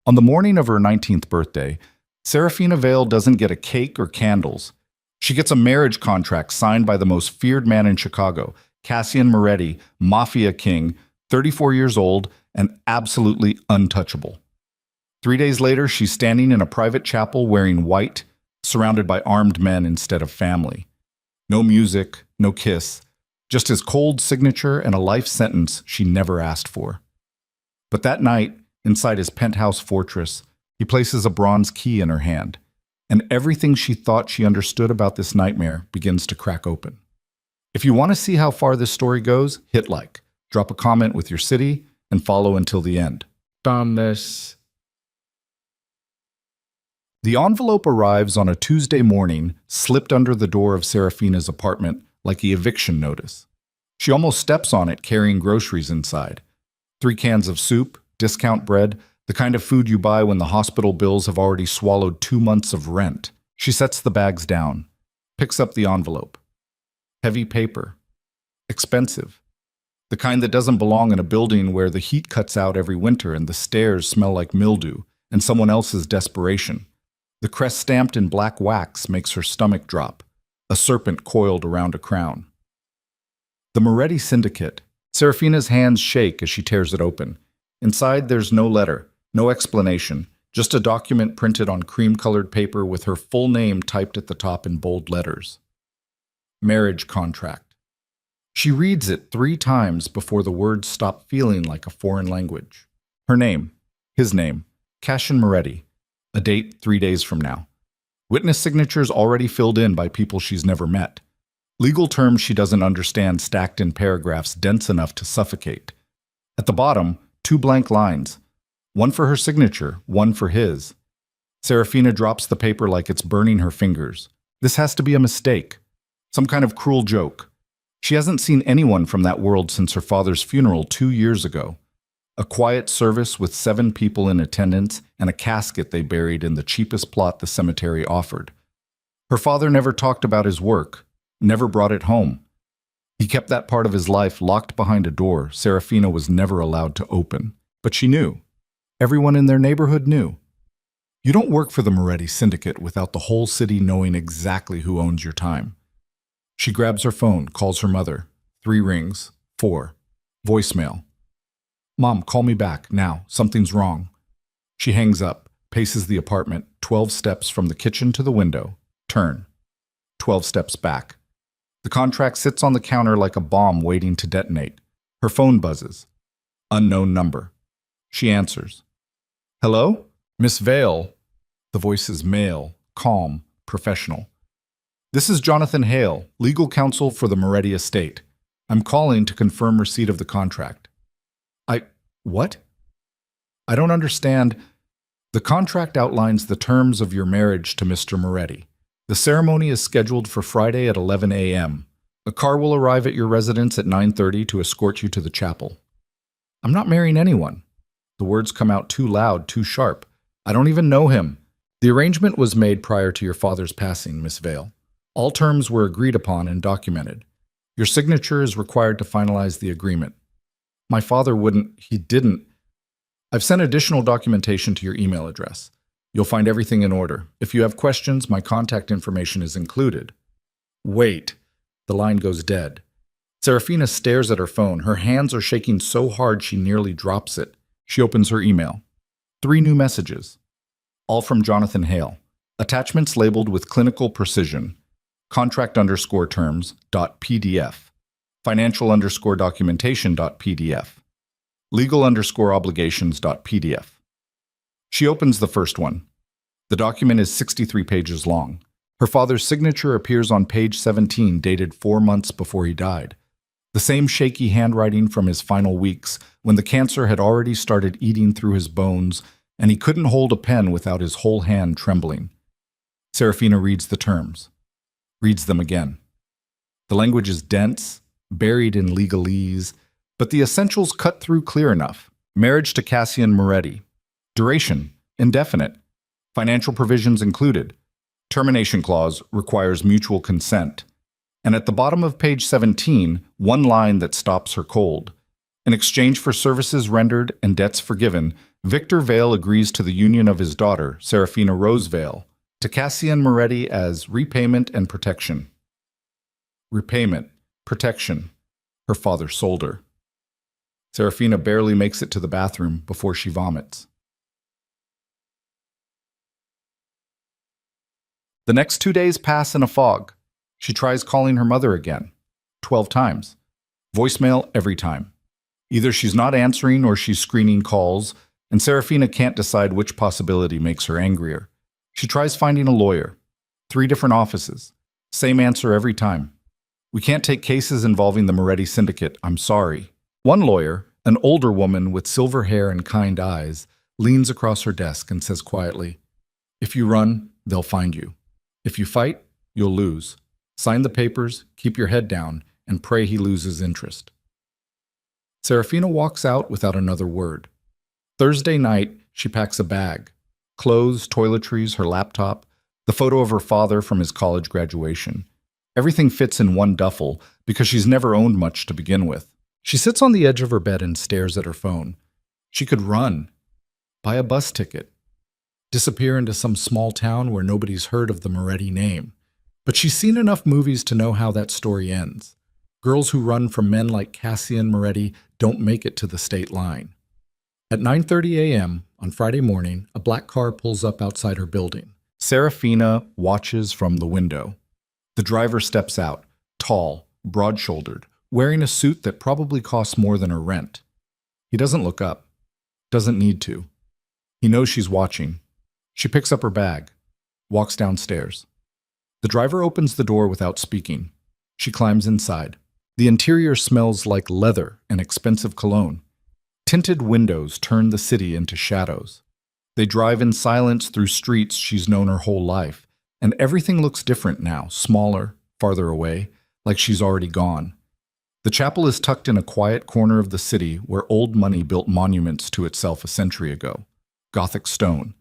On the morning of her 19th birthday, Serafina Vale doesn't get a cake or candles. She gets a marriage contract signed by the most feared man in Chicago, Cassian Moretti, Mafia King, 34 years old, and absolutely untouchable. 3 days later, she's standing in a private chapel wearing white, surrounded by armed men instead of family. No music, no kiss, just his cold signature and a life sentence she never asked for. But that night, inside his penthouse fortress, he places a bronze key in her hand, and everything she thought she understood about this nightmare begins to crack open. If you want to see how far this story goes, hit like, drop a comment with your city, and follow until the end. Done this. The envelope arrives on a Tuesday morning, slipped under the door of Serafina's apartment like the eviction notice. She almost steps on it carrying groceries inside. 3 cans of soup, discount bread, the kind of food you buy when the hospital bills have already swallowed 2 months of rent. She sets the bags down, picks up the envelope. Heavy paper. Expensive. The kind that doesn't belong in a building where the heat cuts out every winter and the stairs smell like mildew and someone else's desperation. The crest stamped in black wax makes her stomach drop, a serpent coiled around a crown. The Moretti Syndicate. Serafina's hands shake as she tears it open. Inside, there's no letter, no explanation, just a document printed on cream-colored paper with her full name typed at the top in bold letters. Marriage contract. She reads it 3 times before the words stop feeling like a foreign language. Her name, his name, Cassian Moretti. A date 3 days from now. Witness signatures already filled in by people she's never met. Legal terms she doesn't understand stacked in paragraphs dense enough to suffocate. At the bottom, 2 blank lines. One for her signature, one for his. Serafina drops the paper like it's burning her fingers. This has to be a mistake. Some kind of cruel joke. She hasn't seen anyone from that world since her father's funeral 2 years ago. A quiet service with 7 people in attendance and a casket they buried in the cheapest plot the cemetery offered. Her father never talked about his work, never brought it home. He kept that part of his life locked behind a door Serafina was never allowed to open. But she knew. Everyone in their neighborhood knew. You don't work for the Moretti Syndicate without the whole city knowing exactly who owns your time. She grabs her phone, calls her mother. 3 rings. 4. Voicemail. Mom, call me back, now. Something's wrong. She hangs up, paces the apartment, 12 steps from the kitchen to the window. Turn. 12 steps back. The contract sits on the counter like a bomb waiting to detonate. Her phone buzzes. Unknown number. She answers. Hello? Miss Vale. The voice is male, calm, professional. This is Jonathan Hale, legal counsel for the Moretti estate. I'm calling to confirm receipt of the contract. What? I don't understand. The contract outlines the terms of your marriage to Mr. Moretti. The ceremony is scheduled for Friday at 11 a.m. A car will arrive at your residence at 9:30 to escort you to the chapel. I'm not marrying anyone. The words come out too loud, too sharp. I don't even know him. The arrangement was made prior to your father's passing, Miss Vale. All terms were agreed upon and documented. Your signature is required to finalize the agreement. My father he didn't. I've sent additional documentation to your email address. You'll find everything in order. If you have questions, my contact information is included. Wait. The line goes dead. Serafina stares at her phone. Her hands are shaking so hard she nearly drops it. She opens her email. 3 new messages. All from Jonathan Hale. Attachments labeled with clinical precision. Contract_terms.pdf. Financial_documentation.pdf. Legal_obligations.pdf. She opens the first one. The document is 63 pages long. Her father's signature appears on page 17, dated 4 months before he died. The same shaky handwriting from his final weeks, when the cancer had already started eating through his bones, and he couldn't hold a pen without his whole hand trembling. Serafina reads the terms. Reads them again. The language is dense, buried in legalese, but the essentials cut through clear enough. Marriage to Cassian Moretti. Duration, indefinite. Financial provisions included. Termination clause requires mutual consent. And at the bottom of page 17, one line that stops her cold. In exchange for services rendered and debts forgiven, Victor Vale agrees to the union of his daughter, Serafina Rose Vale, to Cassian Moretti as repayment and protection. Repayment, protection. Her father sold her. Serafina barely makes it to the bathroom before she vomits. The next 2 days pass in a fog. She tries calling her mother again, 12 times. Voicemail every time. Either she's not answering or she's screening calls, and Serafina can't decide which possibility makes her angrier. She tries finding a lawyer. 3 different offices. Same answer every time. We can't take cases involving the Moretti syndicate, I'm sorry. One lawyer, an older woman with silver hair and kind eyes, leans across her desk and says quietly, "If you run, they'll find you. If you fight, you'll lose. Sign the papers, keep your head down, and pray he loses interest." Serafina walks out without another word. Thursday night, she packs a bag. Clothes, toiletries, her laptop, the photo of her father from his college graduation. Everything fits in one duffel because she's never owned much to begin with. She sits on the edge of her bed and stares at her phone. She could run, buy a bus ticket, disappear into some small town where nobody's heard of the Moretti name. But she's seen enough movies to know how that story ends. Girls who run from men like Cassian Moretti don't make it to the state line. At 9:30 a.m. on Friday morning, a black car pulls up outside her building. Serafina watches from the window. The driver steps out, tall, broad-shouldered, wearing a suit that probably costs more than her rent. He doesn't look up. Doesn't need to. He knows she's watching. She picks up her bag, walks downstairs. The driver opens the door without speaking. She climbs inside. The interior smells like leather and expensive cologne. Tinted windows turn the city into shadows. They drive in silence through streets she's known her whole life, and everything looks different now, smaller, farther away, like she's already gone. The chapel is tucked in a quiet corner of the city where old money built monuments to itself a century ago. Gothic stone,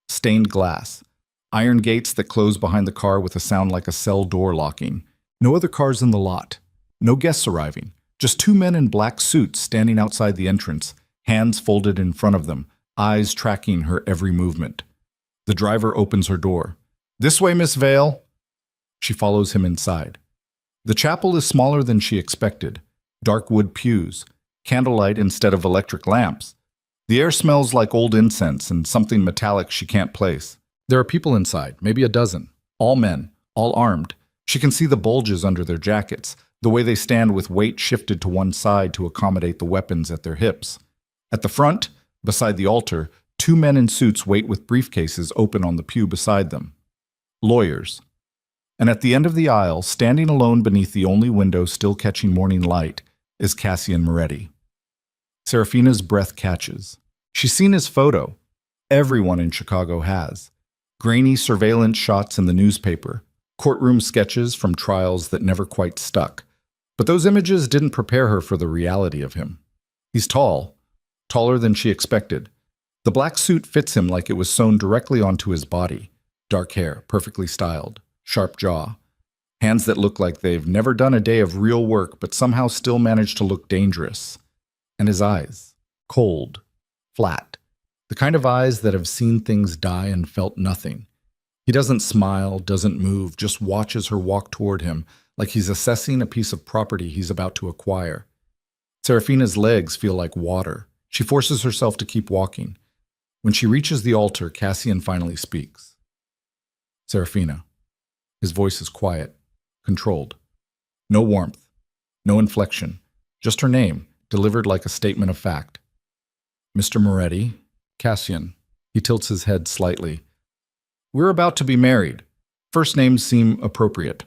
stained glass, iron gates that close behind the car with a sound like a cell door locking. No other cars in the lot. No guests arriving. Just 2 men in black suits standing outside the entrance, hands folded in front of them, eyes tracking her every movement. The driver opens her door. "This way, Miss Vale." She follows him inside. The chapel is smaller than she expected. Dark wood pews, candlelight instead of electric lamps. The air smells like old incense and something metallic she can't place. There are people inside, maybe a dozen. All men, all armed. She can see the bulges under their jackets, the way they stand with weight shifted to one side to accommodate the weapons at their hips. At the front, beside the altar, 2 men in suits wait with briefcases open on the pew beside them. Lawyers. And at the end of the aisle, standing alone beneath the only window still catching morning light, is Cassian Moretti. Serafina's breath catches. She's seen his photo. Everyone in Chicago has. Grainy surveillance shots in the newspaper, courtroom sketches from trials that never quite stuck. But those images didn't prepare her for the reality of him. He's tall, taller than she expected. The black suit fits him like it was sewn directly onto his body. Dark hair, perfectly styled, sharp jaw. Hands that look like they've never done a day of real work but somehow still manage to look dangerous. And his eyes, cold, flat. The kind of eyes that have seen things die and felt nothing. He doesn't smile, doesn't move, just watches her walk toward him like he's assessing a piece of property he's about to acquire. Serafina's legs feel like water. She forces herself to keep walking. When she reaches the altar, Cassian finally speaks. "Serafina." His voice is quiet, controlled. No warmth, no inflection, just her name, delivered like a statement of fact. "Mr. Moretti, Cassian." He tilts his head slightly. "We're about to be married. First names seem appropriate."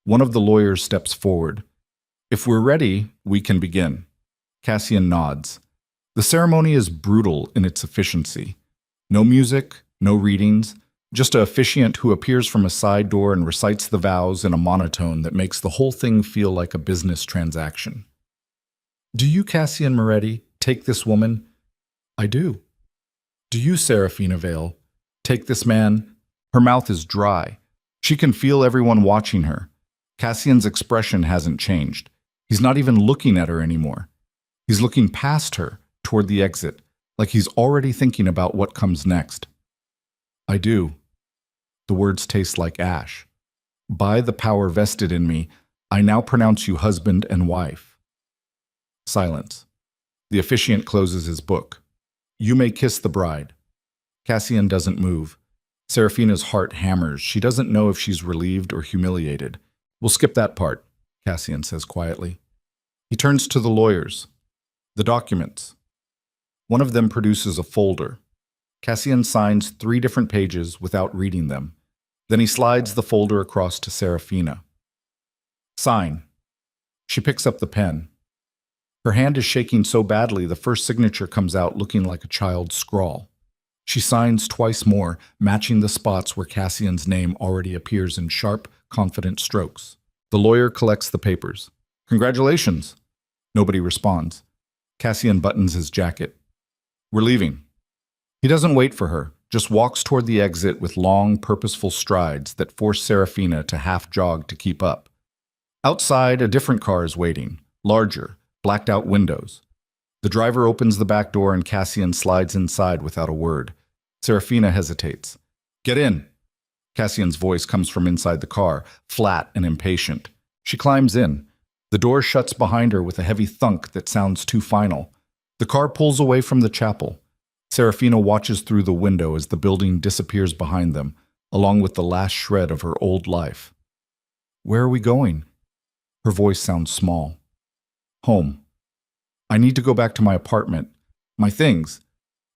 One of the lawyers steps forward. "If we're ready, we can begin." Cassian nods. The ceremony is brutal in its efficiency. No music, no readings, just an officiant who appears from a side door and recites the vows in a monotone that makes the whole thing feel like a business transaction. "Do you, Cassian Moretti, take this woman?" "I do." "Do you, Serafina Vale, take this man?" Her mouth is dry. She can feel everyone watching her. Cassian's expression hasn't changed. He's not even looking at her anymore. He's looking past her, toward the exit, like he's already thinking about what comes next. I do. The words taste like ash. By the power vested in me, I now pronounce you husband and wife. Silence. The officiant closes his book. You may kiss the bride. Cassian doesn't move. Serafina's heart hammers. She doesn't know if she's relieved or humiliated. We'll skip that part, Cassian says quietly. He turns to the lawyers. The documents. One of them produces a folder. Cassian signs 3 different pages without reading them. Then he slides the folder across to Serafina. Sign. She picks up the pen. Her hand is shaking so badly the first signature comes out looking like a child's scrawl. She signs twice more, matching the spots where Cassian's name already appears in sharp, confident strokes. The lawyer collects the papers. Congratulations. Nobody responds. Cassian buttons his jacket. We're leaving. He doesn't wait for her, just walks toward the exit with long, purposeful strides that force Serafina to half-jog to keep up. Outside, a different car is waiting, larger, blacked-out windows. The driver opens the back door and Cassian slides inside without a word. Serafina hesitates. Get in. Cassian's voice comes from inside the car, flat and impatient. She climbs in. The door shuts behind her with a heavy thunk that sounds too final. The car pulls away from the chapel. Serafina watches through the window as the building disappears behind them, along with the last shred of her old life. Where are we going? Her voice sounds small. Home. I need to go back to my apartment. My things.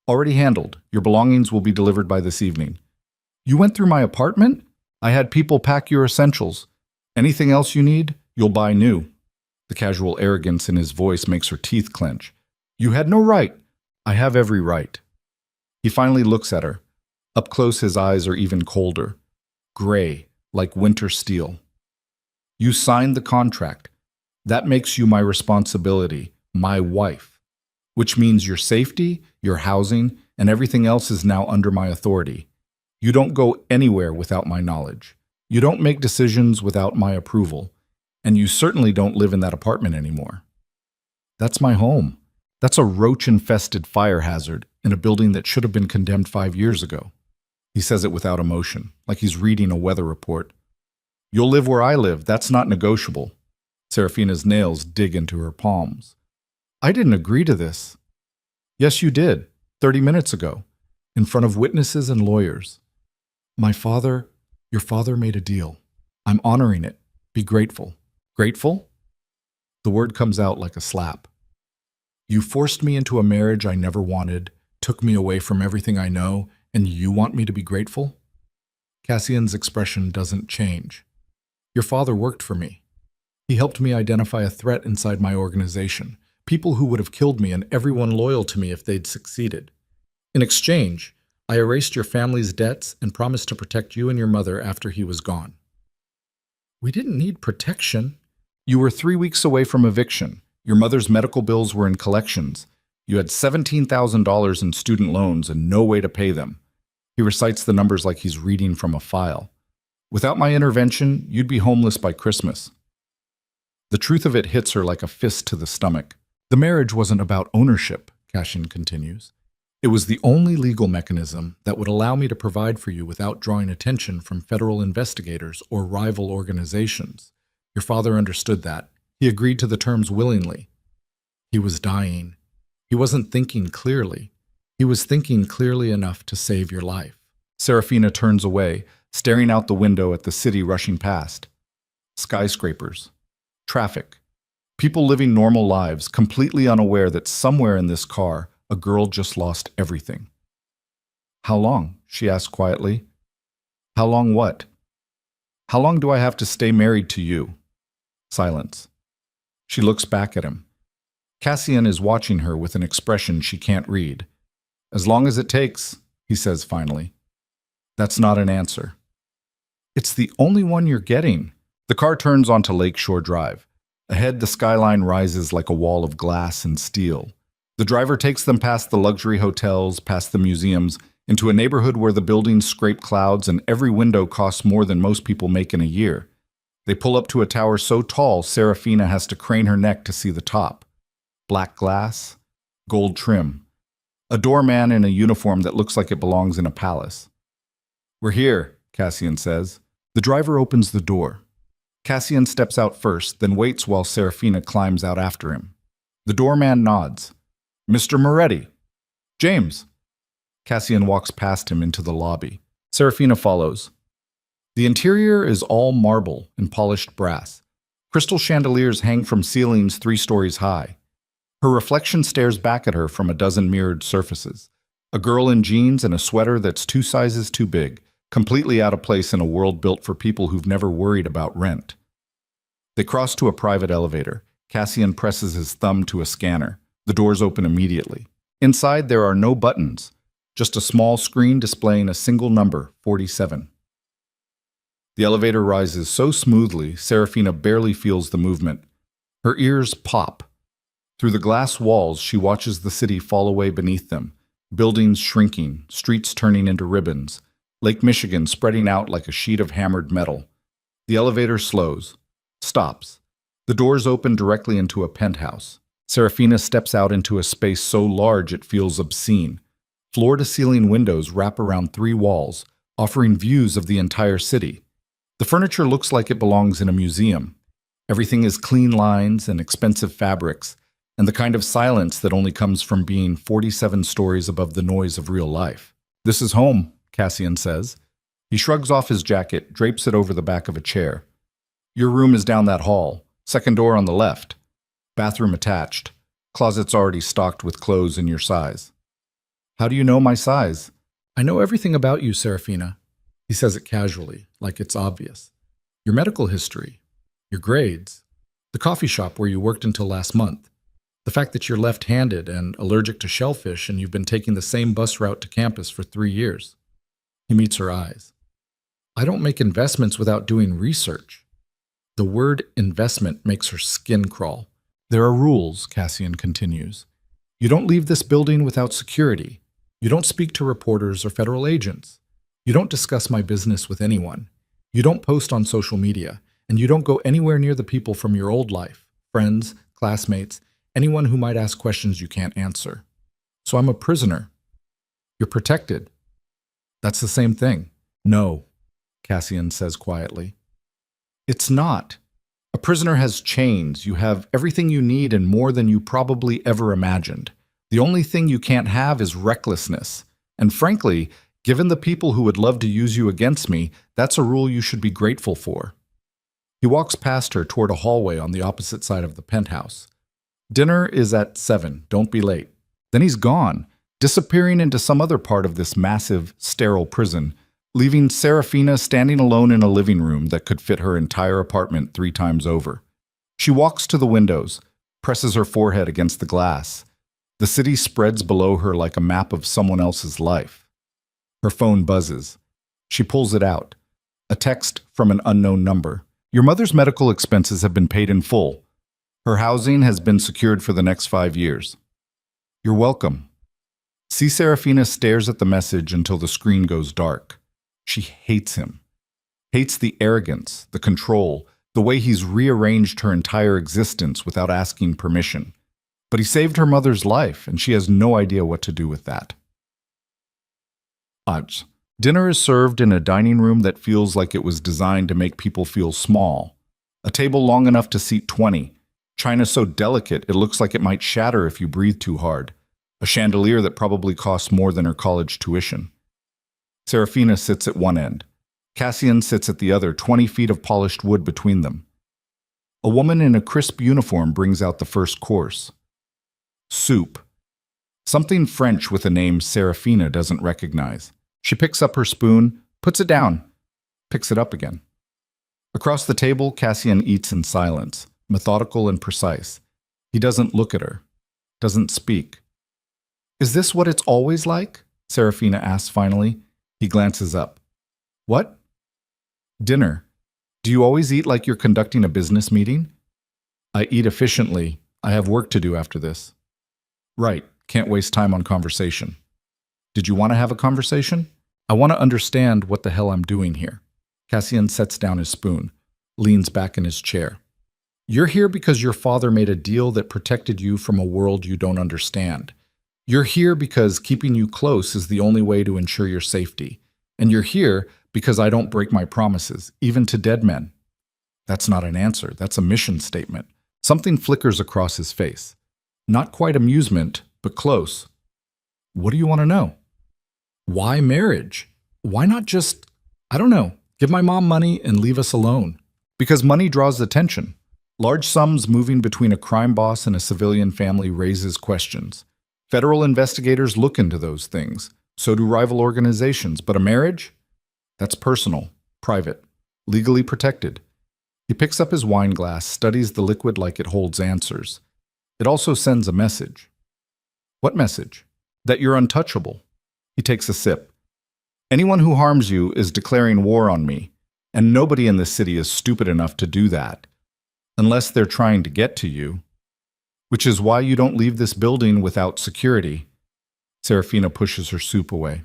Already handled. Your belongings will be delivered by this evening. You went through my apartment? I had people pack your essentials. Anything else you need, you'll buy new. The casual arrogance in his voice makes her teeth clench. You had no right. I have every right. He finally looks at her. Up close, his eyes are even colder. Gray, like winter steel. You signed the contract. That makes you my responsibility, my wife. Which means your safety, your housing, and everything else is now under my authority. You don't go anywhere without my knowledge. You don't make decisions without my approval. And you certainly don't live in that apartment anymore. That's my home. That's a roach-infested fire hazard in a building that should have been condemned 5 years ago. He says it without emotion, like he's reading a weather report. You'll live where I live. That's not negotiable. Serafina's nails dig into her palms. I didn't agree to this. Yes, you did, 30 minutes ago, in front of witnesses and lawyers. Your father made a deal. I'm honoring it. Be grateful. Grateful? The word comes out like a slap. You forced me into a marriage I never wanted, took me away from everything I know, and you want me to be grateful? Cassian's expression doesn't change. Your father worked for me. He helped me identify a threat inside my organization, people who would have killed me and everyone loyal to me if they'd succeeded. In exchange, I erased your family's debts and promised to protect you and your mother after he was gone. We didn't need protection. You were 3 weeks away from eviction. Your mother's medical bills were in collections. You had $17,000 in student loans and no way to pay them. He recites the numbers like he's reading from a file. Without my intervention, you'd be homeless by Christmas. The truth of it hits her like a fist to the stomach. The marriage wasn't about ownership, Cassian continues. It was the only legal mechanism that would allow me to provide for you without drawing attention from federal investigators or rival organizations. Your father understood that. He agreed to the terms willingly. He was dying. He wasn't thinking clearly. He was thinking clearly enough to save your life. Serafina turns away, staring out the window at the city rushing past. Skyscrapers. Traffic. People living normal lives, completely unaware that somewhere in this car, a girl just lost everything. How long? She asked quietly. How long what? How long do I have to stay married to you? Silence. She looks back at him. Cassian is watching her with an expression she can't read. As long as it takes, he says finally. That's not an answer. It's the only one you're getting. The car turns onto Lakeshore Drive. Ahead, the skyline rises like a wall of glass and steel. The driver takes them past the luxury hotels, past the museums, into a neighborhood where the buildings scrape clouds and every window costs more than most people make in a year. They pull up to a tower so tall, Serafina has to crane her neck to see the top. Black glass, gold trim. A doorman in a uniform that looks like it belongs in a palace. "We're here," Cassian says. The driver opens the door. Cassian steps out first, then waits while Serafina climbs out after him. The doorman nods. "Mr. Moretti." "James." Cassian walks past him into the lobby. Serafina follows. The interior is all marble and polished brass. Crystal chandeliers hang from ceilings 3 stories high. Her reflection stares back at her from a dozen mirrored surfaces. A girl in jeans and a sweater that's 2 sizes too big, completely out of place in a world built for people who've never worried about rent. They cross to a private elevator. Cassian presses his thumb to a scanner. The doors open immediately. Inside, there are no buttons, just a small screen displaying a single number, 47. The elevator rises so smoothly, Serafina barely feels the movement. Her ears pop. Through the glass walls, she watches the city fall away beneath them, buildings shrinking, streets turning into ribbons, Lake Michigan spreading out like a sheet of hammered metal. The elevator slows, stops. The doors open directly into a penthouse. Serafina steps out into a space so large it feels obscene. Floor-to-ceiling windows wrap around 3 walls, offering views of the entire city. The furniture looks like it belongs in a museum. Everything is clean lines and expensive fabrics, and the kind of silence that only comes from being 47 stories above the noise of real life. "This is home," Cassian says. He shrugs off his jacket, drapes it over the back of a chair. "Your room is down that hall, second door on the left. Bathroom attached. Closet's already stocked with clothes in your size." "How do you know my size?" "I know everything about you, Serafina." He says it casually, like it's obvious. "Your medical history, your grades, the coffee shop where you worked until last month, the fact that you're left-handed and allergic to shellfish and you've been taking the same bus route to campus for 3 years. He meets her eyes. "I don't make investments without doing research." The word investment makes her skin crawl. "There are rules," Cassian continues. "You don't leave this building without security. You don't speak to reporters or federal agents. You don't discuss my business with anyone. You don't post on social media, and you don't go anywhere near the people from your old life, friends, classmates, anyone who might ask questions you can't answer. So I'm a prisoner. You're protected." "That's the same thing." "No," Cassian says quietly. "It's not. A prisoner has chains. You have everything you need and more than you probably ever imagined. The only thing you can't have is recklessness. And frankly, given the people who would love to use you against me, that's a rule you should be grateful for." He walks past her toward a hallway on the opposite side of the penthouse. "Dinner is at 7. Don't be late." Then he's gone, disappearing into some other part of this massive, sterile prison, leaving Serafina standing alone in a living room that could fit her entire apartment 3 times over. She walks to the windows, presses her forehead against the glass. The city spreads below her like a map of someone else's life. Her phone buzzes. She pulls it out. A text from an unknown number. "Your mother's medical expenses have been paid in full. Her housing has been secured for the next 5 years. You're welcome." See Serafina stares at the message until the screen goes dark. She hates him. Hates the arrogance, the control, the way he's rearranged her entire existence without asking permission. But he saved her mother's life, and she has no idea what to do with that. Odds. Dinner is served in a dining room that feels like it was designed to make people feel small. A table long enough to seat 20. China so delicate it looks like it might shatter if you breathe too hard. A chandelier that probably costs more than her college tuition. Serafina sits at one end. Cassian sits at the other, 20 feet of polished wood between them. A woman in a crisp uniform brings out the first course. Soup. Something French with a name Serafina doesn't recognize. She picks up her spoon, puts it down, picks it up again. Across the table, Cassian eats in silence, methodical and precise. He doesn't look at her, doesn't speak. "Is this what it's always like?" Serafina asks finally. He glances up. "What?" "Dinner. Do you always eat like you're conducting a business meeting?" "I eat efficiently. I have work to do after this." "Right. Can't waste time on conversation." "Did you want to have a conversation?" "I want to understand what the hell I'm doing here." Cassian sets down his spoon, leans back in his chair. "You're here because your father made a deal that protected you from a world you don't understand. You're here because keeping you close is the only way to ensure your safety. And you're here because I don't break my promises, even to dead men. That's not an answer. That's a mission statement. Something flickers across his face. Not quite amusement, but close. What do you want to know? Why marriage? Why not just, I don't know, give my mom money and leave us alone? Because money draws attention. Large sums moving between a crime boss and a civilian family raises questions. Federal investigators look into those things. So do rival organizations. But a marriage? That's personal, private, legally protected. He picks up his wine glass, studies the liquid like it holds answers. It also sends a message. What message? That you're untouchable. He takes a sip. Anyone who harms you is declaring war on me, and nobody in this city is stupid enough to do that, unless they're trying to get to you. Which is why you don't leave this building without security. Serafina pushes her soup away.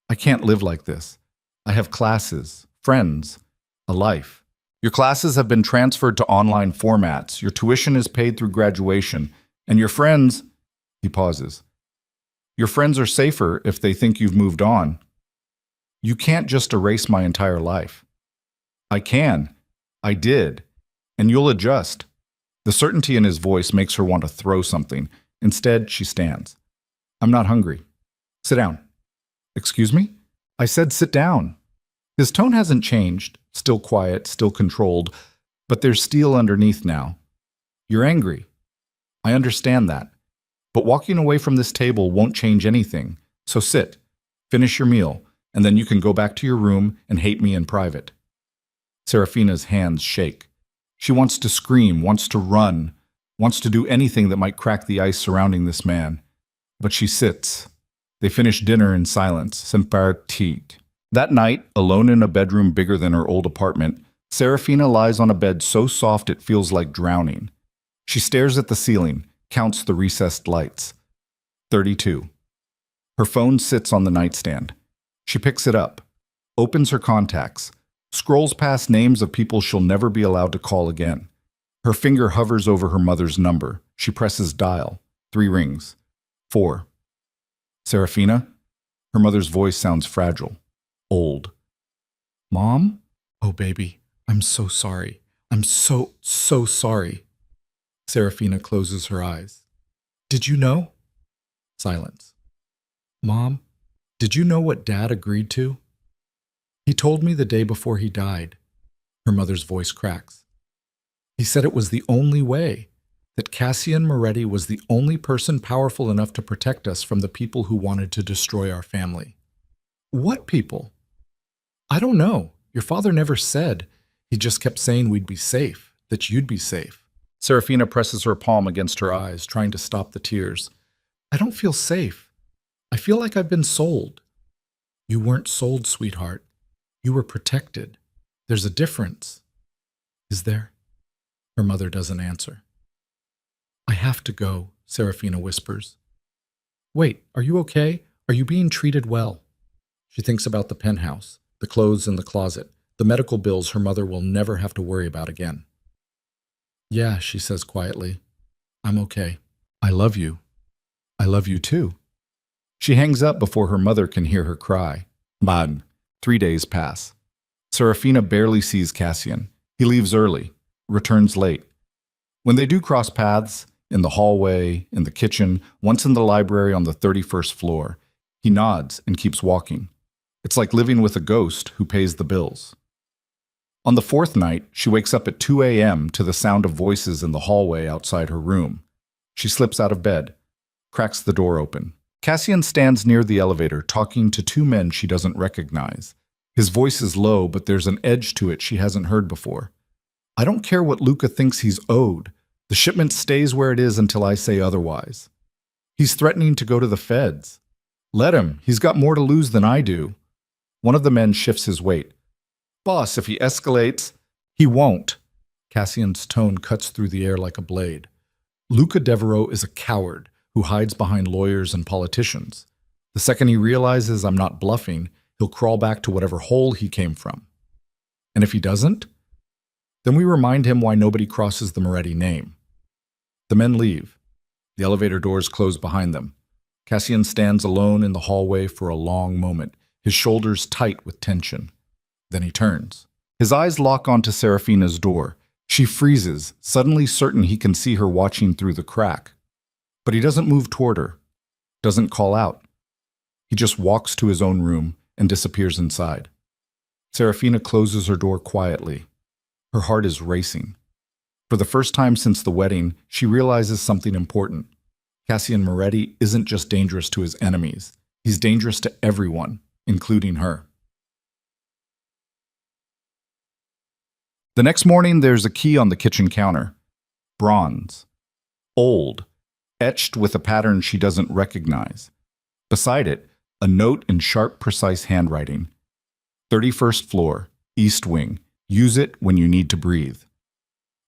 I can't live like this. I have classes, friends, a life. Your classes have been transferred to online formats. Your tuition is paid through graduation. And your friends, he pauses. Your friends are safer if they think you've moved on. You can't just erase my entire life. I can. I did. And you'll adjust. The certainty in his voice makes her want to throw something. Instead, she stands. I'm not hungry. Sit down. Excuse me? I said sit down. His tone hasn't changed, still quiet, still controlled, but there's steel underneath now. You're angry. I understand that. But walking away from this table won't change anything. So sit, finish your meal, and then you can go back to your room and hate me in private. Serafina's hands shake. She wants to scream, wants to run, wants to do anything that might crack the ice surrounding this man. But she sits. They finish dinner in silence, sans partir. That night, alone in a bedroom bigger than her old apartment, Serafina lies on a bed so soft it feels like drowning. She stares at the ceiling, counts the recessed lights. 32. Her phone sits on the nightstand. She picks it up, opens her contacts, scrolls past names of people she'll never be allowed to call again. Her finger hovers over her mother's number. She presses dial. 3 rings. 4. Serafina? Her mother's voice sounds fragile. Old. Mom? Oh, baby, I'm so sorry. I'm so sorry. Serafina closes her eyes. Did you know? Silence. Mom, did you know what Dad agreed to? He told me the day before he died. Her mother's voice cracks. He said it was the only way, that Cassian Moretti was the only person powerful enough to protect us from the people who wanted to destroy our family. What people? I don't know. Your father never said. He just kept saying we'd be safe, that you'd be safe. Serafina presses her palm against her eyes, trying to stop the tears. I don't feel safe. I feel like I've been sold. You weren't sold, sweetheart. You were protected. There's a difference. Is there? Her mother doesn't answer. I have to go, Serafina whispers. Wait, are you okay? Are you being treated well? She thinks about the penthouse, the clothes in the closet, the medical bills her mother will never have to worry about again. Yeah, she says quietly. I'm okay. I love you. I love you too. She hangs up before her mother can hear her cry. Bad. 3 days pass. Serafina barely sees Cassian. He leaves early, returns late. When they do cross paths, in the hallway, in the kitchen, once in the library on the 31st floor, he nods and keeps walking. It's like living with a ghost who pays the bills. On the 4th night, she wakes up at 2 a.m. to the sound of voices in the hallway outside her room. She slips out of bed, cracks the door open. Cassian stands near the elevator, talking to 2 men she doesn't recognize. His voice is low, but there's an edge to it she hasn't heard before. I don't care what Luca thinks he's owed. The shipment stays where it is until I say otherwise. He's threatening to go to the feds. Let him. He's got more to lose than I do. One of the men shifts his weight. Boss, if he escalates, he won't. Cassian's tone cuts through the air like a blade. Luca Devereaux is a coward who hides behind lawyers and politicians. The second he realizes I'm not bluffing, he'll crawl back to whatever hole he came from. And if he doesn't, then we remind him why nobody crosses the Moretti name. The men leave. The elevator doors close behind them. Cassian stands alone in the hallway for a long moment, his shoulders tight with tension. Then he turns. His eyes lock onto Serafina's door. She freezes, suddenly certain he can see her watching through the crack. But he doesn't move toward her, doesn't call out. He just walks to his own room and disappears inside. Serafina closes her door quietly. Her heart is racing. For the first time since the wedding, she realizes something important. Cassian Moretti isn't just dangerous to his enemies. He's dangerous to everyone, including her. The next morning, there's a key on the kitchen counter. Bronze. Old. Etched with a pattern she doesn't recognize. Beside it, a note in sharp, precise handwriting. 31st floor, East Wing. Use it when you need to breathe.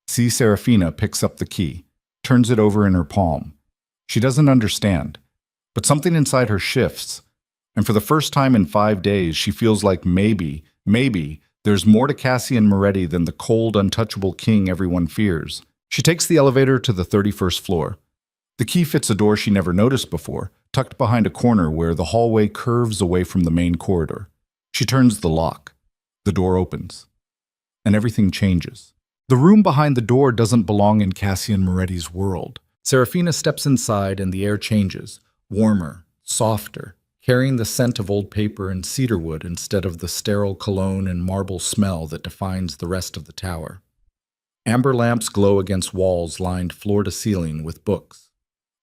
See, Serafina picks up the key, turns it over in her palm. She doesn't understand, but something inside her shifts, and for the first time in 5 days, she feels like maybe, there's more to Cassian Moretti than the cold, untouchable king everyone fears. She takes the elevator to the 31st floor. The key fits a door she never noticed before, tucked behind a corner where the hallway curves away from the main corridor. She turns the lock. The door opens. And everything changes. The room behind the door doesn't belong in Cassian Moretti's world. Serafina steps inside and the air changes, warmer, softer, carrying the scent of old paper and cedarwood instead of the sterile cologne and marble smell that defines the rest of the tower. Amber lamps glow against walls lined floor to ceiling with books.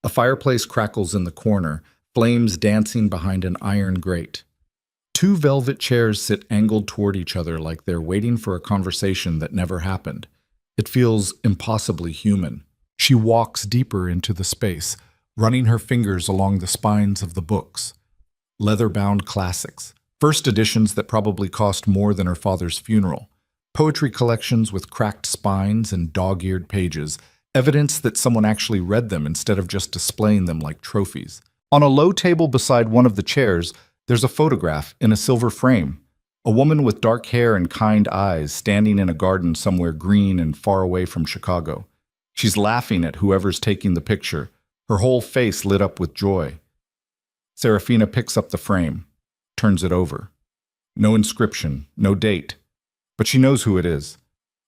A fireplace crackles in the corner, flames dancing behind an iron grate. 2 velvet chairs sit angled toward each other like they're waiting for a conversation that never happened. It feels impossibly human. She walks deeper into the space, running her fingers along the spines of the books. Leather-bound classics, first editions that probably cost more than her father's funeral. Poetry collections with cracked spines and dog-eared pages, evidence that someone actually read them instead of just displaying them like trophies. On a low table beside one of the chairs, there's a photograph in a silver frame. A woman with dark hair and kind eyes standing in a garden somewhere green and far away from Chicago. She's laughing at whoever's taking the picture, her whole face lit up with joy. Serafina picks up the frame, turns it over. No inscription, no date, but she knows who it is.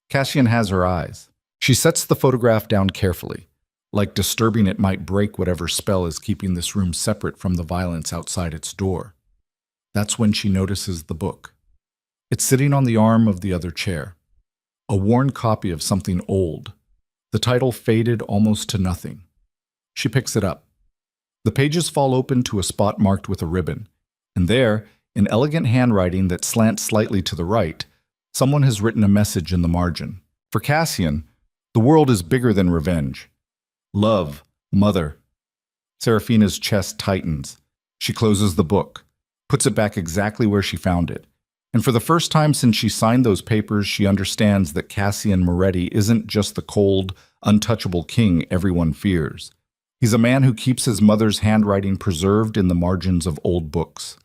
Cassian has her eyes. She sets the photograph down carefully, like disturbing it might break whatever spell is keeping this room separate from the violence outside its door. That's when she notices the book. It's sitting on the arm of the other chair. A worn copy of something old. The title faded almost to nothing. She picks it up. The pages fall open to a spot marked with a ribbon, and there, in elegant handwriting that slants slightly to the right, someone has written a message in the margin. For Cassian, the world is bigger than revenge. Love, mother. Serafina's chest tightens. She closes the book, puts it back exactly where she found it. And for the first time since she signed those papers, she understands that Cassian Moretti isn't just the cold, untouchable king everyone fears. He's a man who keeps his mother's handwriting preserved in the margins of old books.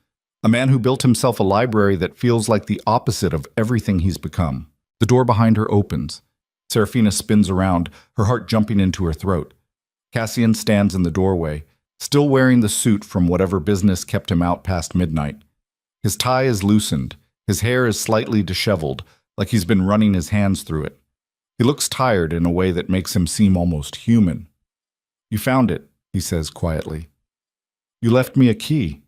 A man who built himself a library that feels like the opposite of everything he's become. The door behind her opens. Serafina spins around, her heart jumping into her throat. Cassian stands in the doorway, still wearing the suit from whatever business kept him out past midnight. His tie is loosened. His hair is slightly disheveled, like he's been running his hands through it. He looks tired in a way that makes him seem almost human. "You found it," he says quietly. "You left me a key."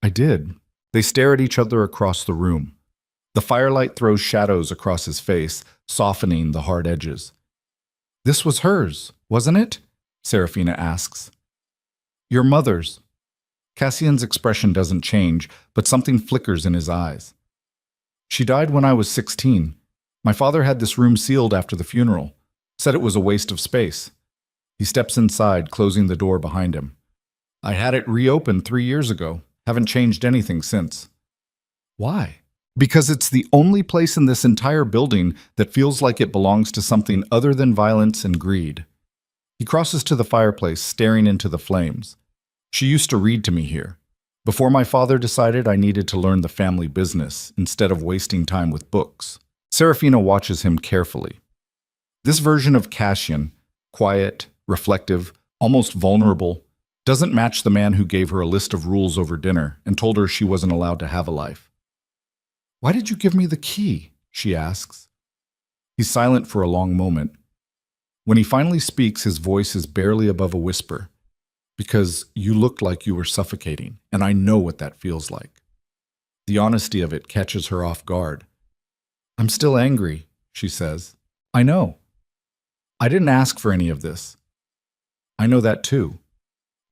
"I did." They stare at each other across the room. The firelight throws shadows across his face, softening the hard edges. "This was hers, wasn't it?" Serafina asks. "Your mother's." Cassian's expression doesn't change, but something flickers in his eyes. "She died when I was 16. My father had this room sealed after the funeral. Said it was a waste of space." He steps inside, closing the door behind him. "I had it reopened 3 years ago. Haven't changed anything since." "Why?" "Because it's the only place in this entire building that feels like it belongs to something other than violence and greed." He crosses to the fireplace, staring into the flames. "She used to read to me here. Before my father decided I needed to learn the family business instead of wasting time with books." Serafina watches him carefully. This version of Cassian, quiet, reflective, almost vulnerable, Doesn't match the man who gave her a list of rules over dinner and told her she wasn't allowed to have a life. Why did you give me the key? She asks. He's silent for a long moment. When he finally speaks, his voice is barely above a whisper. Because you looked like you were suffocating, and I know what that feels like. The honesty of it catches her off guard. I'm still angry, she says. I know. I didn't ask for any of this. I know that too.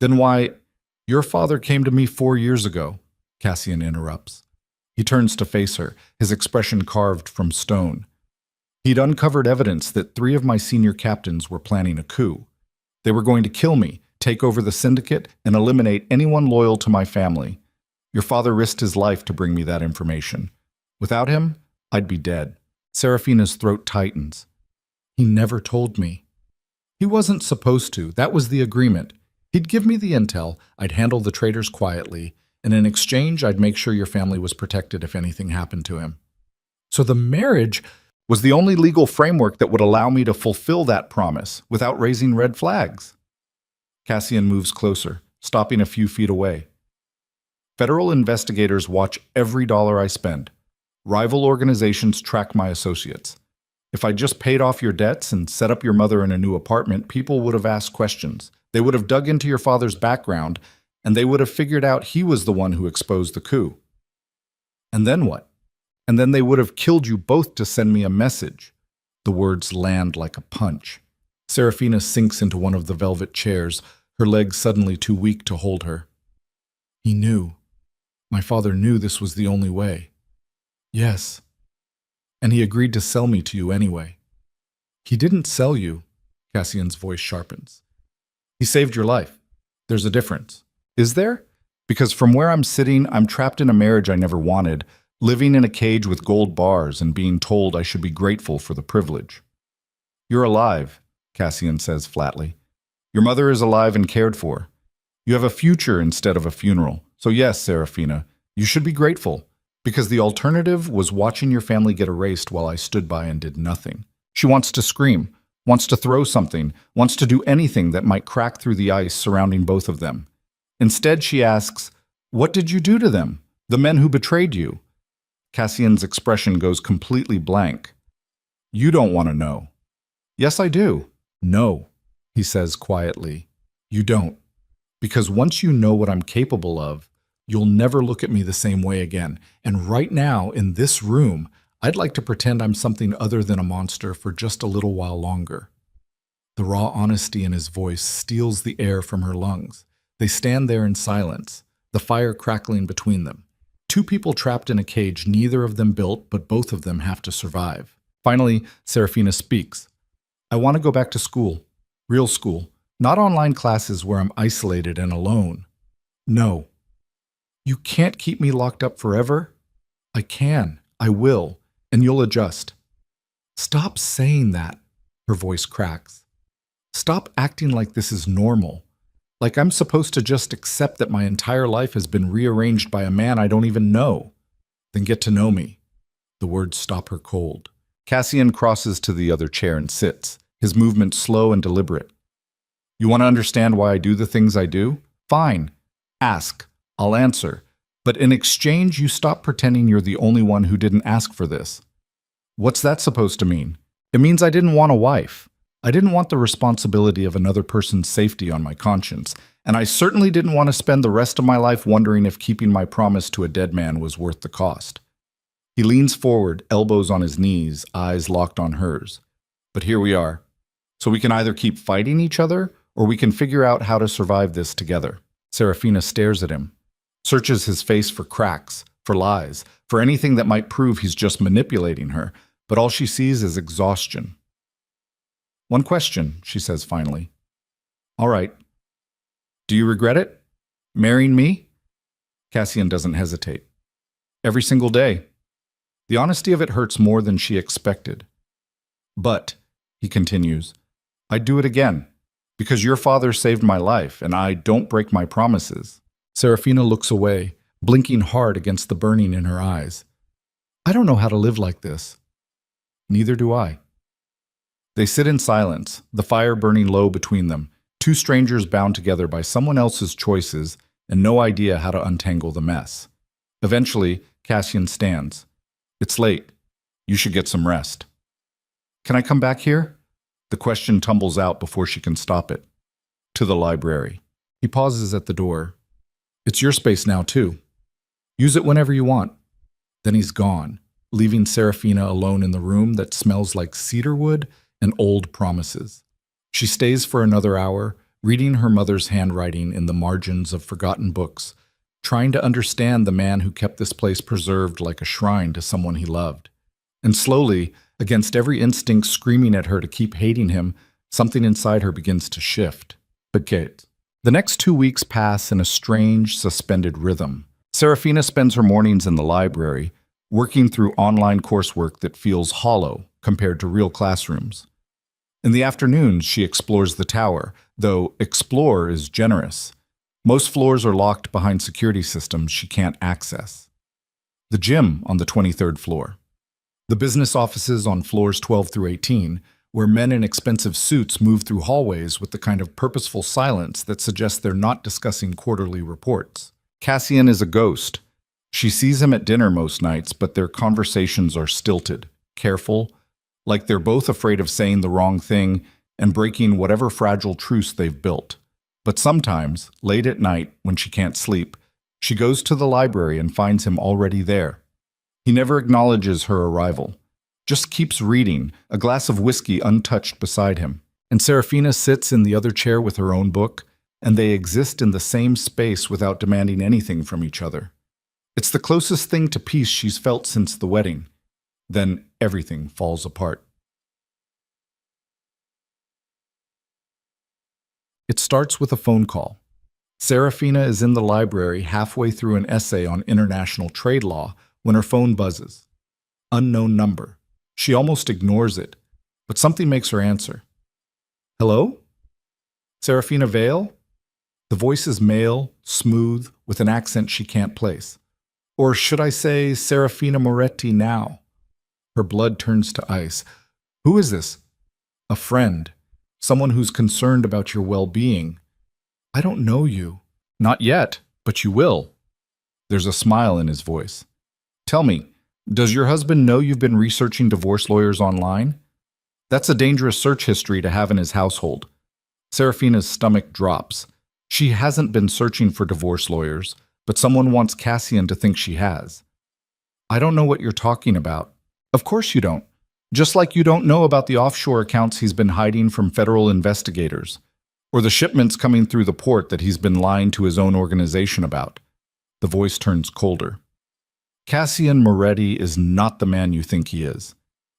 Then why? Your father came to me 4 years ago, Cassian interrupts. He turns to face her, his expression carved from stone. He'd uncovered evidence that 3 of my senior captains were planning a coup. They were going to kill me, take over the syndicate, and eliminate anyone loyal to my family. Your father risked his life to bring me that information. Without him, I'd be dead. Serafina's throat tightens. He never told me. He wasn't supposed to. That was the agreement. He'd give me the intel, I'd handle the traitors quietly, and in exchange, I'd make sure your family was protected if anything happened to him. So the marriage was the only legal framework that would allow me to fulfill that promise without raising red flags. Cassian moves closer, stopping a few feet away. Federal investigators watch every dollar I spend. Rival organizations track my associates. If I just paid off your debts and set up your mother in a new apartment, people would have asked questions. They would have dug into your father's background, and they would have figured out he was the one who exposed the coup. And then what? And then they would have killed you both to send me a message. The words land like a punch. Serafina sinks into one of the velvet chairs, her legs suddenly too weak to hold her. He knew. My father knew this was the only way. Yes. And he agreed to sell me to you anyway. He didn't sell you, Cassian's voice sharpens. He saved your life. There's a difference. Is there? Because from where I'm sitting, I'm trapped in a marriage I never wanted, living in a cage with gold bars and being told I should be grateful for the privilege. You're alive, Cassian says flatly. Your mother is alive and cared for. You have a future instead of a funeral. So yes, Serafina, you should be grateful, because the alternative was watching your family get erased while I stood by and did nothing. She wants to scream, wants to throw something, wants to do anything that might crack through the ice surrounding both of them. Instead, she asks, what did you do to them, the men who betrayed you? Cassian's expression goes completely blank. You don't want to know. Yes, I do. No, he says quietly. You don't. Because once you know what I'm capable of, you'll never look at me the same way again. And right now, in this room, I'd like to pretend I'm something other than a monster for just a little while longer. The raw honesty in his voice steals the air from her lungs. They stand there in silence, the fire crackling between them. 2 people trapped in a cage neither of them built, but both of them have to survive. Finally, Serafina speaks. I want to go back to school. Real school. Not online classes where I'm isolated and alone. No. You can't keep me locked up forever? I can. I will. And you'll adjust. Stop saying that. Her voice cracks. Stop acting like this is normal. Like I'm supposed to just accept that my entire life has been rearranged by a man I don't even know. Then get to know me. The words stop her cold. Cassian crosses to the other chair and sits, his movement slow and deliberate. You want to understand why I do the things I do? Fine. Ask. I'll answer. But in exchange, you stop pretending you're the only one who didn't ask for this. What's that supposed to mean? It means I didn't want a wife. I didn't want the responsibility of another person's safety on my conscience, and I certainly didn't want to spend the rest of my life wondering if keeping my promise to a dead man was worth the cost. He leans forward, elbows on his knees, eyes locked on hers. But here we are. So we can either keep fighting each other, or we can figure out how to survive this together. Serafina stares at him, searches his face for cracks, for lies, for anything that might prove he's just manipulating her, but all she sees is exhaustion. One question, she says finally. All right. Do you regret it? Marrying me? Cassian doesn't hesitate. Every single day. The honesty of it hurts more than she expected. But, he continues, I'd do it again, because your father saved my life, and I don't break my promises. Serafina looks away, blinking hard against the burning in her eyes. I don't know how to live like this. Neither do I. They sit in silence, the fire burning low between them, Two strangers bound together by someone else's choices and no idea how to untangle the mess. Eventually, Cassian stands. It's late. You should get some rest. Can I come back here? The question tumbles out before she can stop it. To the library. He pauses at the door. It's your space now, too. Use it whenever you want. Then he's gone, leaving Serafina alone in the room that smells like cedarwood and old promises. She stays for another hour, reading her mother's handwriting in the margins of forgotten books, trying to understand the man who kept this place preserved like a shrine to someone he loved. And slowly, against every instinct screaming at her to keep hating him, something inside her begins to shift. But Kate. The next 2 weeks pass in a strange, suspended rhythm. Serafina spends her mornings in the library, working through online coursework that feels hollow compared to real classrooms. In the afternoons, she explores the tower, though explore is generous. Most floors are locked behind security systems she can't access. The gym on the 23rd floor. The business offices on floors 12 through 18, where men in expensive suits move through hallways with the kind of purposeful silence that suggests they're not discussing quarterly reports. Cassian is a ghost. She sees him at dinner most nights, but their conversations are stilted, careful, like they're both afraid of saying the wrong thing and breaking whatever fragile truce they've built. But sometimes, late at night, when she can't sleep, she goes to the library and finds him already there. He never acknowledges her arrival, just keeps reading, a glass of whiskey untouched beside him. And Serafina sits in the other chair with her own book, and they exist in the same space without demanding anything from each other. It's the closest thing to peace she's felt since the wedding. Then everything falls apart. It starts with a phone call. Serafina is in the library halfway through an essay on international trade law when her phone buzzes. Unknown number. She almost ignores it, but something makes her answer. Hello? Serafina Vale? The voice is male, smooth, with an accent she can't place. Or should I say Serafina Moretti now? Her blood turns to ice. Who is this? A friend. Someone who's concerned about your well-being. I don't know you. Not yet, but you will. There's a smile in his voice. Tell me, does your husband know you've been researching divorce lawyers online? That's a dangerous search history to have in his household. Serafina's stomach drops. She hasn't been searching for divorce lawyers, but someone wants Cassian to think she has. I don't know what you're talking about. Of course you don't. Just like you don't know about the offshore accounts he's been hiding from federal investigators, or the shipments coming through the port that he's been lying to his own organization about. The voice turns colder. Cassian Moretti is not the man you think he is.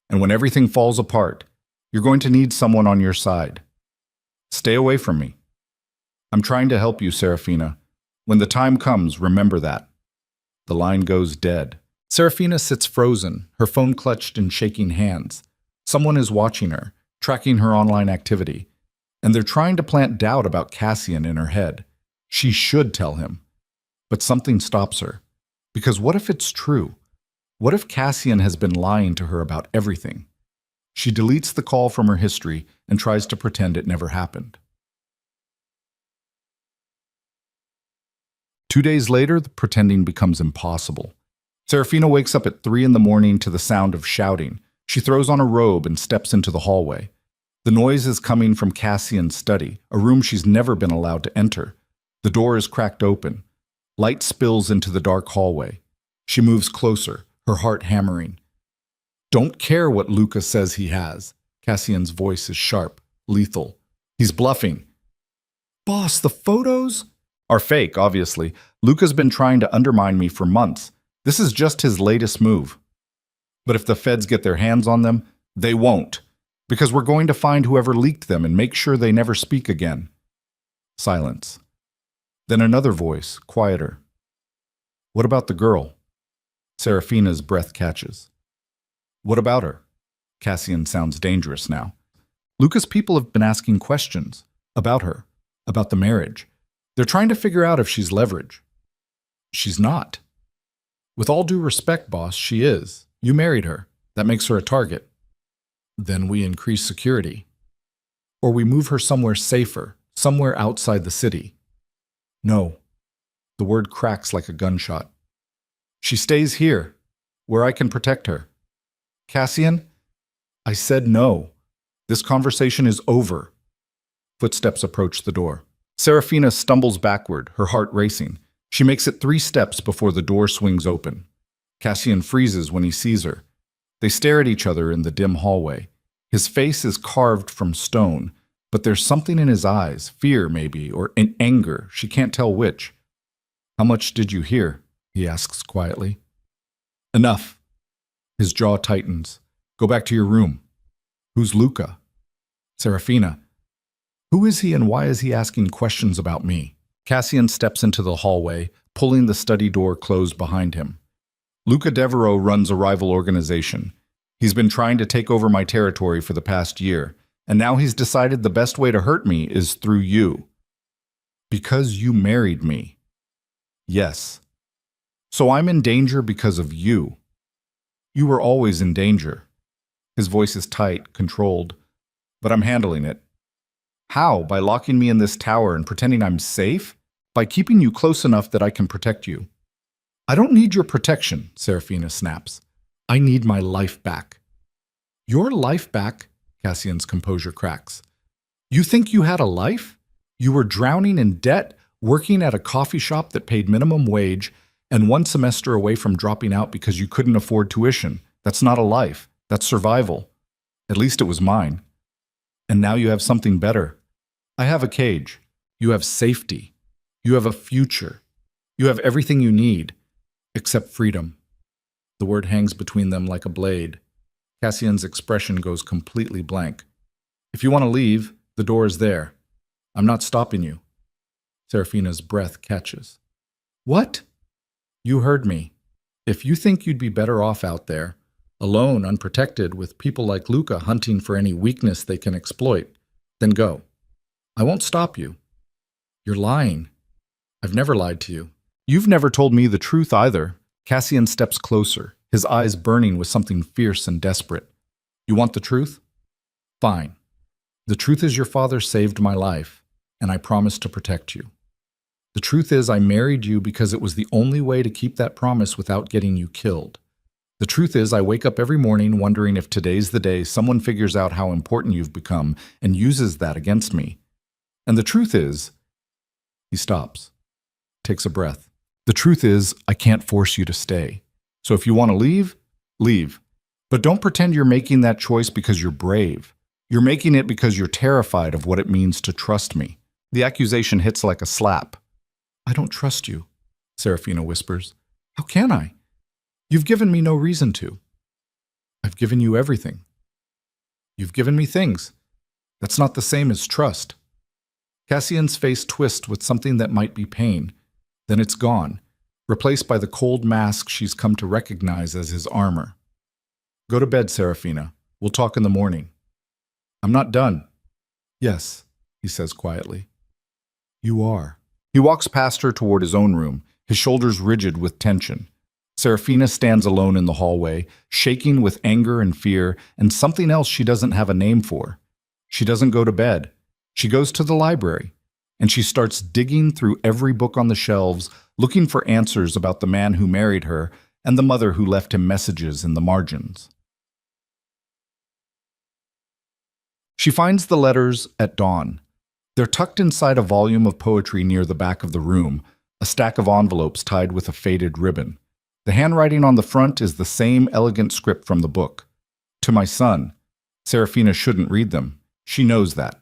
And when everything falls apart, you're going to need someone on your side. Stay away from me. I'm trying to help you, Serafina. When the time comes, remember that. The line goes dead. Serafina sits frozen, her phone clutched in shaking hands. Someone is watching her, tracking her online activity, and they're trying to plant doubt about Cassian in her head. She should tell him. But something stops her. Because what if it's true? What if Cassian has been lying to her about everything? She deletes the call from her history and tries to pretend it never happened. 2 days later, the pretending becomes impossible. Serafina wakes up at 3 a.m. to the sound of shouting. She throws on a robe and steps into the hallway. The noise is coming from Cassian's study, a room she's never been allowed to enter. The door is cracked open. Light spills into the dark hallway. She moves closer, her heart hammering. Don't care what Lucas says he has. Cassian's voice is sharp, lethal. He's bluffing. Boss, the photos are fake, obviously. Lucas been trying to undermine me for months. This is just his latest move. But if the feds get their hands on them, they won't. Because we're going to find whoever leaked them and make sure they never speak again. Silence. Then another voice, quieter. What about the girl? Serafina's breath catches. What about her? Cassian sounds dangerous now. Lucas' people have been asking questions about her, about the marriage. They're trying to figure out if she's leverage. She's not. With all due respect, boss, she is. You married her. That makes her a target. Then we increase security. Or we move her somewhere safer, somewhere outside the city. No. The word cracks like a gunshot. She stays here, where I can protect her. Cassian? I said no. This conversation is over. Footsteps approach the door. Serafina stumbles backward, her heart racing. She makes it 3 steps before the door swings open. Cassian freezes when he sees her. They stare at each other in the dim hallway. His face is carved from stone, but there's something in his eyes, fear maybe, or anger, she can't tell which. How much did you hear? He asks quietly. Enough. His jaw tightens. Go back to your room. Who's Luca? Serafina. Who is he and why is he asking questions about me? Cassian steps into the hallway, pulling the study door closed behind him. Luca Devereaux runs a rival organization. He's been trying to take over my territory for the past year, and now he's decided the best way to hurt me is through you. Because you married me. Yes. So I'm in danger because of you. You were always in danger. His voice is tight, controlled, but I'm handling it. How? By locking me in this tower and pretending I'm safe? By keeping you close enough that I can protect you. I don't need your protection, Serafina snaps. I need my life back. Your life back? Cassian's composure cracks. You think you had a life? You were drowning in debt, working at a coffee shop that paid minimum wage, and 1 semester away from dropping out because you couldn't afford tuition. That's not a life. That's survival. At least it was mine. And now you have something better. I have a cage. You have safety. You have a future. You have everything you need, except freedom. The word hangs between them like a blade. Cassian's expression goes completely blank. If you want to leave, the door is there. I'm not stopping you. Serafina's breath catches. What? You heard me. If you think you'd be better off out there, alone, unprotected, with people like Luca hunting for any weakness they can exploit, then go. I won't stop you. You're lying. I've never lied to you. You've never told me the truth either. Cassian steps closer, his eyes burning with something fierce and desperate. You want the truth? Fine. The truth is your father saved my life, and I promised to protect you. The truth is I married you because it was the only way to keep that promise without getting you killed. The truth is I wake up every morning wondering if today's the day someone figures out how important you've become and uses that against me. And the truth is, he stops, takes a breath. The truth is I can't force you to stay. So if you want to leave, leave. But don't pretend you're making that choice because you're brave. You're making it because you're terrified of what it means to trust me. The accusation hits like a slap. I don't trust you, Serafina whispers. How can I? You've given me no reason to. I've given you everything. You've given me things. That's not the same as trust. Cassian's face twists with something that might be pain. Then it's gone, replaced by the cold mask she's come to recognize as his armor. Go to bed, Serafina. We'll talk in the morning. I'm not done. Yes, he says quietly. You are. He walks past her toward his own room, his shoulders rigid with tension. Serafina stands alone in the hallway, shaking with anger and fear and something else she doesn't have a name for. She doesn't go to bed. She goes to the library, and she starts digging through every book on the shelves, looking for answers about the man who married her and the mother who left him messages in the margins. She finds the letters at dawn. They're tucked inside a volume of poetry near the back of the room, a stack of envelopes tied with a faded ribbon. The handwriting on the front is the same elegant script from the book. To my son. Serafina shouldn't read them. She knows that.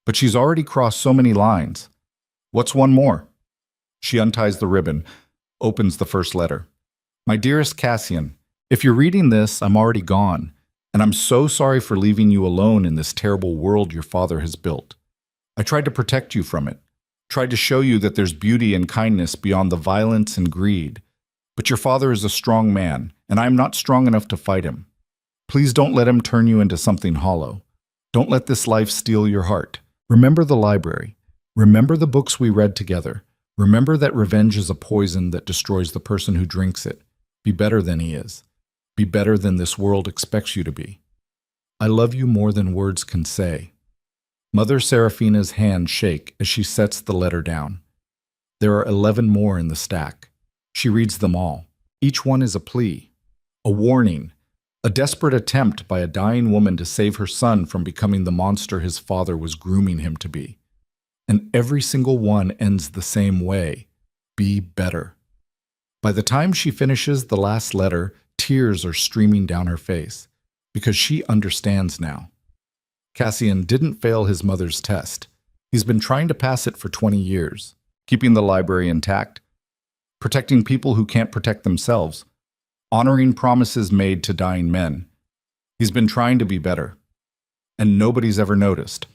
But she's already crossed so many lines. What's one more? She unties the ribbon, opens the first letter. My dearest Cassian, if you're reading this, I'm already gone, and I'm so sorry for leaving you alone in this terrible world your father has built. I tried to protect you from it, tried to show you that there's beauty and kindness beyond the violence and greed. But your father is a strong man, and I'm not strong enough to fight him. Please don't let him turn you into something hollow. Don't let this life steal your heart. Remember the library. Remember the books we read together. Remember that revenge is a poison that destroys the person who drinks it. Be better than he is. Be better than this world expects you to be. I love you more than words can say. Mother Seraphina's hands shake as she sets the letter down. There are 11 more in the stack. She reads them all. Each one is a plea, a warning, a desperate attempt by a dying woman to save her son from becoming the monster his father was grooming him to be. And every single one ends the same way: be better. By the time she finishes the last letter, tears are streaming down her face, because she understands now. Cassian didn't fail his mother's test. He's been trying to pass it for 20 years, keeping the library intact, protecting people who can't protect themselves, honoring promises made to dying men. He's been trying to be better, and nobody's ever noticed.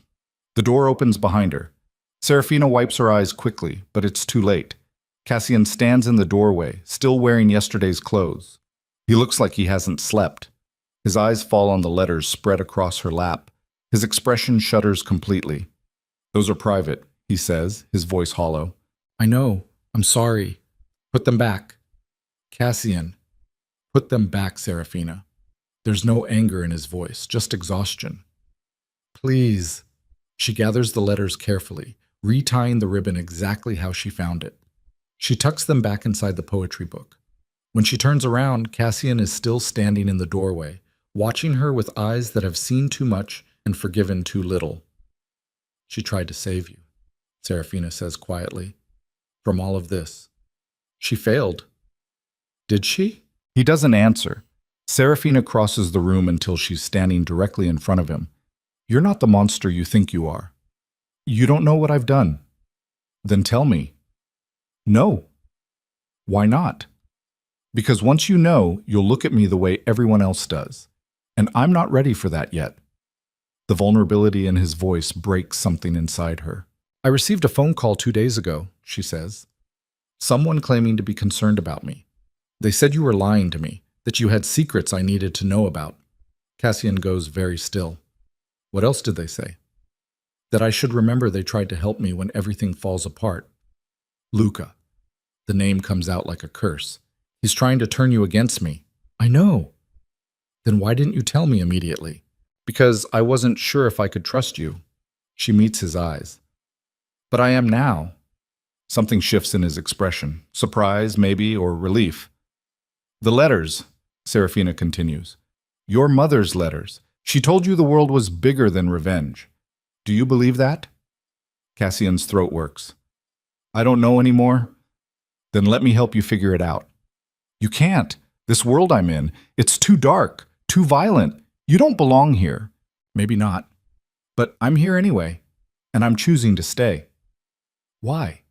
The door opens behind her. Seraphina wipes her eyes quickly, but it's too late. Cassian stands in the doorway, still wearing yesterday's clothes. He looks like he hasn't slept. His eyes fall on the letters spread across her lap. His expression shudders completely. "Those are private," he says, his voice hollow. "I know. I'm sorry. Put them back." "Cassian." "Put them back, Seraphina." There's no anger in his voice, just exhaustion. "Please." She gathers the letters carefully, retying the ribbon exactly how she found it. She tucks them back inside the poetry book. When she turns around, Cassian is still standing in the doorway, watching her with eyes that have seen too much and forgiven too little. "She tried to save you," Seraphina says quietly, "from all of this. She failed." "Did she?" He doesn't answer. Seraphina crosses the room until she's standing directly in front of him. "You're not the monster you think you are. You don't know what I've done." "Then tell me." "No." "Why not?" "Because once you know, you'll look at me the way everyone else does. And I'm not ready for that yet." The vulnerability in his voice breaks something inside her. "I received a phone call 2 days ago," she says. "Someone claiming to be concerned about me. They said you were lying to me, that you had secrets I needed to know about." Cassian goes very still. "What else did they say?" "That I should remember they tried to help me when everything falls apart." "Luca." The name comes out like a curse. "He's trying to turn you against me." "I know." "Then why didn't you tell me immediately?" "Because I wasn't sure if I could trust you." She meets his eyes. "But I am now." Something shifts in his expression. Surprise, maybe, or relief. "The letters," Seraphina continues. "Your mother's letters. She told you the world was bigger than revenge. Do you believe that?" Cassian's throat works. "I don't know anymore." "Then let me help you figure it out." "You can't. This world I'm in, it's too dark, too violent. You don't belong here." "Maybe not. But I'm here anyway, and I'm choosing to stay." "Why?"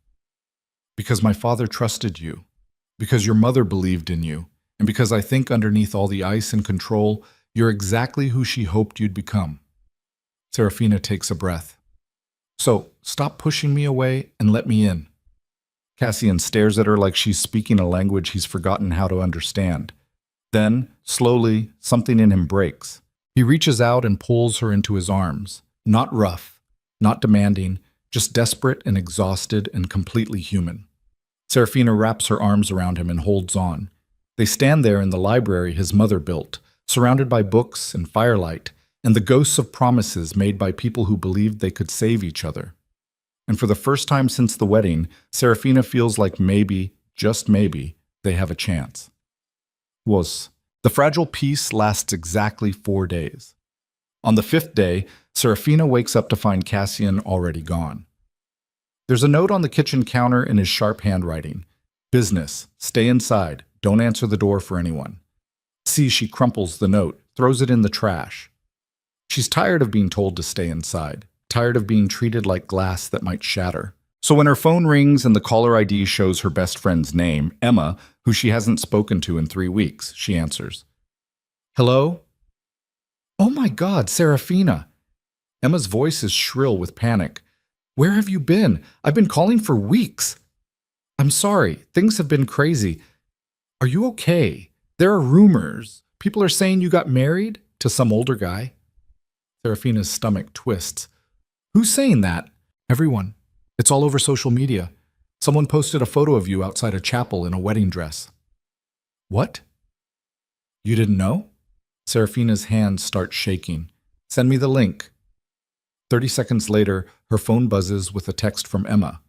"Because my father trusted you, because your mother believed in you, and because I think underneath all the ice and control, you're exactly who she hoped you'd become." Seraphina takes a breath. "So, stop pushing me away and let me in." Cassian stares at her like she's speaking a language he's forgotten how to understand. Then, slowly, something in him breaks. He reaches out and pulls her into his arms. Not rough, not demanding, just desperate and exhausted and completely human. Seraphina wraps her arms around him and holds on. They stand there in the library his mother built, surrounded by books and firelight, and the ghosts of promises made by people who believed they could save each other. And for the first time since the wedding, Seraphina feels like maybe, just maybe, they have a chance. The fragile peace lasts exactly 4 days. On the 5th day, Seraphina wakes up to find Cassian already gone. There's a note on the kitchen counter in his sharp handwriting. "Business. Stay inside. Don't answer the door for anyone." She crumples the note, throws it in the trash. She's tired of being told to stay inside, tired of being treated like glass that might shatter. So when her phone rings and the caller ID shows her best friend's name, Emma, who she hasn't spoken to in 3 weeks, she answers. "Hello?" "Oh my God, Seraphina!" Emma's voice is shrill with panic. "Where have you been? I've been calling for weeks." "I'm sorry, things have been crazy. Are you okay? There are rumors. People are saying you got married to some older guy." Seraphina's stomach twists. "Who's saying that?" "Everyone. It's all over social media. Someone posted a photo of you outside a chapel in a wedding dress." "What? You didn't know?" Seraphina's hands start shaking. "Send me the link." 30 seconds later, her phone buzzes with a text from Emma.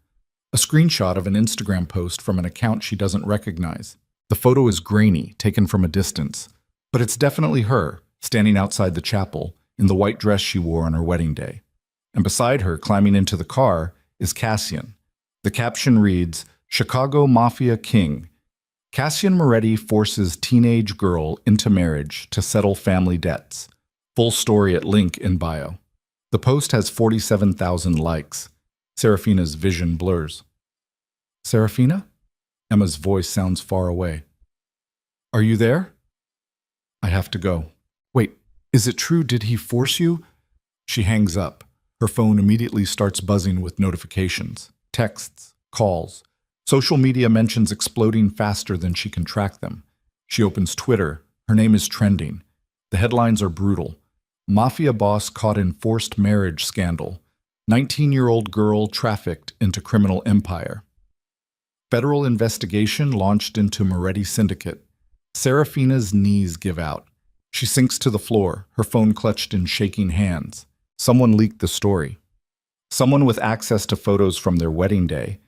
A screenshot of an Instagram post from an account she doesn't recognize. The photo is grainy, taken from a distance. But it's definitely her, standing outside the chapel, in the white dress she wore on her wedding day. And beside her, climbing into the car, is Cassian. The caption reads, Chicago Mafia King. Cassian Moretti forces teenage girl into marriage to settle family debts. Full story at link in bio. The post has 47,000 likes. Serafina's vision blurs. Serafina? Emma's voice sounds far away. Are you there? I have to go. Wait, is it true? Did he force you? She hangs up. Her phone immediately starts buzzing with notifications, texts, calls. Social media mentions exploding faster than she can track them. She opens Twitter. Her name is trending. The headlines are brutal. Mafia boss caught in forced marriage scandal. 19-year-old girl trafficked into criminal empire. Federal investigation launched into Moretti syndicate. Serafina's knees give out. She sinks to the floor, her phone clutched in shaking hands. Someone leaked the story. Someone with access to photos from their wedding day.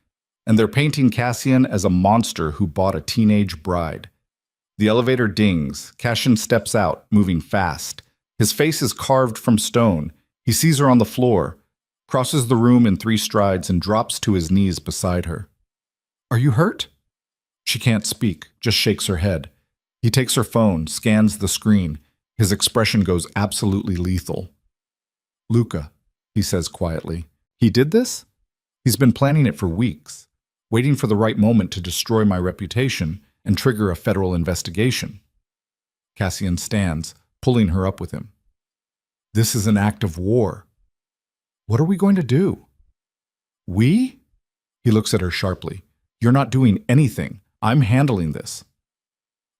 And they're painting Cassian as a monster who bought a teenage bride. The elevator dings. Cassian steps out, moving fast. His face is carved from stone. He sees her on the floor, crosses the room in 3 strides, and drops to his knees beside her. Are you hurt? She can't speak, just shakes her head. He takes her phone, scans the screen. His expression goes absolutely lethal. Luca, he says quietly. He did this? He's been planning it for weeks, waiting for the right moment to destroy my reputation and trigger a federal investigation. Cassian stands, pulling her up with him. This is an act of war. What are we going to do? We? He looks at her sharply. You're not doing anything. I'm handling this.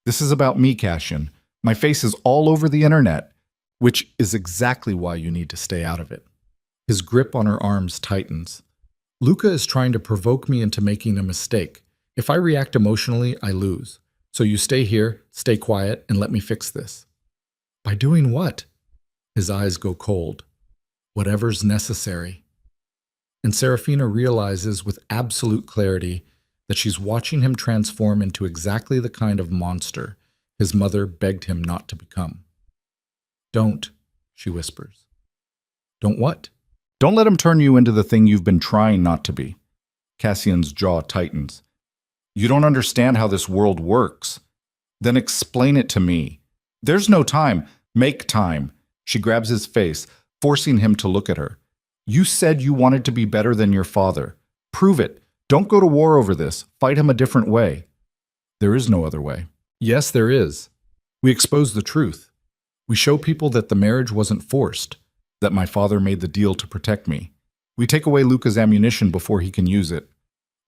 This is about me, Cassian. My face is all over the internet, which is exactly why you need to stay out of it. His grip on her arms tightens. Luca is trying to provoke me into making a mistake. If I react emotionally, I lose. So you stay here, stay quiet, and let me fix this. By doing what? His eyes go cold. Whatever's necessary. And Serafina realizes with absolute clarity that she's watching him transform into exactly the kind of monster his mother begged him not to become. Don't, she whispers. Don't what? Don't let him turn you into the thing you've been trying not to be. Cassian's jaw tightens. You don't understand how this world works. Then explain it to me. There's no time. Make time. She grabs his face, forcing him to look at her. You said you wanted to be better than your father. Prove it. Don't go to war over this. Fight him a different way. There is no other way. Yes, there is. We expose the truth. We show people that the marriage wasn't forced, that my father made the deal to protect me. We take away Luca's ammunition before he can use it.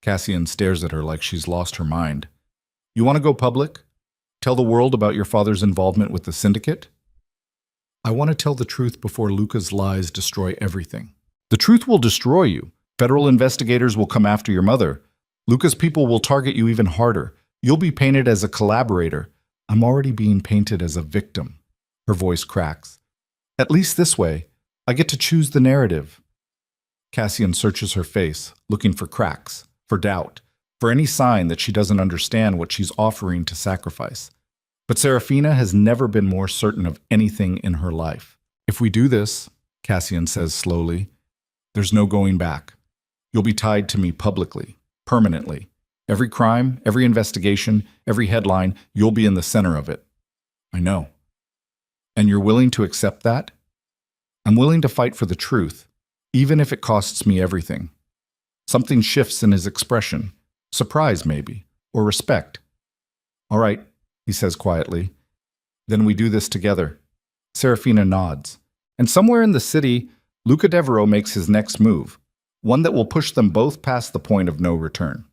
Cassian stares at her like she's lost her mind. You want to go public? Tell the world about your father's involvement with the syndicate? I want to tell the truth before Luca's lies destroy everything. The truth will destroy you. Federal investigators will come after your mother. Luca's people will target you even harder. You'll be painted as a collaborator. I'm already being painted as a victim. Her voice cracks. At least this way, I get to choose the narrative. Cassian searches her face, looking for cracks, for doubt, for any sign that she doesn't understand what she's offering to sacrifice. But Serafina has never been more certain of anything in her life. If we do this, Cassian says slowly, there's no going back. You'll be tied to me publicly, permanently. Every crime, every investigation, every headline, you'll be in the center of it. I know. And you're willing to accept that? I'm willing to fight for the truth, even if it costs me everything. Something shifts in his expression. Surprise, maybe, or respect. All right, he says quietly. Then we do this together. Serafina nods. And somewhere in the city, Luca Devereaux makes his next move, one that will push them both past the point of no return.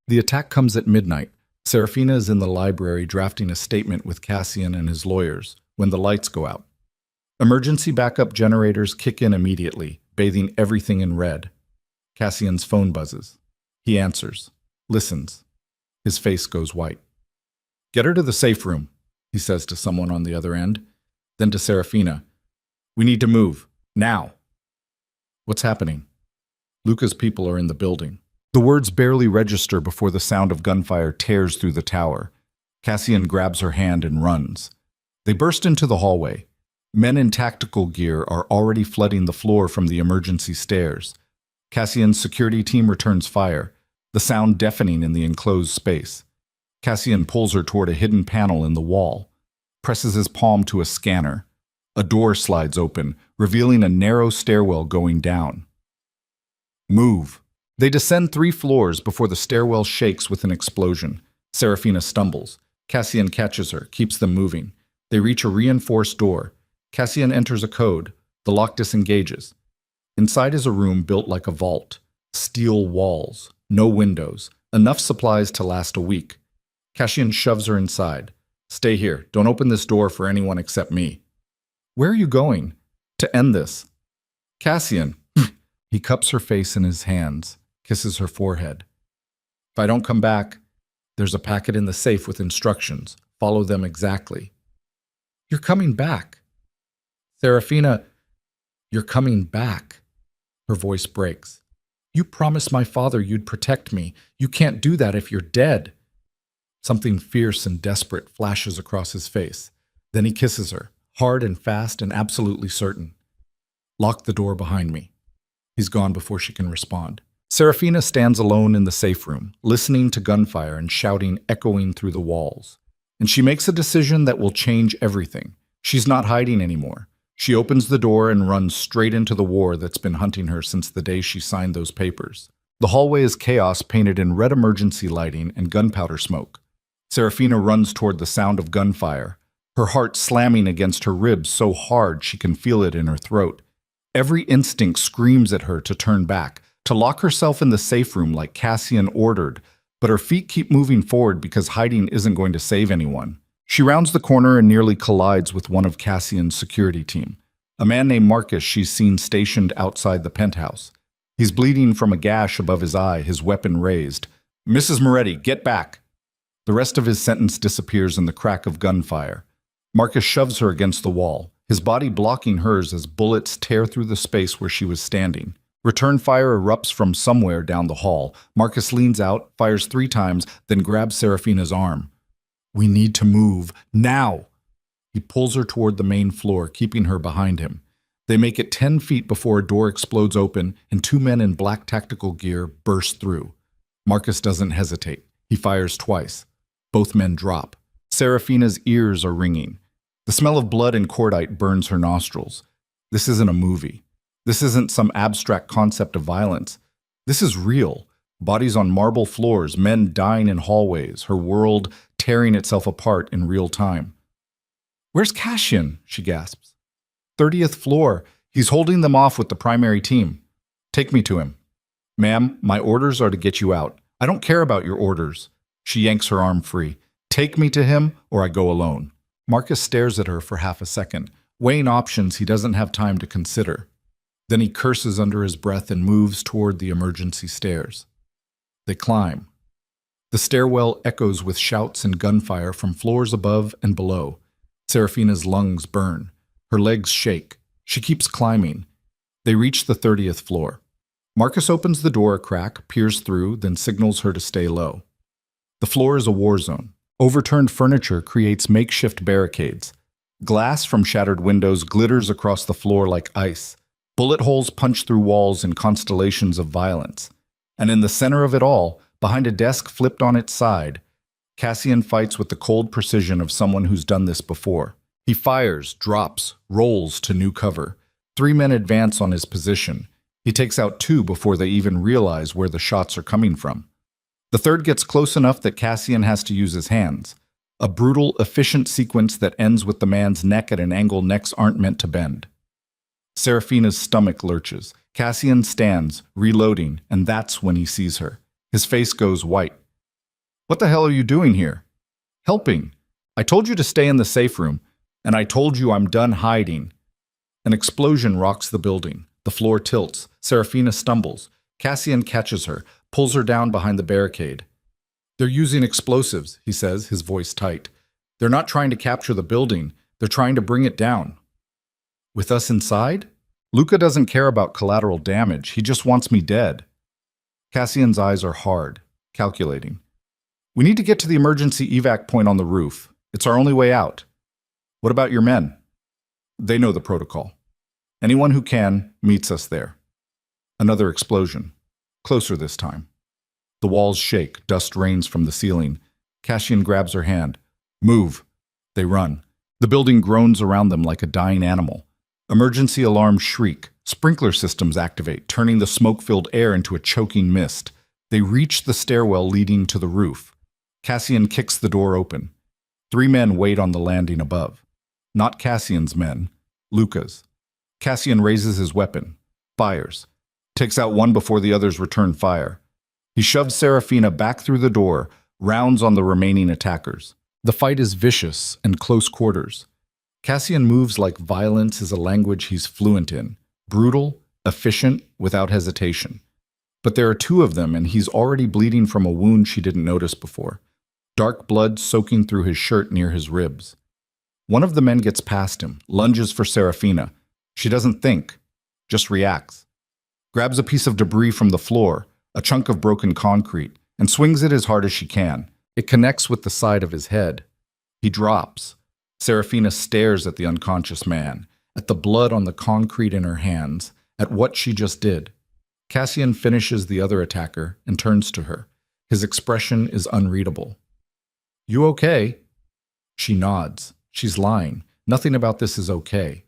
The attack comes at midnight. Serafina is in the library drafting a statement with Cassian and his lawyers when the lights go out. Emergency backup generators kick in immediately, bathing everything in red. Cassian's phone buzzes. He answers, listens. His face goes white. Get her to the safe room, he says to someone on the other end. Then to Serafina, "We need to move. Now." "What's happening?" "Luca's people are in the building." The words barely register before the sound of gunfire tears through the tower. Cassian grabs her hand and runs. They burst into the hallway. Men in tactical gear are already flooding the floor from the emergency stairs. Cassian's security team returns fire, the sound deafening in the enclosed space. Cassian pulls her toward a hidden panel in the wall, presses his palm to a scanner. A door slides open, revealing a narrow stairwell going down. "Move." They descend 3 floors before the stairwell shakes with an explosion. Serafina stumbles. Cassian catches her, keeps them moving. They reach a reinforced door. Cassian enters a code. The lock disengages. Inside is a room built like a vault. Steel walls, no windows, enough supplies to last a week. Cassian shoves her inside. "Stay here. Don't open this door for anyone except me." "Where are you going?" "To end this." "Cassian." He cups her face in his hands, kisses her forehead. "If I don't come back, there's a packet in the safe with instructions. Follow them exactly." "You're coming back." "Serafina, you're coming back." Her voice breaks. "You promised my father you'd protect me. You can't do that if you're dead." Something fierce and desperate flashes across his face. Then he kisses her, hard and fast and absolutely certain. "Lock the door behind me." He's gone before she can respond. Serafina stands alone in the safe room, listening to gunfire and shouting echoing through the walls. And she makes a decision that will change everything. She's not hiding anymore. She opens the door and runs straight into the war that's been hunting her since the day she signed those papers. The hallway is chaos painted in red emergency lighting and gunpowder smoke. Serafina runs toward the sound of gunfire, her heart slamming against her ribs so hard she can feel it in her throat. Every instinct screams at her to turn back, to lock herself in the safe room like Cassian ordered, but her feet keep moving forward because hiding isn't going to save anyone. She rounds the corner and nearly collides with one of Cassian's security team, a man named Marcus she's seen stationed outside the penthouse. He's bleeding from a gash above his eye, his weapon raised. "Mrs. Moretti, get back!" The rest of his sentence disappears in the crack of gunfire. Marcus shoves her against the wall, his body blocking hers as bullets tear through the space where she was standing. Return fire erupts from somewhere down the hall. Marcus leans out, fires 3 times, then grabs Serafina's arm. "We need to move, now!" He pulls her toward the main floor, keeping her behind him. They make it 10 feet before a door explodes open and 2 men in black tactical gear burst through. Marcus doesn't hesitate. He fires twice. Both men drop. Serafina's ears are ringing. The smell of blood and cordite burns her nostrils. This isn't a movie. This isn't some abstract concept of violence. This is real. Bodies on marble floors, men dying in hallways, her world tearing itself apart in real time. "Where's Cassian?" she gasps. 30th floor. He's holding them off with the primary team." "Take me to him." "Ma'am, my orders are to get you out." "I don't care about your orders." She yanks her arm free. "Take me to him, or I go alone." Marcus stares at her for half a second, weighing options he doesn't have time to consider. Then he curses under his breath and moves toward the emergency stairs. They climb. The stairwell echoes with shouts and gunfire from floors above and below. Serafina's lungs burn. Her legs shake. She keeps climbing. They reach the 30th floor. Marcus opens the door a crack, peers through, then signals her to stay low. The floor is a war zone. Overturned furniture creates makeshift barricades. Glass from shattered windows glitters across the floor like ice. Bullet holes punch through walls in constellations of violence. And in the center of it all, behind a desk flipped on its side, Cassian fights with the cold precision of someone who's done this before. He fires, drops, rolls to new cover. 3 men advance on his position. He takes out 2 before they even realize where the shots are coming from. The third gets close enough that Cassian has to use his hands. A brutal, efficient sequence that ends with the man's neck at an angle necks aren't meant to bend. Serafina's stomach lurches. Cassian stands, reloading, and that's when he sees her. His face goes white. "What the hell are you doing here?" "Helping. I told you to stay in the safe room, and I told you I'm done hiding." An explosion rocks the building. The floor tilts. Serafina stumbles. Cassian catches her, pulls her down behind the barricade. "They're using explosives," he says, his voice tight. "They're not trying to capture the building. They're trying to bring it down. With us inside? Luca doesn't care about collateral damage. He just wants me dead. Cassian's eyes are hard, calculating. We need to get to the emergency evac point on the roof. It's our only way out. What about your men? They know the protocol. Anyone who can meets us there. Another explosion. Closer this time. The walls shake, dust rains from the ceiling. Cassian grabs her hand. Move. They run. The building groans around them like a dying animal. Emergency alarms shriek. Sprinkler systems activate, turning the smoke-filled air into a choking mist. They reach the stairwell leading to the roof. Cassian kicks the door open. 3 men wait on the landing above. Not Cassian's men, Luca's. Cassian raises his weapon, fires, takes out one before the others return fire. He shoves Serafina back through the door, rounds on the remaining attackers. The fight is vicious and close quarters. Cassian moves like violence is a language he's fluent in, brutal, efficient, without hesitation. But there are 2 of them, and he's already bleeding from a wound she didn't notice before. Dark blood soaking through his shirt near his ribs. One of the men gets past him, lunges for Serafina. She doesn't think, just reacts. Grabs a piece of debris from the floor, a chunk of broken concrete, and swings it as hard as she can. It connects with the side of his head. He drops. Serafina stares at the unconscious man, at the blood on the concrete in her hands, at what she just did. Cassian finishes the other attacker and turns to her. His expression is unreadable. You okay? She nods. She's lying. Nothing about this is okay.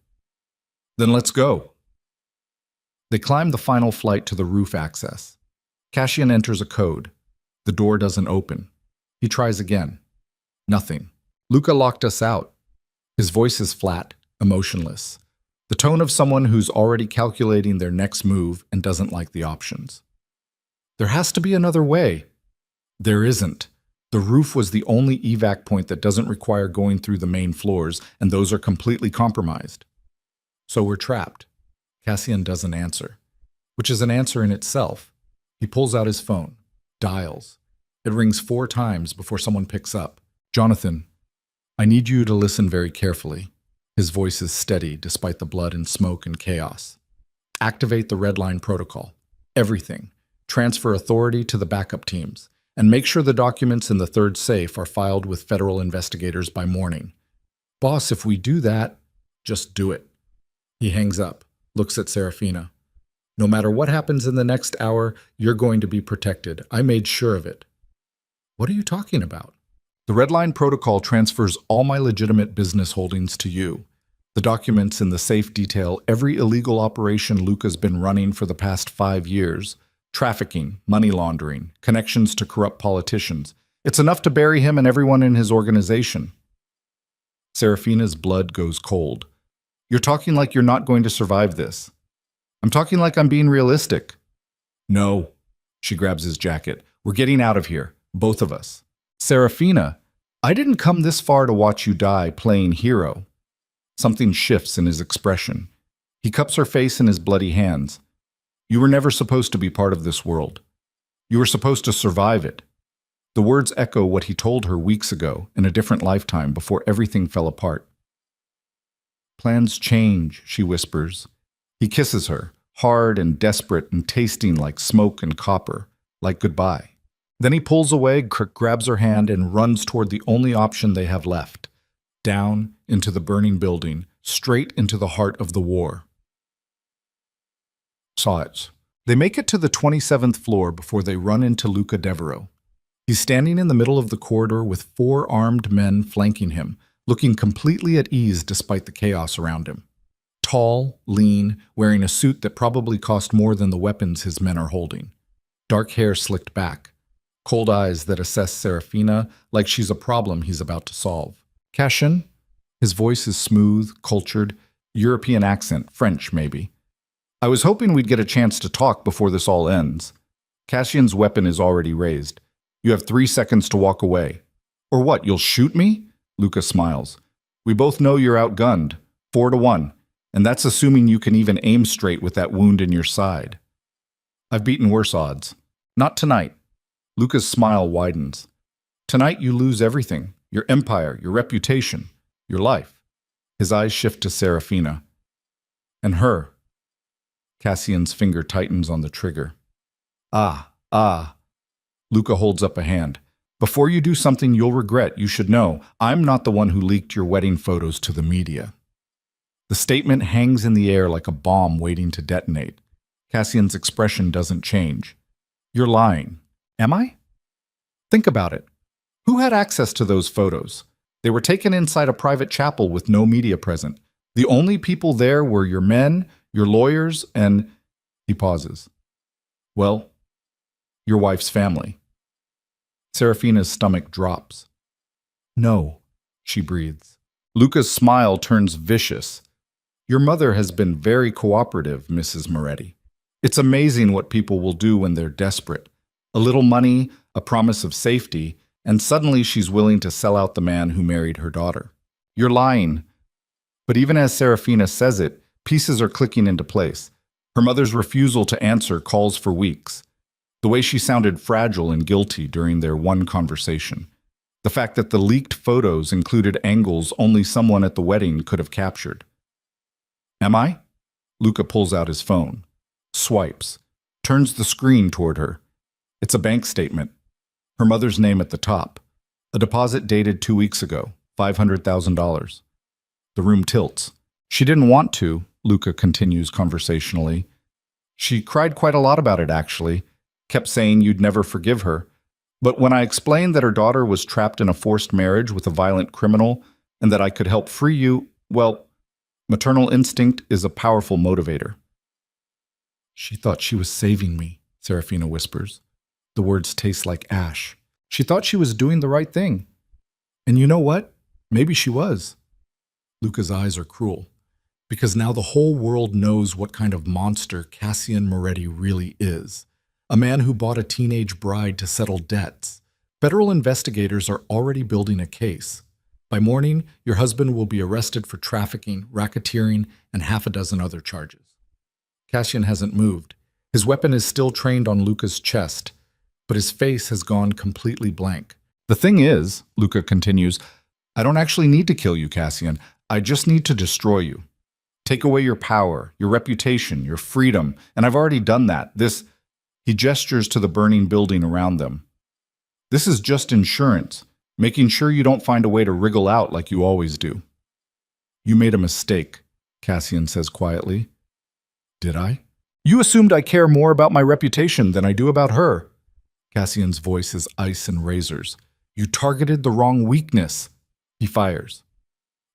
Then let's go. They climb the final flight to the roof access. Cassian enters a code. The door doesn't open. He tries again. Nothing. Luca locked us out. His voice is flat, emotionless. The tone of someone who's already calculating their next move and doesn't like the options. There has to be another way. There isn't. The roof was the only evac point that doesn't require going through the main floors, and those are completely compromised. So we're trapped. Cassian doesn't answer, which is an answer in itself. He pulls out his phone, dials. It rings 4 times before someone picks up. Jonathan, I need you to listen very carefully. His voice is steady despite the blood and smoke and chaos. Activate the red line protocol. Everything. Transfer authority to the backup teams. And make sure the documents in the 3rd safe are filed with federal investigators by morning. Boss, if we do that, just do it. He hangs up, looks at Serafina. No matter what happens in the next hour, you're going to be protected. I made sure of it. What are you talking about? The Red Line Protocol transfers all my legitimate business holdings to you. The documents in the safe detail every illegal operation Luca's been running for the past 5 years. Trafficking, money laundering, connections to corrupt politicians. It's enough to bury him and everyone in his organization. Serafina's blood goes cold. You're talking like you're not going to survive this. I'm talking like I'm being realistic. No. She grabs his jacket. We're getting out of here. Both of us. Serafina, I didn't come this far to watch you die playing hero. Something shifts in his expression. He cups her face in his bloody hands. You were never supposed to be part of this world. You were supposed to survive it. The words echo what he told her weeks ago in a different lifetime before everything fell apart. Plans change, she whispers. He kisses her, hard and desperate and tasting like smoke and copper, like goodbye. Then he pulls away, grabs her hand, and runs toward the only option they have left. Down into the burning building, straight into the heart of the war. Saw it. They make it to the 27th floor before they run into Luca Devereaux. He's standing in the middle of the corridor with 4 armed men flanking him, looking completely at ease despite the chaos around him. Tall, lean, wearing a suit that probably cost more than the weapons his men are holding. Dark hair slicked back. Cold eyes that assess Serafina like she's a problem he's about to solve. Cassian? His voice is smooth, cultured, European accent, French maybe. I was hoping we'd get a chance to talk before this all ends. Cassian's weapon is already raised. You have 3 seconds to walk away. Or what, you'll shoot me? Luca smiles. We both know you're outgunned, 4-1, and that's assuming you can even aim straight with that wound in your side. I've beaten worse odds. Not tonight. Luca's smile widens. Tonight you lose everything. Your empire, your reputation, your life. His eyes shift to Serafina. And her. Cassian's finger tightens on the trigger. Ah. Luca holds up a hand. Before you do something you'll regret, you should know, I'm not the one who leaked your wedding photos to the media. The statement hangs in the air like a bomb waiting to detonate. Cassian's expression doesn't change. You're lying. Am I? Think about it. Who had access to those photos? They were taken inside a private chapel with no media present. The only people there were your men, your lawyers, and... He pauses. Well, your wife's family. Serafina's stomach drops. No, she breathes. Luca's smile turns vicious. Your mother has been very cooperative, Mrs. Moretti. It's amazing what people will do when they're desperate. A little money, a promise of safety, and suddenly she's willing to sell out the man who married her daughter. You're lying. But even as Serafina says it, pieces are clicking into place. Her mother's refusal to answer calls for weeks. The way she sounded fragile and guilty during their one conversation. The fact that the leaked photos included angles only someone at the wedding could have captured. Am I? Luca pulls out his phone. Swipes. Turns the screen toward her. It's a bank statement. Her mother's name at the top. A deposit dated 2 weeks ago. $500,000. The room tilts. She didn't want to, Luca continues conversationally. She cried quite a lot about it, actually. Kept saying you'd never forgive her. But when I explained that her daughter was trapped in a forced marriage with a violent criminal and that I could help free you, well, maternal instinct is a powerful motivator. She thought she was saving me, Serafina whispers. The words taste like ash. She thought she was doing the right thing. And you know what? Maybe she was. Luca's eyes are cruel, because now the whole world knows what kind of monster Cassian Moretti really is. A man who bought a teenage bride to settle debts. Federal investigators are already building a case. By morning, your husband will be arrested for trafficking, racketeering, and half a dozen other charges. Cassian hasn't moved. His weapon is still trained on Luca's chest, but his face has gone completely blank. The thing is, Luca continues, I don't actually need to kill you, Cassian. I just need to destroy you. Take away your power, your reputation, your freedom, and I've already done that. He gestures to the burning building around them. This is just insurance, making sure you don't find a way to wriggle out like you always do. You made a mistake, Cassian says quietly. Did I? You assumed I care more about my reputation than I do about her. Cassian's voice is ice and razors. You targeted the wrong weakness. He fires.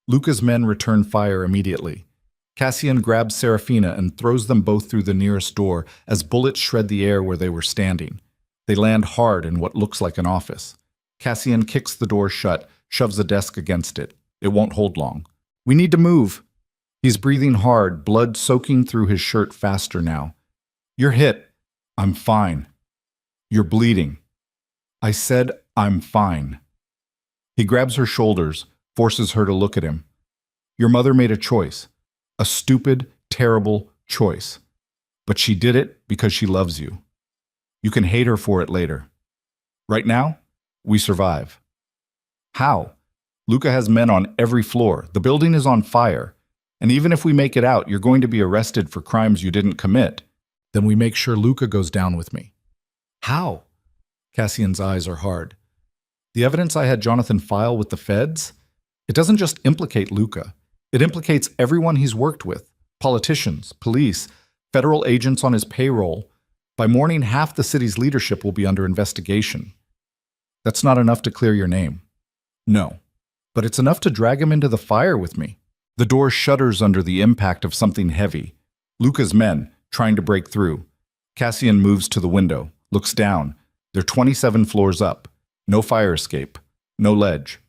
Luca's men return fire immediately. Cassian grabs Serafina and throws them both through the nearest door as bullets shred the air where they were standing. They land hard in what looks like an office. Cassian kicks the door shut, shoves a desk against it. It won't hold long. We need to move. He's breathing hard, blood soaking through his shirt faster now. You're hit. I'm fine. You're bleeding. I said I'm fine. He grabs her shoulders, forces her to look at him. Your mother made a choice. A stupid, terrible choice. But she did it because she loves you. You can hate her for it later. Right now, we survive. How? Luca has men on every floor. The building is on fire. And even if we make it out, you're going to be arrested for crimes you didn't commit. Then we make sure Luca goes down with me. How? Cassian's eyes are hard. The evidence I had Jonathan file with the feds? It doesn't just implicate Luca. It implicates everyone he's worked with. Politicians, police, federal agents on his payroll. By morning, half the city's leadership will be under investigation. That's not enough to clear your name. No. But it's enough to drag him into the fire with me. The door shudders under the impact of something heavy. Luca's men, trying to break through. Cassian moves to the window, looks down. They're 27 floors up. No fire escape. No ledge.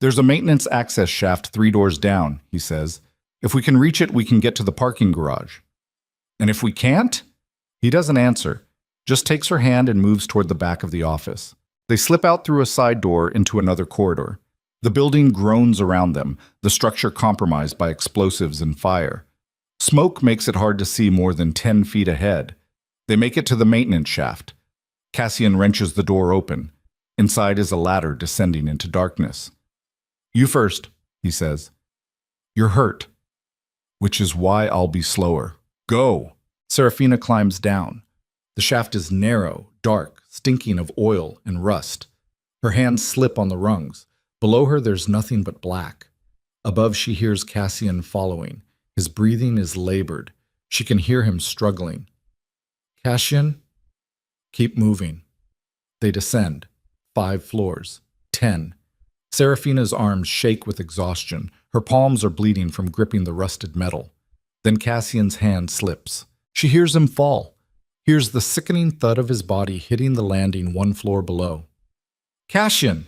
There's a maintenance access shaft 3 doors down, he says. If we can reach it, we can get to the parking garage. And if we can't? He doesn't answer, just takes her hand and moves toward the back of the office. They slip out through a side door into another corridor. The building groans around them, the structure compromised by explosives and fire. Smoke makes it hard to see more than 10 feet ahead. They make it to the maintenance shaft. Cassian wrenches the door open. Inside is a ladder descending into darkness. You first, he says. You're hurt, which is why I'll be slower. Go! Serafina climbs down. The shaft is narrow, dark, stinking of oil and rust. Her hands slip on the rungs. Below her there's nothing but black. Above she hears Cassian following. His breathing is labored. She can hear him struggling. Cassian? Keep moving. They descend. 5 floors. 10. Serafina's arms shake with exhaustion. Her palms are bleeding from gripping the rusted metal. Then Cassian's hand slips. She hears him fall. Hears the sickening thud of his body hitting the landing 1 floor below. Cassian!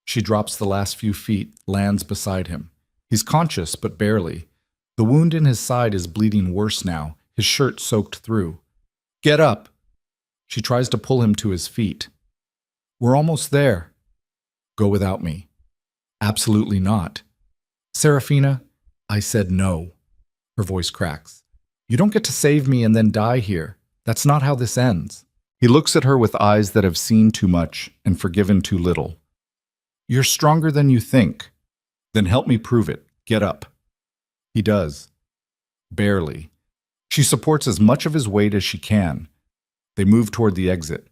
She drops the last few feet, lands beside him. He's conscious, but barely. The wound in his side is bleeding worse now, his shirt soaked through. Get up! She tries to pull him to his feet. We're almost there. Go without me. Absolutely not. Serafina, I said no. Her voice cracks. You don't get to save me and then die here. That's not how this ends. He looks at her with eyes that have seen too much and forgiven too little. You're stronger than you think. Then help me prove it. Get up. He does. Barely. She supports as much of his weight as she can. They move toward the exit.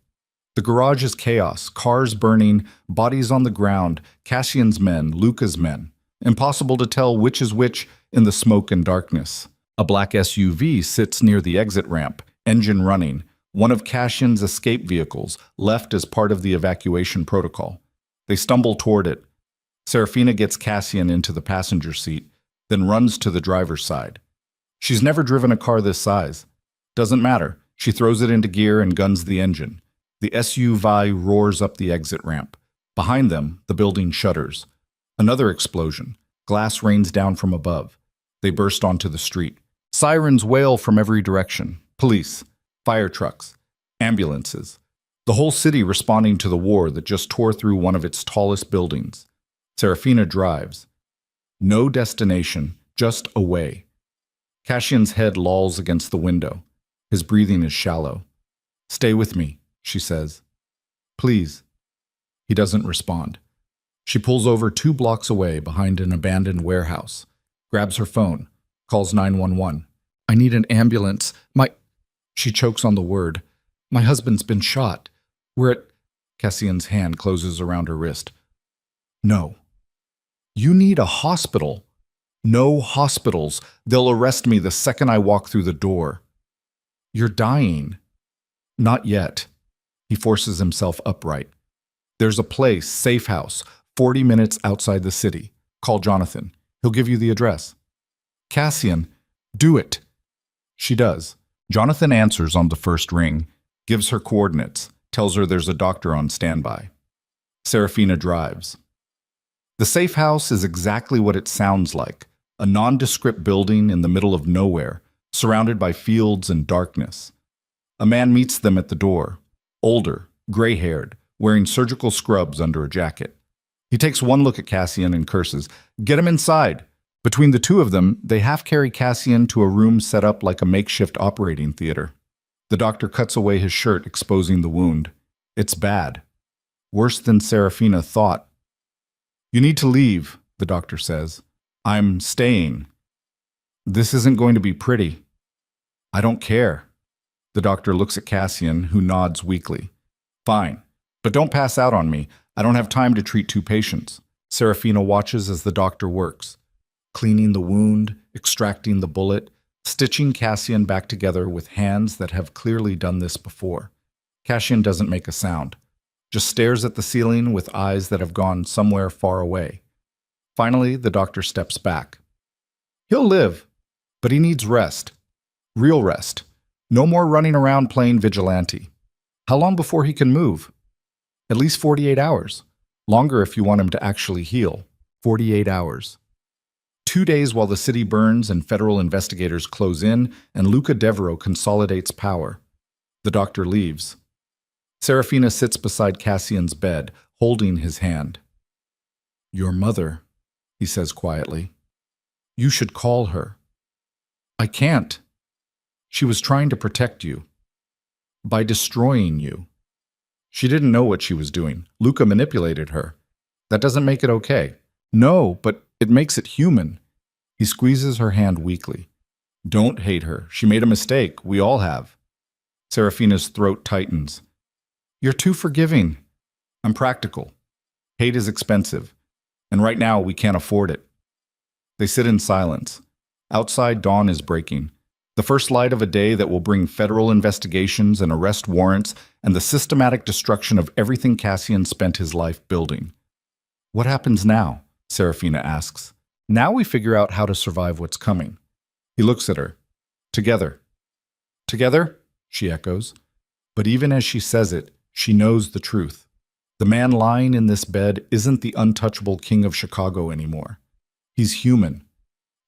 The garage is chaos, cars burning, bodies on the ground, Cassian's men, Luca's men. Impossible to tell which is which in the smoke and darkness. A black SUV sits near the exit ramp, engine running, one of Cassian's escape vehicles, left as part of the evacuation protocol. They stumble toward it. Serafina gets Cassian into the passenger seat, then runs to the driver's side. She's never driven a car this size. Doesn't matter. She throws it into gear and guns the engine. The SUV roars up the exit ramp. Behind them, the building shudders. Another explosion. Glass rains down from above. They burst onto the street. Sirens wail from every direction. Police, fire trucks, ambulances. The whole city responding to the war that just tore through one of its tallest buildings. Serafina drives. No destination, just away. Cassian's head lolls against the window. His breathing is shallow. Stay with me, she says. Please. He doesn't respond. She pulls over 2 blocks away behind an abandoned warehouse, grabs her phone, calls 911. I need an ambulance. She chokes on the word. My husband's been shot. We're at... Cassian's hand closes around her wrist. No. You need a hospital. No hospitals. They'll arrest me the second I walk through the door. You're dying. Not yet. He forces himself upright. There's a place, safe house, 40 minutes outside the city. Call Jonathan. He'll give you the address. Cassian, do it. She does. Jonathan answers on the first ring, gives her coordinates, tells her there's a doctor on standby. Serafina drives. The safe house is exactly what it sounds like, a nondescript building in the middle of nowhere, surrounded by fields and darkness. A man meets them at the door, older, gray-haired, wearing surgical scrubs under a jacket. He takes one look at Cassian and curses, "Get him inside!" Between the two of them, they half-carry Cassian to a room set up like a makeshift operating theater. The doctor cuts away his shirt, exposing the wound. It's bad. Worse than Serafina thought. You need to leave, the doctor says. I'm staying. This isn't going to be pretty. I don't care. The doctor looks at Cassian, who nods weakly. Fine, but don't pass out on me. I don't have time to treat 2 patients. Serafina watches as the doctor works, cleaning the wound, extracting the bullet, stitching Cassian back together with hands that have clearly done this before. Cassian doesn't make a sound, just stares at the ceiling with eyes that have gone somewhere far away. Finally, the doctor steps back. He'll live, but he needs rest. Real rest. No more running around playing vigilante. How long before he can move? At least 48 hours. Longer if you want him to actually heal. 48 hours. 2 days while the city burns and federal investigators close in and Luca Devereaux consolidates power. The doctor leaves. Serafina sits beside Cassian's bed, holding his hand. Your mother, he says quietly. You should call her. I can't. She was trying to protect you. By destroying you. She didn't know what she was doing. Luca manipulated her. That doesn't make it okay. No, but it makes it human. He squeezes her hand weakly. Don't hate her. She made a mistake. We all have. Serafina's throat tightens. You're too forgiving. I'm practical. Hate is expensive. And right now, we can't afford it. They sit in silence. Outside, dawn is breaking. The first light of a day that will bring federal investigations and arrest warrants and the systematic destruction of everything Cassian spent his life building. What happens now? Serafina asks. Now we figure out how to survive what's coming. He looks at her. Together. Together? She echoes. But even as she says it, she knows the truth. The man lying in this bed isn't the untouchable king of Chicago anymore. He's human,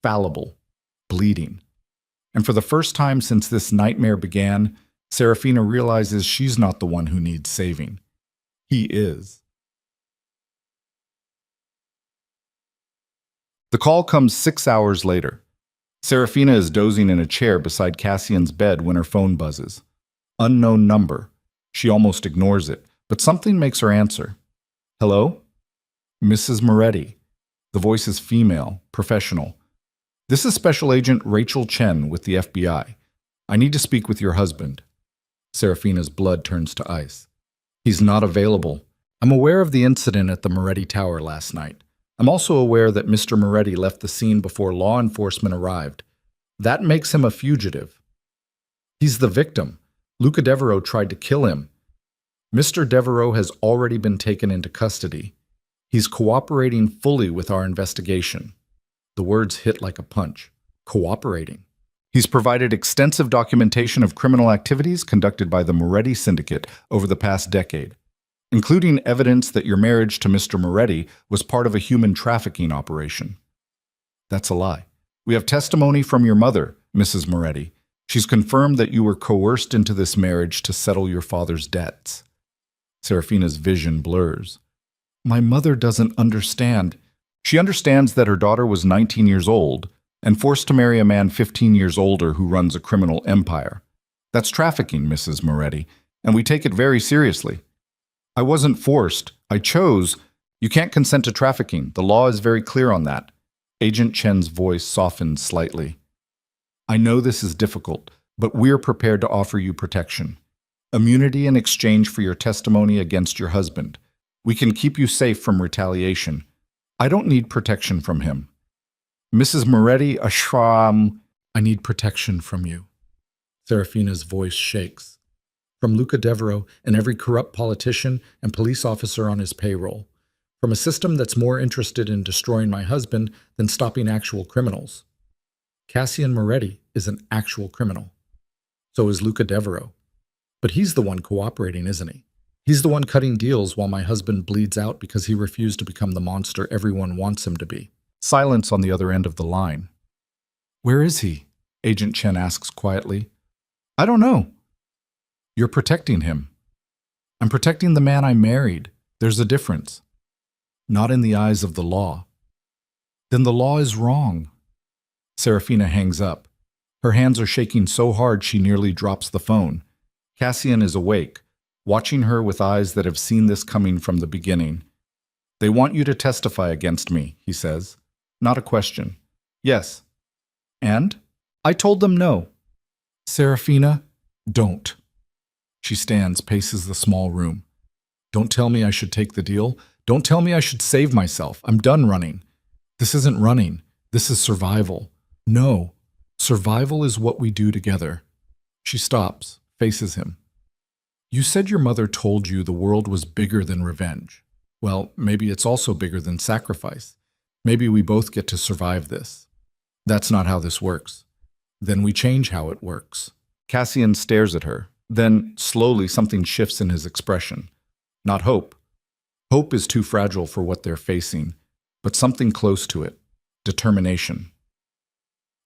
fallible, bleeding. And for the first time since this nightmare began, Serafina realizes she's not the one who needs saving. He is. The call comes 6 hours later. Serafina is dozing in a chair beside Cassian's bed when her phone buzzes. Unknown number. She almost ignores it, but something makes her answer. Hello? Mrs. Moretti. The voice is female, professional. This is Special Agent Rachel Chen with the FBI. I need to speak with your husband. Serafina's blood turns to ice. He's not available. I'm aware of the incident at the Moretti Tower last night. I'm also aware that Mr. Moretti left the scene before law enforcement arrived. That makes him a fugitive. He's the victim. Luca Devereaux tried to kill him. Mr. Devereaux has already been taken into custody. He's cooperating fully with our investigation. The words hit like a punch. Cooperating. He's provided extensive documentation of criminal activities conducted by the Moretti Syndicate over the past decade, including evidence that your marriage to Mr. Moretti was part of a human trafficking operation. That's a lie. We have testimony from your mother, Mrs. Moretti. She's confirmed that you were coerced into this marriage to settle your father's debts. Serafina's vision blurs. My mother doesn't understand. She understands that her daughter was 19 years old and forced to marry a man 15 years older who runs a criminal empire. That's trafficking, Mrs. Moretti, and we take it very seriously. I wasn't forced. I chose. You can't consent to trafficking. The law is very clear on that. Agent Chen's voice softens slightly. I know this is difficult, but we're prepared to offer you protection. Immunity in exchange for your testimony against your husband. We can keep you safe from retaliation. I don't need protection from him. Mrs. Moretti, Ashram, I need protection from you. Serafina's voice shakes. From Luca Devereaux and every corrupt politician and police officer on his payroll. From a system that's more interested in destroying my husband than stopping actual criminals. Cassian Moretti is an actual criminal. So is Luca Devereaux. But he's the one cooperating, isn't he? He's the one cutting deals while my husband bleeds out because he refused to become the monster everyone wants him to be. Silence on the other end of the line. Where is he? Agent Chen asks quietly. I don't know. You're protecting him. I'm protecting the man I married. There's a difference. Not in the eyes of the law. Then the law is wrong. Serafina hangs up. Her hands are shaking so hard she nearly drops the phone. Cassian is awake, watching her with eyes that have seen this coming from the beginning. They want you to testify against me, he says. Not a question. Yes. And? I told them no. Serafina, don't. She stands, paces the small room. Don't tell me I should take the deal. Don't tell me I should save myself. I'm done running. This isn't running. This is survival. No. Survival is what we do together. She stops, faces him. You said your mother told you the world was bigger than revenge. Well, maybe it's also bigger than sacrifice. Maybe we both get to survive this. That's not how this works. Then we change how it works. Cassian stares at her. Then, slowly, something shifts in his expression. Not hope. Hope is too fragile for what they're facing, but something close to it. Determination.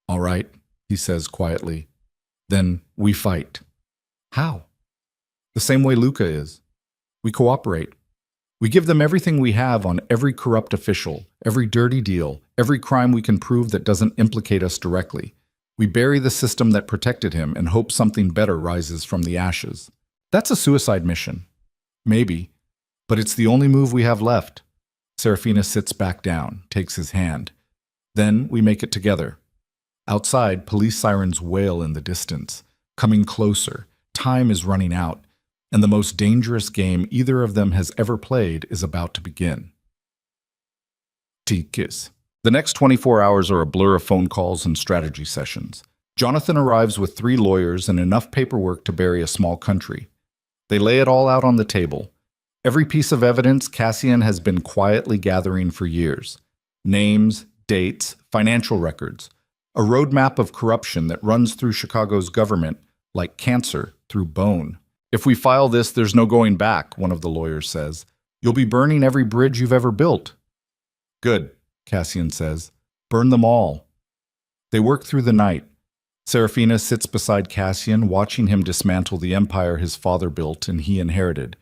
All right, he says quietly. Then we fight. How? The same way Luca is. We cooperate. We give them everything we have on every corrupt official, every dirty deal, every crime we can prove that doesn't implicate us directly. We bury the system that protected him and hope something better rises from the ashes. That's a suicide mission. Maybe. But it's the only move we have left. Serafina sits back down, takes his hand. Then we make it together. Outside, police sirens wail in the distance, coming closer. Time is running out, and the most dangerous game either of them has ever played is about to begin. T-Kiss. The next 24 hours are a blur of phone calls and strategy sessions. Jonathan arrives with 3 lawyers and enough paperwork to bury a small country. They lay it all out on the table. Every piece of evidence Cassian has been quietly gathering for years. Names, dates, financial records. A roadmap of corruption that runs through Chicago's government like cancer through bone. If we file this, there's no going back, one of the lawyers says. You'll be burning every bridge you've ever built. Good, Cassian says. Burn them all. They work through the night. Serafina sits beside Cassian, watching him dismantle the empire his father built and he inherited.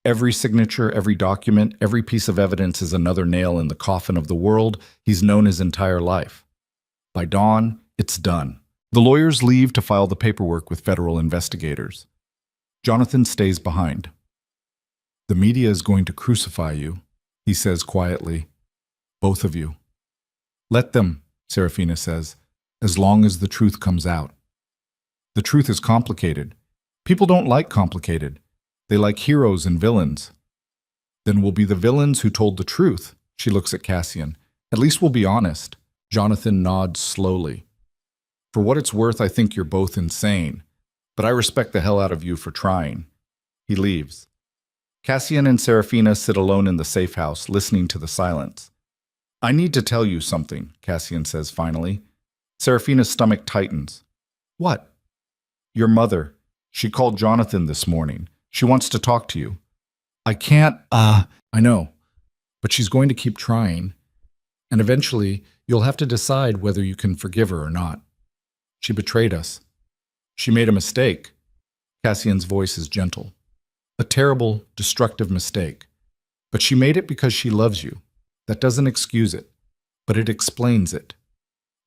Every signature, every document, every piece of evidence is another nail in the coffin of the world he's known his entire life. By dawn, it's done. The lawyers leave to file the paperwork with federal investigators. Jonathan stays behind. The media is going to crucify you, he says quietly. Both of you. Let them, Serafina says, as long as the truth comes out. The truth is complicated. People don't like complicated. They like heroes and villains. Then we'll be the villains who told the truth, she looks at Cassian. At least we'll be honest. Jonathan nods slowly. For what it's worth, I think you're both insane, but I respect the hell out of you for trying. He leaves. Cassian and Serafina sit alone in the safe house, listening to the silence. I need to tell you something, Cassian says finally. Serafina's stomach tightens. What? Your mother. She called Jonathan this morning. She wants to talk to you. I can't, I know, but she's going to keep trying. And eventually, you'll have to decide whether you can forgive her or not. She betrayed us. She made a mistake. Cassian's voice is gentle. A terrible, destructive mistake. But she made it because she loves you. That doesn't excuse it, but it explains it.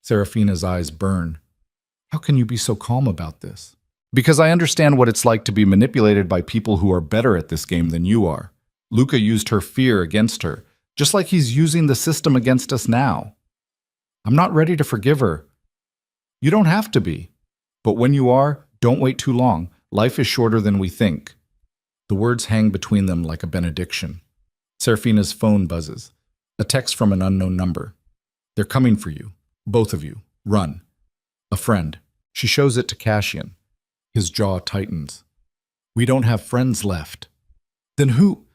Serafina's eyes burn. How can you be so calm about this? Because I understand what it's like to be manipulated by people who are better at this game than you are. Luca used her fear against her, just like he's using the system against us now. I'm not ready to forgive her. You don't have to be. But when you are, don't wait too long. Life is shorter than we think. The words hang between them like a benediction. Serafina's phone buzzes. A text from an unknown number. They're coming for you. Both of you. Run. A friend. She shows it to Cassian. His jaw tightens. We don't have friends left. Then who?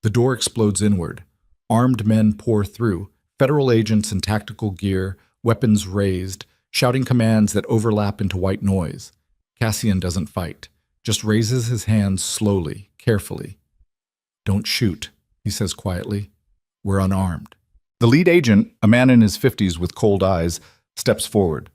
The door explodes inward. Armed men pour through, federal agents in tactical gear, weapons raised, shouting commands that overlap into white noise. Cassian doesn't fight, just raises his hands slowly, carefully. Don't shoot, he says quietly. We're unarmed. The lead agent, a man in his 50s with cold eyes, steps forward.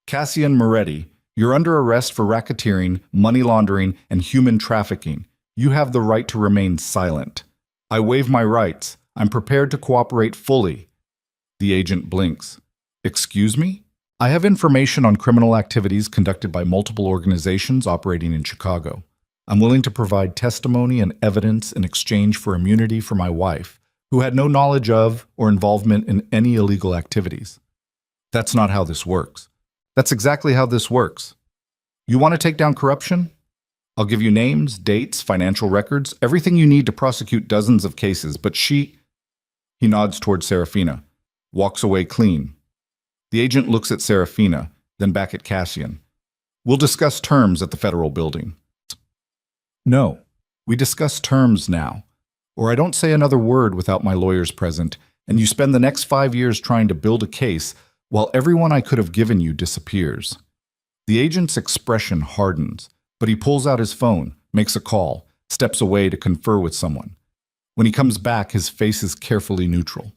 Cassian Moretti, you're under arrest for racketeering, money laundering, and human trafficking. You have the right to remain silent. I waive my rights. I'm prepared to cooperate fully. The agent blinks. Excuse me? I have information on criminal activities conducted by multiple organizations operating in Chicago. I'm willing to provide testimony and evidence in exchange for immunity for my wife, who had no knowledge of or involvement in any illegal activities. That's not how this works. That's exactly how this works. You want to take down corruption? I'll give you names, dates, financial records, everything you need to prosecute dozens of cases, but He nods toward Serafina, walks away clean. The agent looks at Serafina, then back at Cassian. We'll discuss terms at the federal building. No, we discuss terms now, or I don't say another word without my lawyers present, and you spend the next 5 years trying to build a case while everyone I could have given you disappears. The agent's expression hardens, but he pulls out his phone, makes a call, steps away to confer with someone. When he comes back, his face is carefully neutral.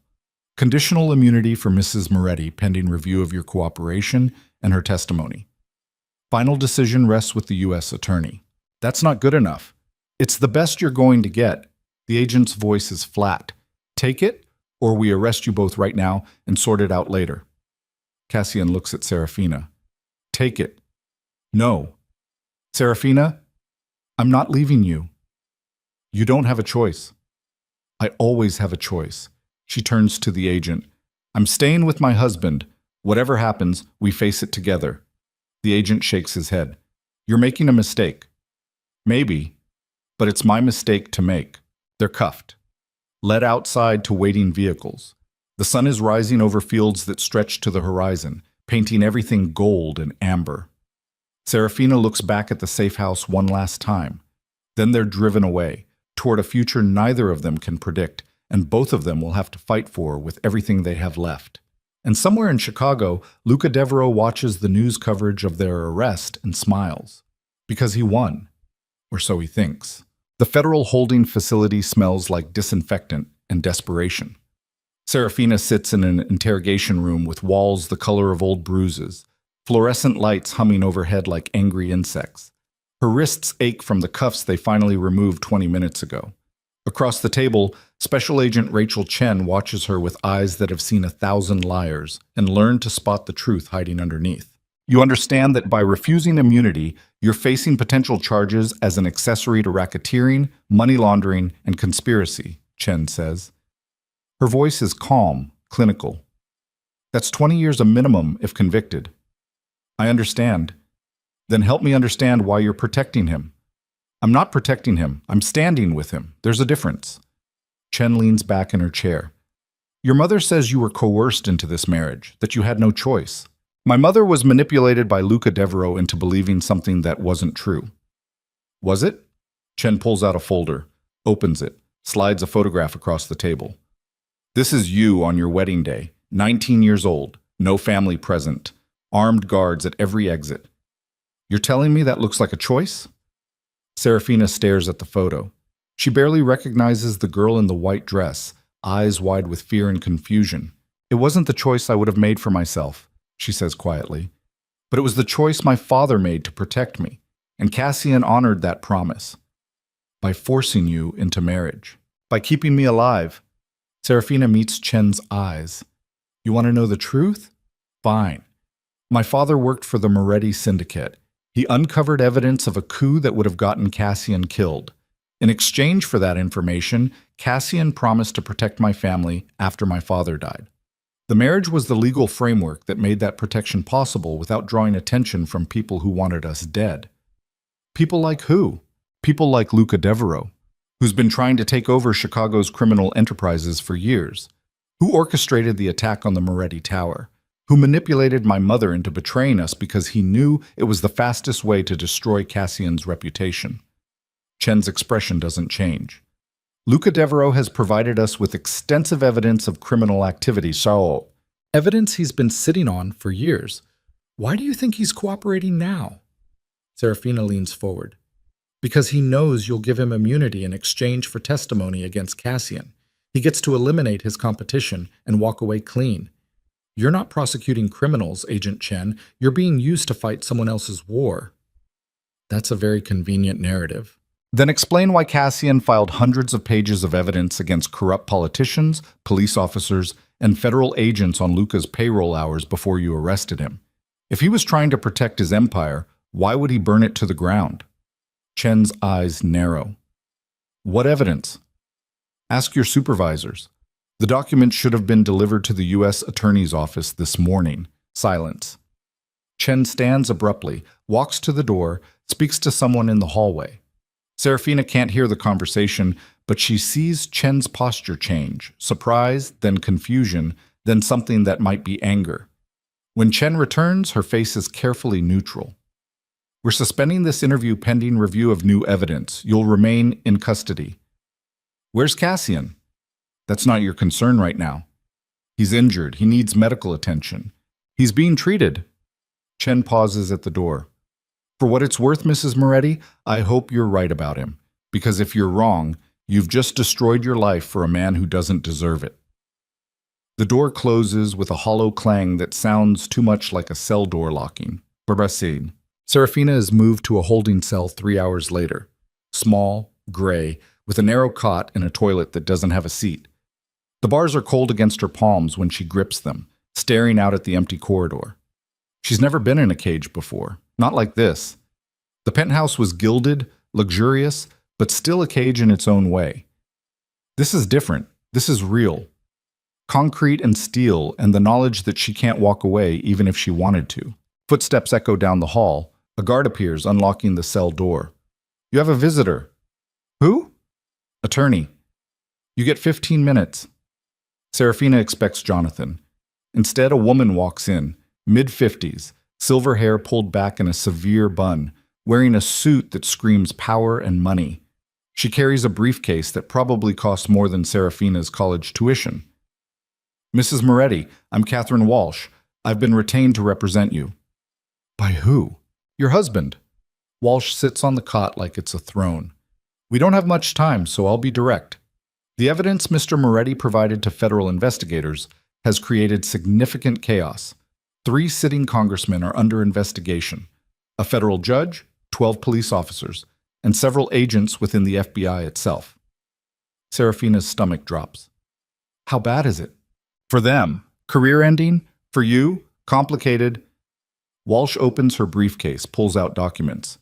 Conditional immunity for Mrs. Moretti pending review of your cooperation and her testimony. Final decision rests with the U.S. attorney. That's not good enough. It's the best you're going to get. The agent's voice is flat. Take it, or we arrest you both right now and sort it out later. Cassian looks at Serafina. Take it. No. Serafina, I'm not leaving you. You don't have a choice. I always have a choice. She turns to the agent. I'm staying with my husband. Whatever happens, we face it together. The agent shakes his head. You're making a mistake. Maybe, but it's my mistake to make. They're cuffed. Led outside to waiting vehicles. The sun is rising over fields that stretch to the horizon, painting everything gold and amber. Serafina looks back at the safe house one last time. Then they're driven away, toward a future neither of them can predict, and both of them will have to fight for with everything they have left. And somewhere in Chicago, Luca Devereaux watches the news coverage of their arrest and smiles. Because he won. Or so he thinks. The federal holding facility smells like disinfectant and desperation. Serafina sits in an interrogation room with walls the color of old bruises, fluorescent lights humming overhead like angry insects. Her wrists ache from the cuffs they finally removed 20 minutes ago. Across the table, Special Agent Rachel Chen watches her with eyes that have seen 1,000 liars and learned to spot the truth hiding underneath. You understand that by refusing immunity, you're facing potential charges as an accessory to racketeering, money laundering, and conspiracy, Chen says. Her voice is calm, clinical. That's 20 years a minimum if convicted. I understand. Then help me understand why you're protecting him. I'm not protecting him. I'm standing with him. There's a difference. Chen leans back in her chair. Your mother says you were coerced into this marriage, that you had no choice. My mother was manipulated by Luca Devereaux into believing something that wasn't true. Was it? Chen pulls out a folder, opens it, slides a photograph across the table. This is you on your wedding day, 19 years old, no family present, armed guards at every exit. You're telling me that looks like a choice? Serafina stares at the photo. She barely recognizes the girl in the white dress, eyes wide with fear and confusion. It wasn't the choice I would have made for myself, she says quietly. But it was the choice my father made to protect me, and Cassian honored that promise. By forcing you into marriage. By keeping me alive. Serafina meets Chen's eyes. You want to know the truth? Fine. My father worked for the Moretti Syndicate. He uncovered evidence of a coup that would have gotten Cassian killed. In exchange for that information, Cassian promised to protect my family after my father died. The marriage was the legal framework that made that protection possible without drawing attention from people who wanted us dead. People like who? People like Luca Devereaux, who's been trying to take over Chicago's criminal enterprises for years, who orchestrated the attack on the Moretti Tower, who manipulated my mother into betraying us because he knew it was the fastest way to destroy Cassian's reputation. Chen's expression doesn't change. Luca Devereaux has provided us with extensive evidence of criminal activity, so evidence he's been sitting on for years. Why do you think he's cooperating now? Serafina leans forward. Because he knows you'll give him immunity in exchange for testimony against Cassian. He gets to eliminate his competition and walk away clean. You're not prosecuting criminals, Agent Chen. You're being used to fight someone else's war. That's a very convenient narrative. Then explain why Cassian filed hundreds of pages of evidence against corrupt politicians, police officers, and federal agents on Luca's payroll hours before you arrested him. If he was trying to protect his empire, why would he burn it to the ground? Chen's eyes narrow. What evidence? Ask your supervisors. The document should have been delivered to the U.S. Attorney's Office this morning. Silence. Chen stands abruptly, walks to the door, speaks to someone in the hallway. Serafina can't hear the conversation, but she sees Chen's posture change, surprise, then confusion, then something that might be anger. When Chen returns, her face is carefully neutral. We're suspending this interview pending review of new evidence. You'll remain in custody. Where's Cassian? That's not your concern right now. He's injured. He needs medical attention. He's being treated. Chen pauses at the door. For what it's worth, Mrs. Moretti, I hope you're right about him. Because if you're wrong, you've just destroyed your life for a man who doesn't deserve it. The door closes with a hollow clang that sounds too much like a cell door locking. Barbassine. Serafina is moved to a holding cell 3 hours later. Small, gray, with a narrow cot and a toilet that doesn't have a seat. The bars are cold against her palms when she grips them, staring out at the empty corridor. She's never been in a cage before, not like this. The penthouse was gilded, luxurious, but still a cage in its own way. This is different. This is real. Concrete and steel, and the knowledge that she can't walk away even if she wanted to. Footsteps echo down the hall. A guard appears, unlocking the cell door. You have a visitor. Who? Attorney. You get 15 minutes. Serafina expects Jonathan. Instead, a woman walks in, mid-50s, silver hair pulled back in a severe bun, wearing a suit that screams power and money. She carries a briefcase that probably cost more than Serafina's college tuition. Mrs. Moretti, I'm Catherine Walsh. I've been retained to represent you. By who? Your husband. Walsh sits on the cot like it's a throne. We don't have much time, so I'll be direct. The evidence Mr. Moretti provided to federal investigators has created significant chaos. 3 sitting congressmen are under investigation. A federal judge, 12 police officers, and several agents within the FBI itself. Serafina's stomach drops. How bad is it? For them, career-ending. For you, complicated. Walsh opens her briefcase, pulls out documents.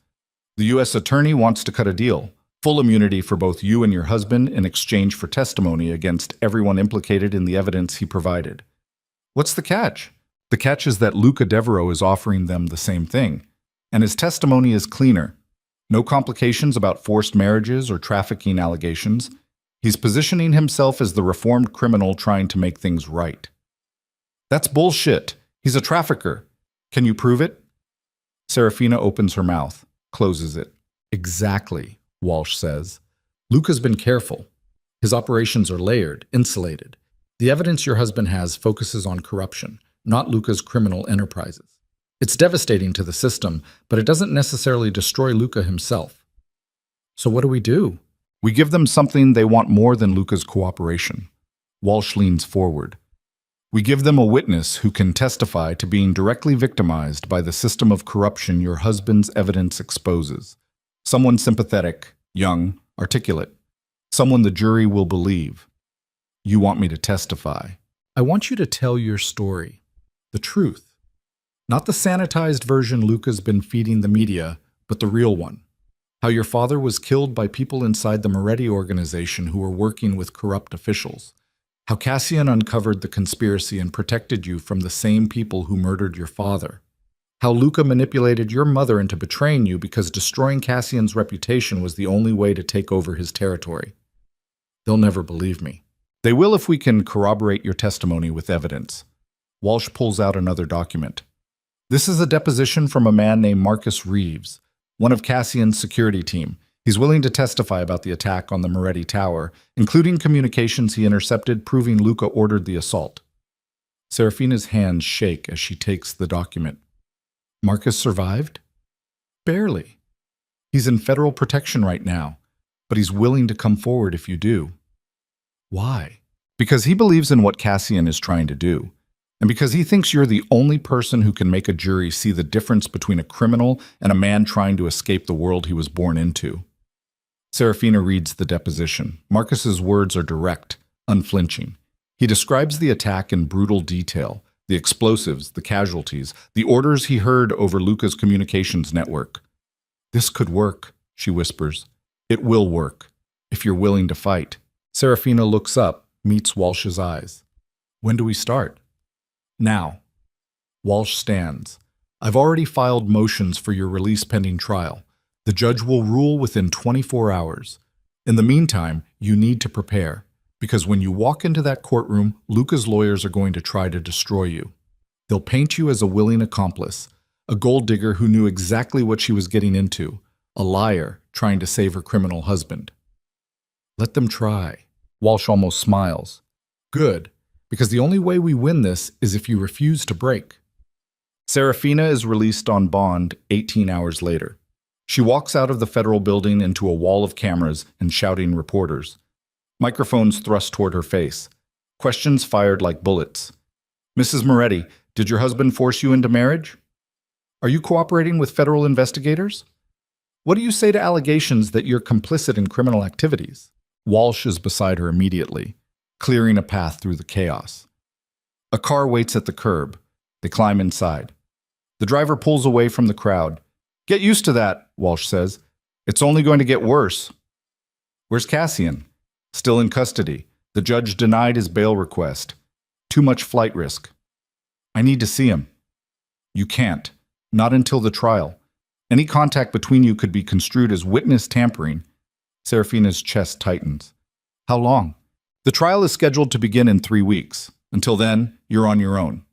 The U.S. attorney wants to cut a deal. Full immunity for both you and your husband in exchange for testimony against everyone implicated in the evidence he provided. What's the catch? The catch is that Luca Devereaux is offering them the same thing, and his testimony is cleaner. No complications about forced marriages or trafficking allegations. He's positioning himself as the reformed criminal trying to make things right. That's bullshit. He's a trafficker. Can you prove it? Serafina opens her mouth, closes it. Exactly, Walsh says. Luca's been careful. His operations are layered, insulated. The evidence your husband has focuses on corruption, not Luca's criminal enterprises. It's devastating to the system, but it doesn't necessarily destroy Luca himself. So what do? We give them something they want more than Luca's cooperation. Walsh leans forward. We give them a witness who can testify to being directly victimized by the system of corruption your husband's evidence exposes. Someone sympathetic, young, articulate. Someone the jury will believe. You want me to testify. I want you to tell your story. The truth. Not the sanitized version Luca's been feeding the media, but the real one. How your father was killed by people inside the Moretti organization who were working with corrupt officials. How Cassian uncovered the conspiracy and protected you from the same people who murdered your father. How Luca manipulated your mother into betraying you because destroying Cassian's reputation was the only way to take over his territory. They'll never believe me. They will if we can corroborate your testimony with evidence. Walsh pulls out another document. This is a deposition from a man named Marcus Reeves, one of Cassian's security team. He's willing to testify about the attack on the Moretti Tower, including communications he intercepted proving Luca ordered the assault. Serafina's hands shake as she takes the document. Marcus survived? Barely. He's in federal protection right now, but he's willing to come forward if you do. Why? Because he believes in what Cassian is trying to do, and because he thinks you're the only person who can make a jury see the difference between a criminal and a man trying to escape the world he was born into. Serafina reads the deposition. Marcus's words are direct, unflinching. He describes the attack in brutal detail, the explosives, the casualties, the orders he heard over Luca's communications network. This could work, she whispers. It will work, if you're willing to fight. Serafina looks up, meets Walsh's eyes. When do we start? Now. Walsh stands. I've already filed motions for your release pending trial. The judge will rule within 24 hours. In the meantime, you need to prepare, because when you walk into that courtroom, Luca's lawyers are going to try to destroy you. They'll paint you as a willing accomplice, a gold digger who knew exactly what she was getting into, a liar trying to save her criminal husband. Let them try. Walsh almost smiles. Good, because the only way we win this is if you refuse to break. Serafina is released on bond 18 hours later. She walks out of the federal building into a wall of cameras and shouting reporters. Microphones thrust toward her face. Questions fired like bullets. Mrs. Moretti, did your husband force you into marriage? Are you cooperating with federal investigators? What do you say to allegations that you're complicit in criminal activities? Walsh is beside her immediately, clearing a path through the chaos. A car waits at the curb. They climb inside. The driver pulls away from the crowd. Get used to that, Walsh says. It's only going to get worse. Where's Cassian? Still in custody. The judge denied his bail request. Too much flight risk. I need to see him. You can't. Not until the trial. Any contact between you could be construed as witness tampering. Serafina's chest tightens. How long? The trial is scheduled to begin in 3 weeks. Until then, you're on your own.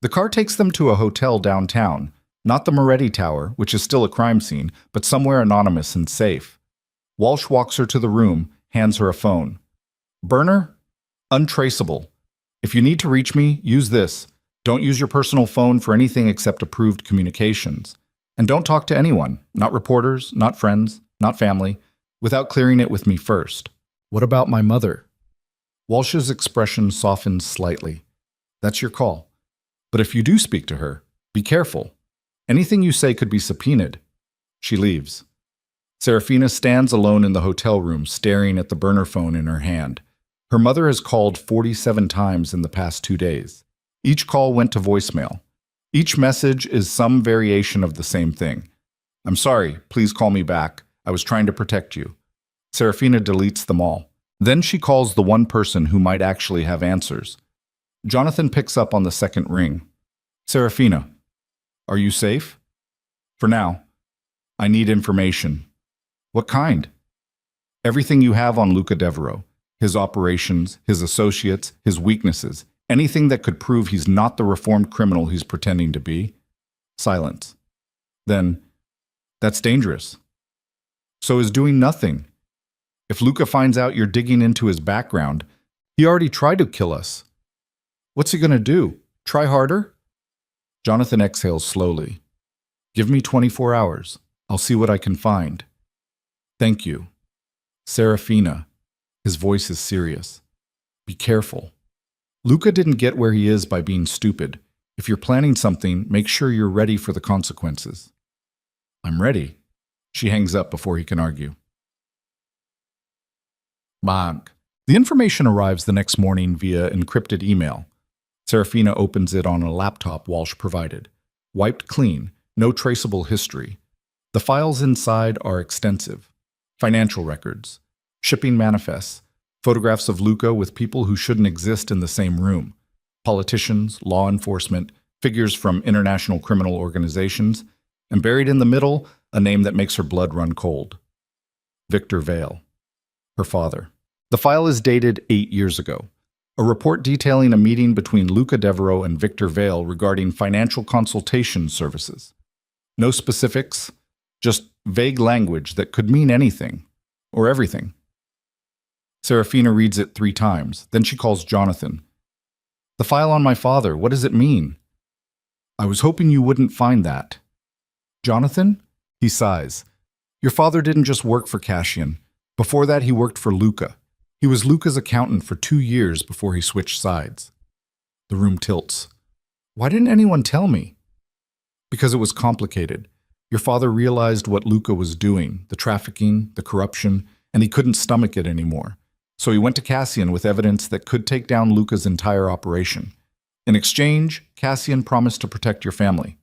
The car takes them to a hotel downtown, not the Moretti Tower, which is still a crime scene, but somewhere anonymous and safe. Walsh walks her to the room, hands her a phone. Burner? Untraceable. If you need to reach me, use this. Don't use your personal phone for anything except approved communications. And don't talk to anyone, not reporters, not friends, not family, without clearing it with me first. What about my mother? Walsh's expression softens slightly. That's your call. But if you do speak to her, be careful. Anything you say could be subpoenaed. She leaves. Serafina stands alone in the hotel room, staring at the burner phone in her hand. Her mother has called 47 times in the past 2 days. Each call went to voicemail. Each message is some variation of the same thing. I'm sorry, please call me back. I was trying to protect you. Serafina deletes them all. Then she calls the one person who might actually have answers. Jonathan picks up on the second ring. Serafina, are you safe? For now. I need information. What kind? Everything you have on Luca Devereaux. His operations, his associates, his weaknesses. Anything that could prove he's not the reformed criminal he's pretending to be. Silence. Then, that's dangerous. So is doing nothing. If Luca finds out you're digging into his background, he already tried to kill us. What's he gonna do? Try harder? Jonathan exhales slowly. Give me 24 hours. I'll see what I can find. Thank you. Serafina. His voice is serious. Be careful. Luca didn't get where he is by being stupid. If you're planning something, make sure you're ready for the consequences. I'm ready. She hangs up before he can argue. Bank. The information arrives the next morning via encrypted email. Serafina opens it on a laptop Walsh provided. Wiped clean, no traceable history. The files inside are extensive. Financial records, shipping manifests, photographs of Luca with people who shouldn't exist in the same room, politicians, law enforcement, figures from international criminal organizations, and buried in the middle, a name that makes her blood run cold. Victor Vale, her father. The file is dated 8 years ago. A report detailing a meeting between Luca Devereaux and Victor Vale regarding financial consultation services. No specifics, just vague language that could mean anything, or everything. Serafina reads it 3 times, then she calls Jonathan. The file on my father, what does it mean? I was hoping you wouldn't find that. Jonathan? He sighs. Your father didn't just work for Cassian. Before that, he worked for Luca. He was Luca's accountant for 2 years before he switched sides. The room tilts. Why didn't anyone tell me? Because it was complicated. Your father realized what Luca was doing, the trafficking, the corruption, and he couldn't stomach it anymore. So he went to Cassian with evidence that could take down Luca's entire operation. In exchange, Cassian promised to protect your family.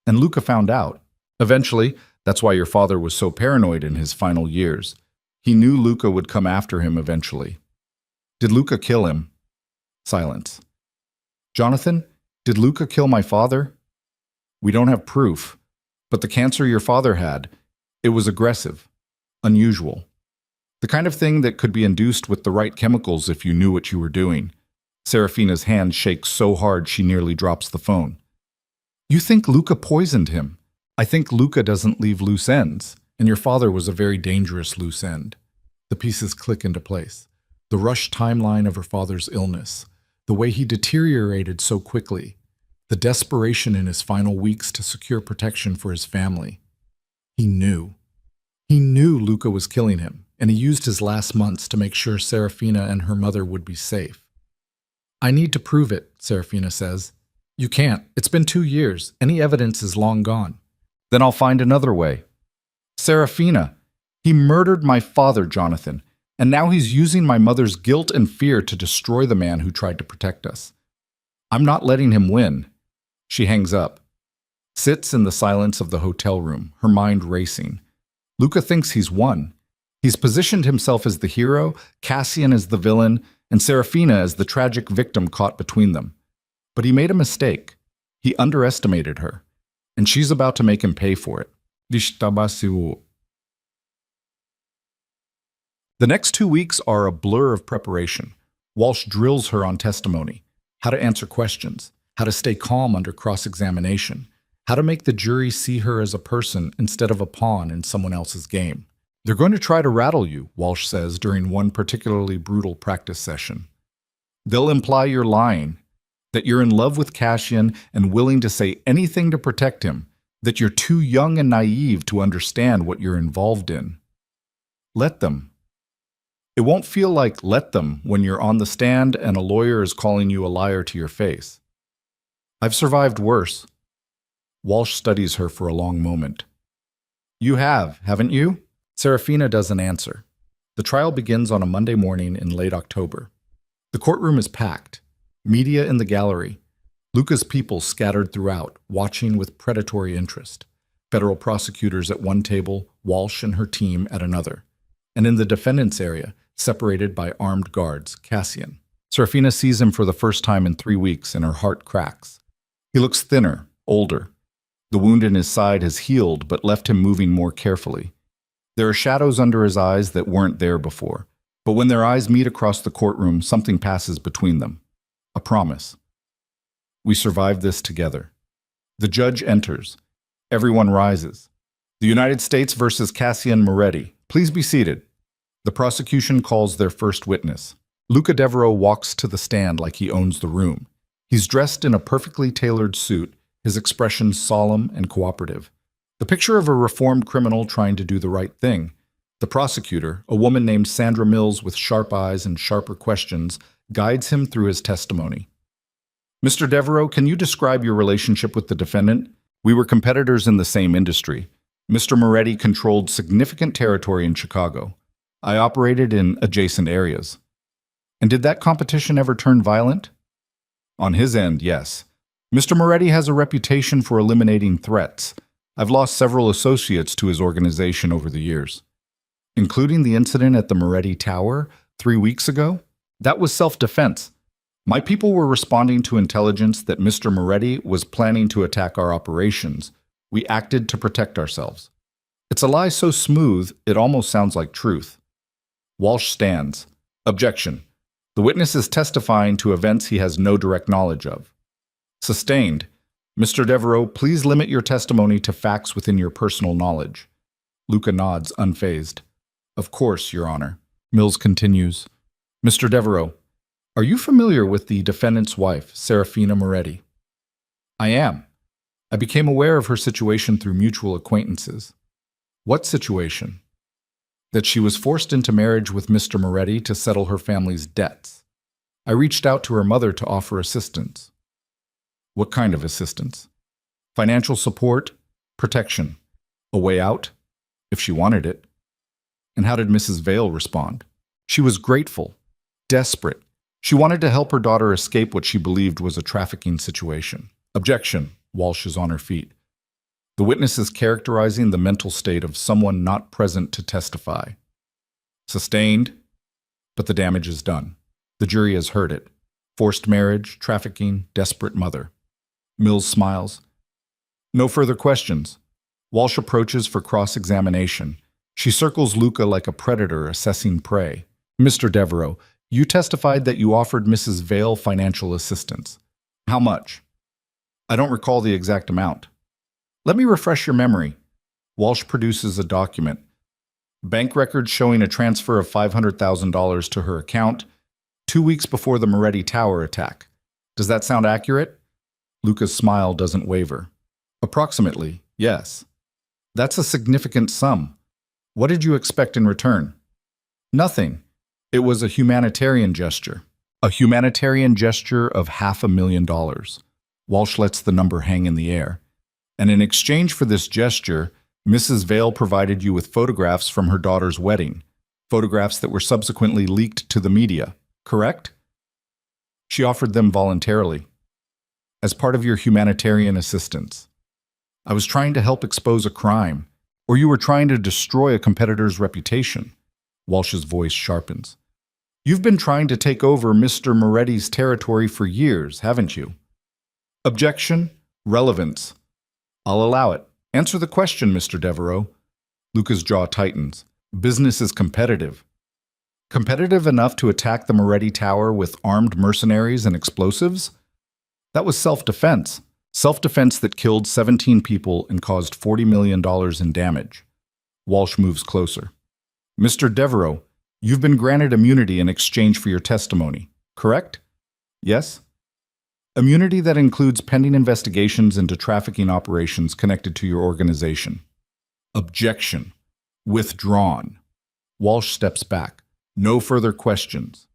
And Luca found out. Eventually, that's why your father was so paranoid in his final years. He knew Luca would come after him eventually. Did Luca kill him? Silence. Jonathan, did Luca kill my father? We don't have proof, but the cancer your father had, it was aggressive, unusual. The kind of thing that could be induced with the right chemicals if you knew what you were doing. Serafina's hand shakes so hard she nearly drops the phone. You think Luca poisoned him? I think Luca doesn't leave loose ends, and your father was a very dangerous loose end. The pieces click into place. The rushed timeline of her father's illness, the way he deteriorated so quickly, the desperation in his final weeks to secure protection for his family. He knew. He knew Luca was killing him, and he used his last months to make sure Serafina and her mother would be safe. I need to prove it, Serafina says. You can't. It's been 2 years. Any evidence is long gone. Then I'll find another way. Serafina, he murdered my father, Jonathan, and now he's using my mother's guilt and fear to destroy the man who tried to protect us. I'm not letting him win. She hangs up, sits in the silence of the hotel room, her mind racing. Luca thinks he's won. He's positioned himself as the hero, Cassian as the villain, and Serafina as the tragic victim caught between them. But he made a mistake. He underestimated her, and she's about to make him pay for it. The next 2 weeks are a blur of preparation. Walsh drills her on testimony, how to answer questions, how to stay calm under cross-examination, how to make the jury see her as a person instead of a pawn in someone else's game. They're going to try to rattle you, Walsh says during one particularly brutal practice session. They'll imply you're lying, that you're in love with Cassian and willing to say anything to protect him, that you're too young and naive to understand what you're involved in. Let them. It won't feel like let them when you're on the stand and a lawyer is calling you a liar to your face. I've survived worse. Walsh studies her for a long moment. You have, haven't you? Serafina doesn't answer. The trial begins on a Monday morning in late October. The courtroom is packed. Media in the gallery. Luca's people scattered throughout, watching with predatory interest. Federal prosecutors at one table, Walsh and her team at another. And in the defendant's area, separated by armed guards, Cassian. Serafina sees him for the first time in 3 weeks, and her heart cracks. He looks thinner, older. The wound in his side has healed, but left him moving more carefully. There are shadows under his eyes that weren't there before. But when their eyes meet across the courtroom, something passes between them. A promise. We survived this together. The judge enters. Everyone rises. The United States versus Cassian Moretti. Please be seated. The prosecution calls their first witness. Luca Devereaux walks to the stand like he owns the room. He's dressed in a perfectly tailored suit, his expression solemn and cooperative. The picture of a reformed criminal trying to do the right thing. The prosecutor, a woman named Sandra Mills with sharp eyes and sharper questions, guides him through his testimony. Mr. Devereaux, can you describe your relationship with the defendant? We were competitors in the same industry. Mr. Moretti controlled significant territory in Chicago. I operated in adjacent areas. And did that competition ever turn violent? On his end, yes. Mr. Moretti has a reputation for eliminating threats. I've lost several associates to his organization over the years. Including the incident at the Moretti Tower 3 weeks ago? That was self-defense. My people were responding to intelligence that Mr. Moretti was planning to attack our operations. We acted to protect ourselves. It's a lie so smooth, it almost sounds like truth. Walsh stands. Objection. The witness is testifying to events he has no direct knowledge of. Sustained. Mr. Devereaux, please limit your testimony to facts within your personal knowledge. Luca nods, unfazed. Of course, Your Honor. Mills continues. Mr. Devereaux, are you familiar with the defendant's wife, Serafina Moretti? I am. I became aware of her situation through mutual acquaintances. What situation? That she was forced into marriage with Mr. Moretti to settle her family's debts. I reached out to her mother to offer assistance. What kind of assistance? Financial support, protection, a way out, if she wanted it. And how did Mrs. Vale respond? She was grateful, desperate. She wanted to help her daughter escape what she believed was a trafficking situation. Objection. Walsh is on her feet. The witness is characterizing the mental state of someone not present to testify. Sustained, but the damage is done. The jury has heard it. Forced marriage, trafficking, desperate mother. Mills smiles. No further questions. Walsh approaches for cross-examination. She circles Luca like a predator assessing prey. Mr. Devereaux, you testified that you offered Mrs. Vale financial assistance. How much? I don't recall the exact amount. Let me refresh your memory. Walsh produces a document. Bank records showing a transfer of $500,000 to her account 2 weeks before the Moretti Tower attack. Does that sound accurate? Luca's smile doesn't waver. Approximately, yes. That's a significant sum. What did you expect in return? Nothing. It was a humanitarian gesture. A humanitarian gesture of $500,000. Walsh lets the number hang in the air. And in exchange for this gesture, Mrs. Vale provided you with photographs from her daughter's wedding, photographs that were subsequently leaked to the media, correct? She offered them voluntarily, as part of your humanitarian assistance. I was trying to help expose a crime, or you were trying to destroy a competitor's reputation. Walsh's voice sharpens. You've been trying to take over Mr. Moretti's territory for years, haven't you? Objection. Relevance. I'll allow it. Answer the question, Mr. Devereaux. Luca's jaw tightens. Business is competitive. Competitive enough to attack the Moretti Tower with armed mercenaries and explosives? That was self-defense. Self-defense that killed 17 people and caused $40 million in damage. Walsh moves closer. Mr. Devereaux, you've been granted immunity in exchange for your testimony, correct? Yes? Immunity that includes pending investigations into trafficking operations connected to your organization. Objection. Withdrawn. Walsh steps back. No further questions.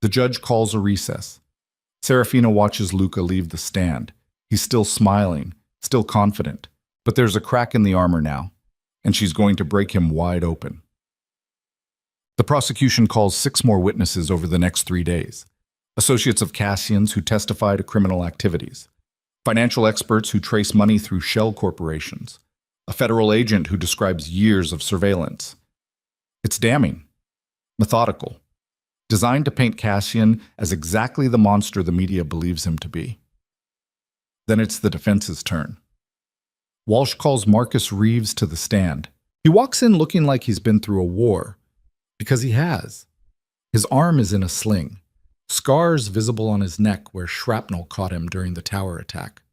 The judge calls a recess. Serafina watches Luca leave the stand. He's still smiling, still confident, but there's a crack in the armor now, and she's going to break him wide open. The prosecution calls 6 more witnesses over the next 3 days. Associates of Cassian's who testify to criminal activities. Financial experts who trace money through shell corporations. A federal agent who describes years of surveillance. It's damning. Methodical. Designed to paint Cassian as exactly the monster the media believes him to be. Then it's the defense's turn. Walsh calls Marcus Reeves to the stand. He walks in looking like he's been through a war. Because he has. His arm is in a sling. Scars visible on his neck where shrapnel caught him during the tower attack.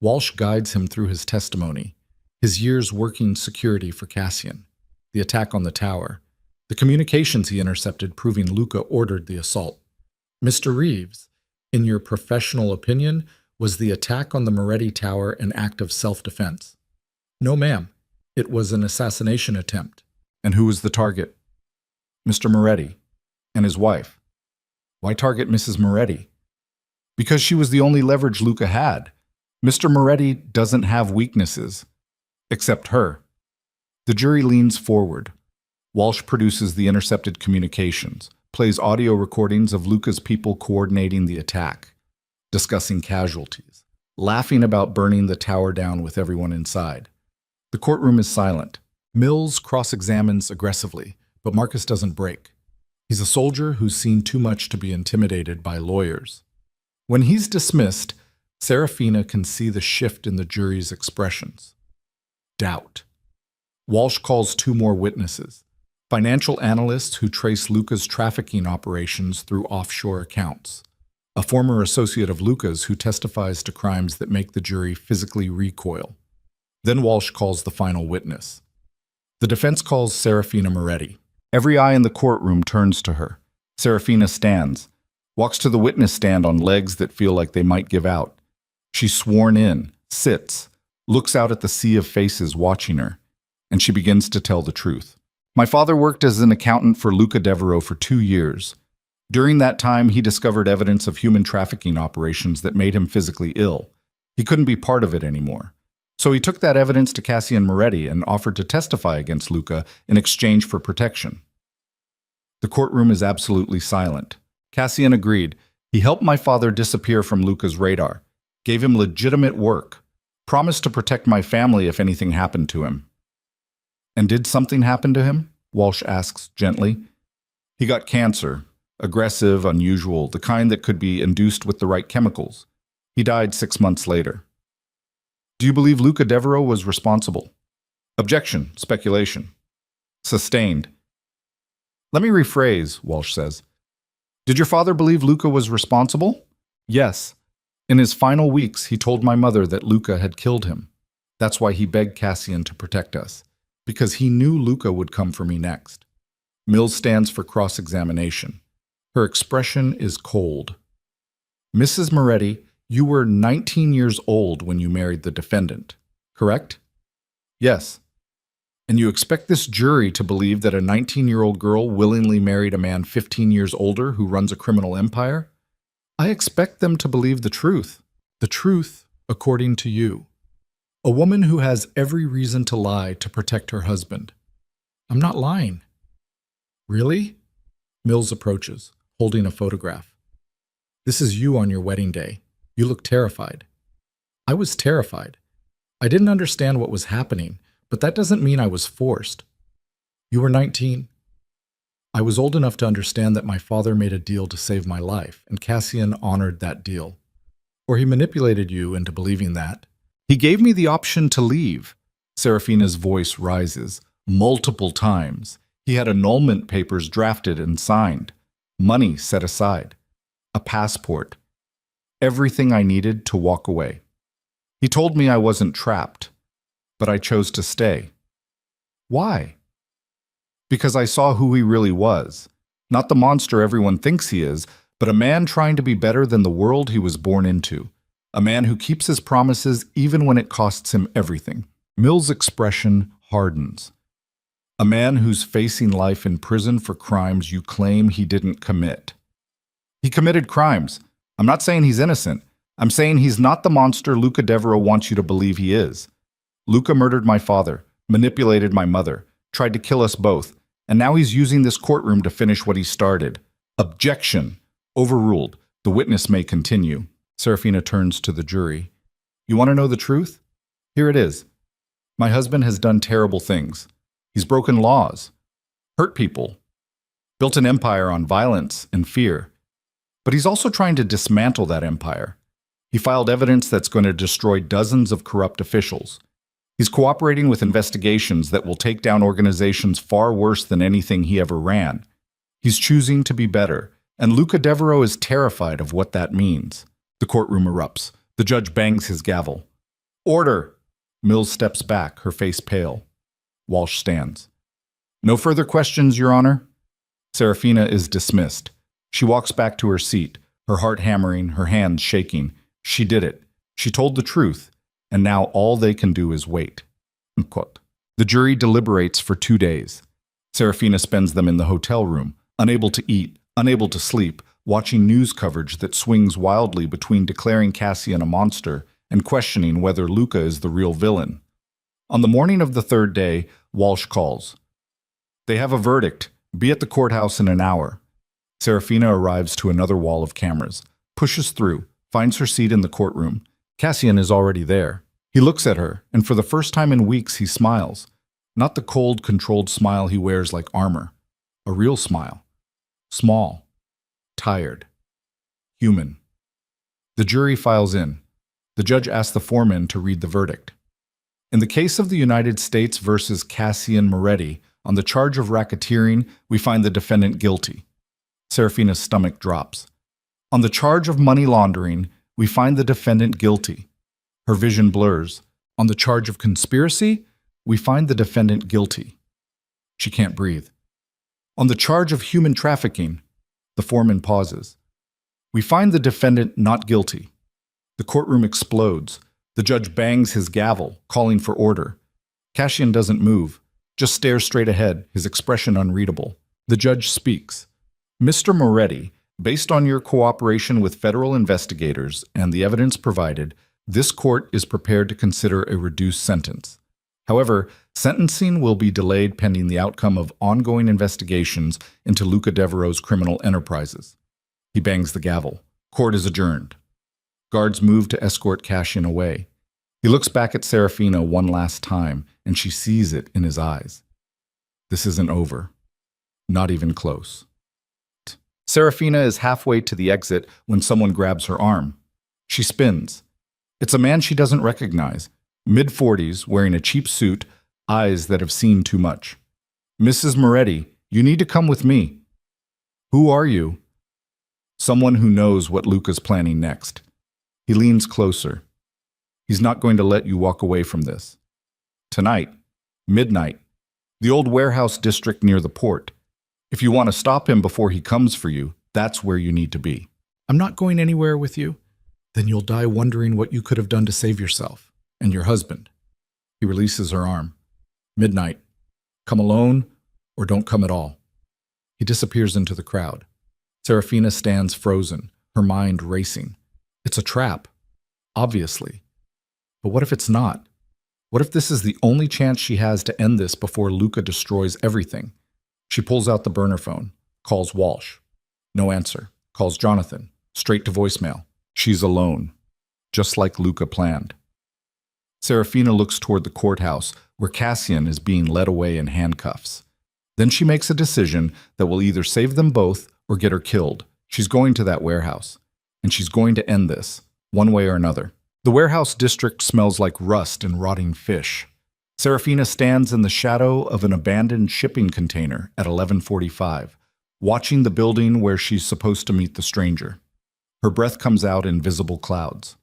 Walsh guides him through his testimony, his years working security for Cassian, the attack on the tower, the communications he intercepted proving Luca ordered the assault. Mr. Reeves, in your professional opinion, was the attack on the Moretti Tower an act of self-defense? No, ma'am. It was an assassination attempt. And who was the target? Mr. Moretti and his wife. Why target Mrs. Moretti? Because she was the only leverage Luca had. Mr. Moretti doesn't have weaknesses, except her. The jury leans forward. Walsh produces the intercepted communications, plays audio recordings of Luca's people coordinating the attack, discussing casualties, laughing about burning the tower down with everyone inside. The courtroom is silent. Mills cross-examines aggressively, but Marcus doesn't break. He's a soldier who's seen too much to be intimidated by lawyers. When he's dismissed, Serafina can see the shift in the jury's expressions. Doubt. Walsh calls 2 more witnesses, financial analysts who trace Luca's trafficking operations through offshore accounts, a former associate of Luca's who testifies to crimes that make the jury physically recoil. Then Walsh calls the final witness. The defense calls Serafina Moretti. Every eye in the courtroom turns to her. Serafina stands, walks to the witness stand on legs that feel like they might give out. She's sworn in, sits, looks out at the sea of faces watching her, and she begins to tell the truth. My father worked as an accountant for Luca Devereaux for 2 years. During that time, he discovered evidence of human trafficking operations that made him physically ill. He couldn't be part of it anymore. So he took that evidence to Cassian Moretti and offered to testify against Luca in exchange for protection. The courtroom is absolutely silent. Cassian agreed. He helped my father disappear from Luca's radar, gave him legitimate work, promised to protect my family if anything happened to him. And did something happen to him? Walsh asks gently. He got cancer, aggressive, unusual, the kind that could be induced with the right chemicals. He died 6 months later. Do you believe Luca Devereaux was responsible? Objection, speculation. Sustained. Let me rephrase, Walsh says. Did your father believe Luca was responsible? Yes. In his final weeks, he told my mother that Luca had killed him. That's why he begged Cassian to protect us, because he knew Luca would come for me next. Mills stands for cross-examination. Her expression is cold. Mrs. Moretti, you were 19 years old when you married the defendant, correct? Yes. And you expect this jury to believe that a 19-year-old girl willingly married a man 15 years older who runs a criminal empire? I expect them to believe the truth according to you. A woman who has every reason to lie to protect her husband. I'm not lying. Really? Mills approaches, holding a photograph. This is you on your wedding day. You look terrified. I was terrified. I didn't understand what was happening, but that doesn't mean I was forced. You were 19. I was old enough to understand that my father made a deal to save my life, and Cassian honored that deal. Or he manipulated you into believing that. He gave me the option to leave. Serafina's voice rises. Multiple times. He had annulment papers drafted and signed. Money set aside. A passport. Everything I needed to walk away. He told me I wasn't trapped, but I chose to stay. Why? Because I saw who he really was. Not the monster everyone thinks he is, but a man trying to be better than the world he was born into. A man who keeps his promises even when it costs him everything. Mill's expression hardens. A man who's facing life in prison for crimes you claim he didn't commit. He committed crimes. I'm not saying he's innocent. I'm saying he's not the monster Luca Devereaux wants you to believe he is. Luca murdered my father, manipulated my mother, tried to kill us both, and now he's using this courtroom to finish what he started. Objection. Overruled. The witness may continue. Serafina turns to the jury. You want to know the truth? Here it is. My husband has done terrible things. He's broken laws, hurt people, built an empire on violence and fear. But he's also trying to dismantle that empire. He filed evidence that's going to destroy dozens of corrupt officials. He's cooperating with investigations that will take down organizations far worse than anything he ever ran. He's choosing to be better, and Luca Devereaux is terrified of what that means. The courtroom erupts. The judge bangs his gavel. Order! Mills steps back, her face pale. Walsh stands. No further questions, Your Honor. Serafina is dismissed. She walks back to her seat, her heart hammering, her hands shaking. She did it. She told the truth, and now all they can do is wait. Unquote. The jury deliberates for 2 days. Serafina spends them in the hotel room, unable to eat, unable to sleep, watching news coverage that swings wildly between declaring Cassian a monster and questioning whether Luca is the real villain. On the morning of the 3rd day, Walsh calls. They have a verdict. Be at the courthouse in an hour. Serafina arrives to another wall of cameras, pushes through, finds her seat in the courtroom. Cassian is already there. He looks at her, and for the first time in weeks he smiles. Not the cold, controlled smile he wears like armor. A real smile. Small. Tired. Human. The jury files in. The judge asks the foreman to read the verdict. In the case of the United States versus Cassian Moretti, on the charge of racketeering, we find the defendant guilty. Serafina's stomach drops. On the charge of money laundering, we find the defendant guilty. Her vision blurs. On the charge of conspiracy, we find the defendant guilty. She can't breathe. On the charge of human trafficking, the foreman pauses. We find the defendant not guilty. The courtroom explodes. The judge bangs his gavel, calling for order. Cassian doesn't move, just stares straight ahead, his expression unreadable. The judge speaks. Mr. Moretti, based on your cooperation with federal investigators and the evidence provided, this court is prepared to consider a reduced sentence. However, sentencing will be delayed pending the outcome of ongoing investigations into Luca Devereaux's criminal enterprises. He bangs the gavel. Court is adjourned. Guards move to escort Cassian away. He looks back at Serafina one last time, and she sees it in his eyes. This isn't over. Not even close. Serafina is halfway to the exit when someone grabs her arm. She spins. It's a man she doesn't recognize, mid-40s, wearing a cheap suit, eyes that have seen too much. Mrs. Moretti, you need to come with me. Who are you? Someone who knows what Luca's planning next. He leans closer. He's not going to let you walk away from this. Tonight, midnight, the old warehouse district near the port. If you want to stop him before he comes for you, that's where you need to be. I'm not going anywhere with you. Then you'll die wondering what you could have done to save yourself and your husband. He releases her arm. Midnight. Come alone or don't come at all. He disappears into the crowd. Serafina stands frozen, her mind racing. It's a trap, obviously. But what if it's not? What if this is the only chance she has to end this before Luca destroys everything? She pulls out the burner phone, calls Walsh. No answer. Calls Jonathan, straight to voicemail. She's alone, just like Luca planned. Serafina looks toward the courthouse, where Cassian is being led away in handcuffs. Then she makes a decision that will either save them both or get her killed. She's going to that warehouse, and she's going to end this, one way or another. The warehouse district smells like rust and rotting fish. Serafina stands in the shadow of an abandoned shipping container at 11:45, watching the building where she's supposed to meet the stranger. Her breath comes out in visible clouds.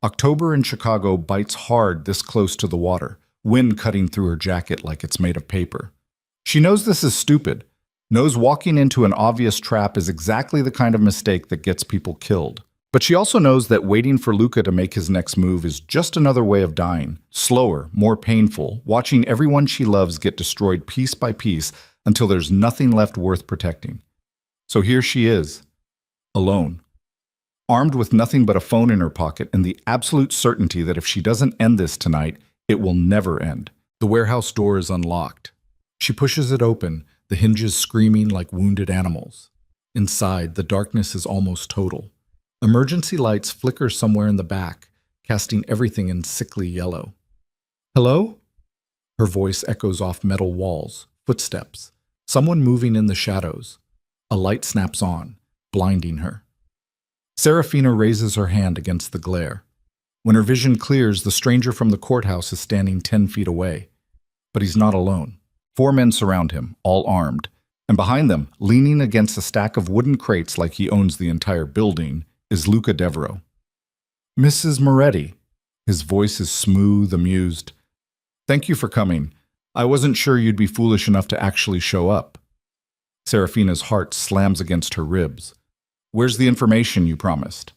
October in Chicago bites hard this close to the water, wind cutting through her jacket like it's made of paper. She knows this is stupid, knows walking into an obvious trap is exactly the kind of mistake that gets people killed. But she also knows that waiting for Luca to make his next move is just another way of dying, slower, more painful, watching everyone she loves get destroyed piece by piece until there's nothing left worth protecting. So here she is, alone, armed with nothing but a phone in her pocket and the absolute certainty that if she doesn't end this tonight, it will never end. The warehouse door is unlocked. She pushes it open, the hinges screaming like wounded animals. Inside, the darkness is almost total. Emergency lights flicker somewhere in the back, casting everything in sickly yellow. "Hello?" Her voice echoes off metal walls, footsteps, someone moving in the shadows. A light snaps on, blinding her. Serafina raises her hand against the glare. When her vision clears, the stranger from the courthouse is standing 10 feet away. But he's not alone. 4 men surround him, all armed, and behind them, leaning against a stack of wooden crates like he owns the entire building, is Luca Devereaux. "Mrs. Moretti." His voice is smooth, amused. "Thank you for coming. I wasn't sure you'd be foolish enough to actually show up." Serafina's heart slams against her ribs. "Where's the information you promised?"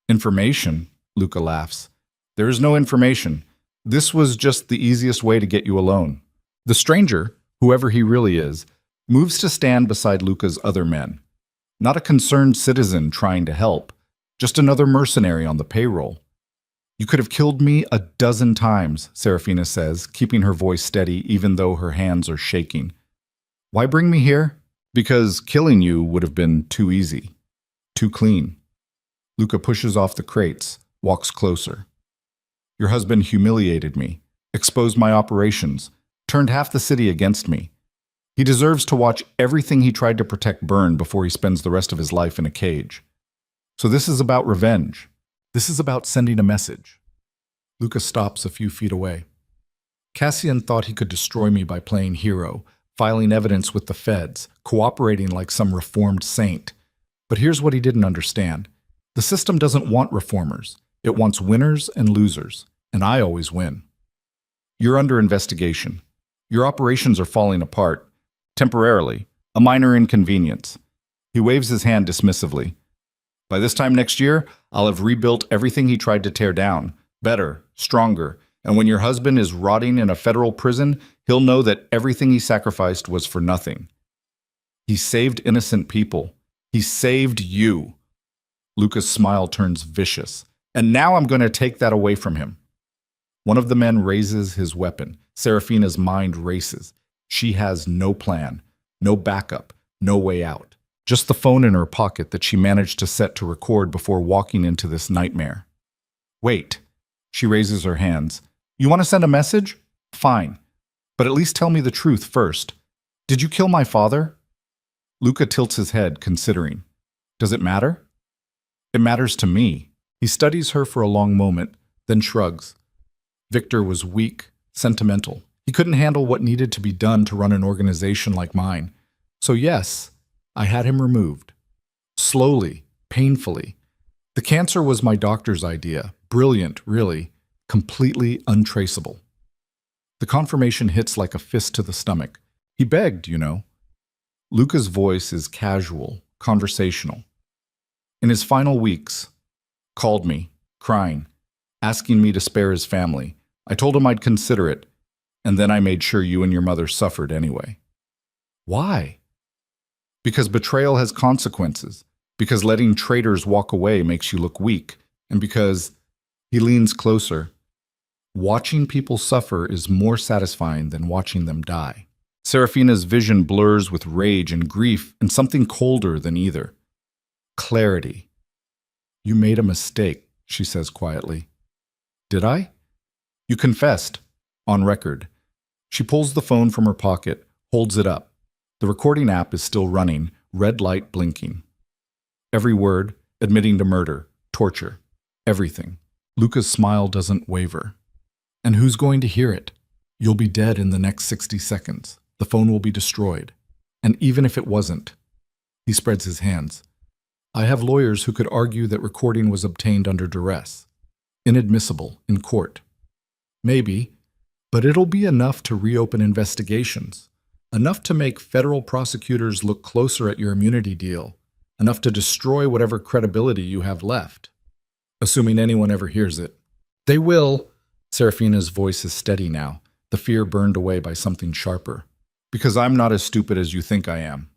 "Information?" Luca laughs. "There is no information. This was just the easiest way to get you alone." The stranger, whoever he really is, moves to stand beside Luca's other men. Not a concerned citizen trying to help, just another mercenary on the payroll. "You could have killed me a dozen times," Serafina says, keeping her voice steady even though her hands are shaking. "Why bring me here? Because killing you would have been too easy, too clean." Luca pushes off the crates, walks closer. "Your husband humiliated me, exposed my operations, turned half the city against me. He deserves to watch everything he tried to protect burn before he spends the rest of his life in a cage. So this is about revenge. This is about sending a message." Luca stops a few feet away. "Cassian thought he could destroy me by playing hero, filing evidence with the feds, cooperating like some reformed saint. But here's what he didn't understand. The system doesn't want reformers. It wants winners and losers, and I always win. You're under investigation. Your operations are falling apart. Temporarily. A minor inconvenience." He waves his hand dismissively. "By this time next year, I'll have rebuilt everything he tried to tear down. Better, stronger. And when your husband is rotting in a federal prison, he'll know that everything he sacrificed was for nothing. He saved innocent people. He saved you." Luca's smile turns vicious. "And now I'm going to take that away from him." One of the men raises his weapon. Serafina's mind races. She has no plan, no backup, no way out. Just the phone in her pocket that she managed to set to record before walking into this nightmare. "Wait." She raises her hands. "You want to send a message? Fine. But at least tell me the truth first. Did you kill my father?" Luca tilts his head, considering. "Does it matter?" "It matters to me." He studies her for a long moment, then shrugs. Victor was weak, sentimental. He couldn't handle what needed to be done to run an organization like mine. So yes, I had him removed. Slowly, painfully. The cancer was my doctor's idea. Brilliant, really. Completely untraceable. The confirmation hits like a fist to the stomach. He begged, you know. Luca's voice is casual, conversational. In his final weeks, called me, crying, asking me to spare his family. I told him I'd consider it, and then I made sure you and your mother suffered anyway. Why? Because betrayal has consequences, because letting traitors walk away makes you look weak, and because, he leans closer, watching people suffer is more satisfying than watching them die. Serafina's vision blurs with rage and grief and something colder than either. Clarity. You made a mistake, she says quietly. Did I? You confessed. On record. She pulls the phone from her pocket, holds it up. The recording app is still running, red light blinking. Every word, admitting to murder, torture, everything. Luca's smile doesn't waver. And who's going to hear it? You'll be dead in the next 60 seconds. The phone will be destroyed. And even if it wasn't, he spreads his hands. I have lawyers who could argue that recording was obtained under duress. Inadmissible in court. Maybe, but it'll be enough to reopen investigations. Enough to make federal prosecutors look closer at your immunity deal. Enough to destroy whatever credibility you have left. Assuming anyone ever hears it. They will. Serafina's voice is steady now, the fear burned away by something sharper. Because I'm not as stupid as you think I am.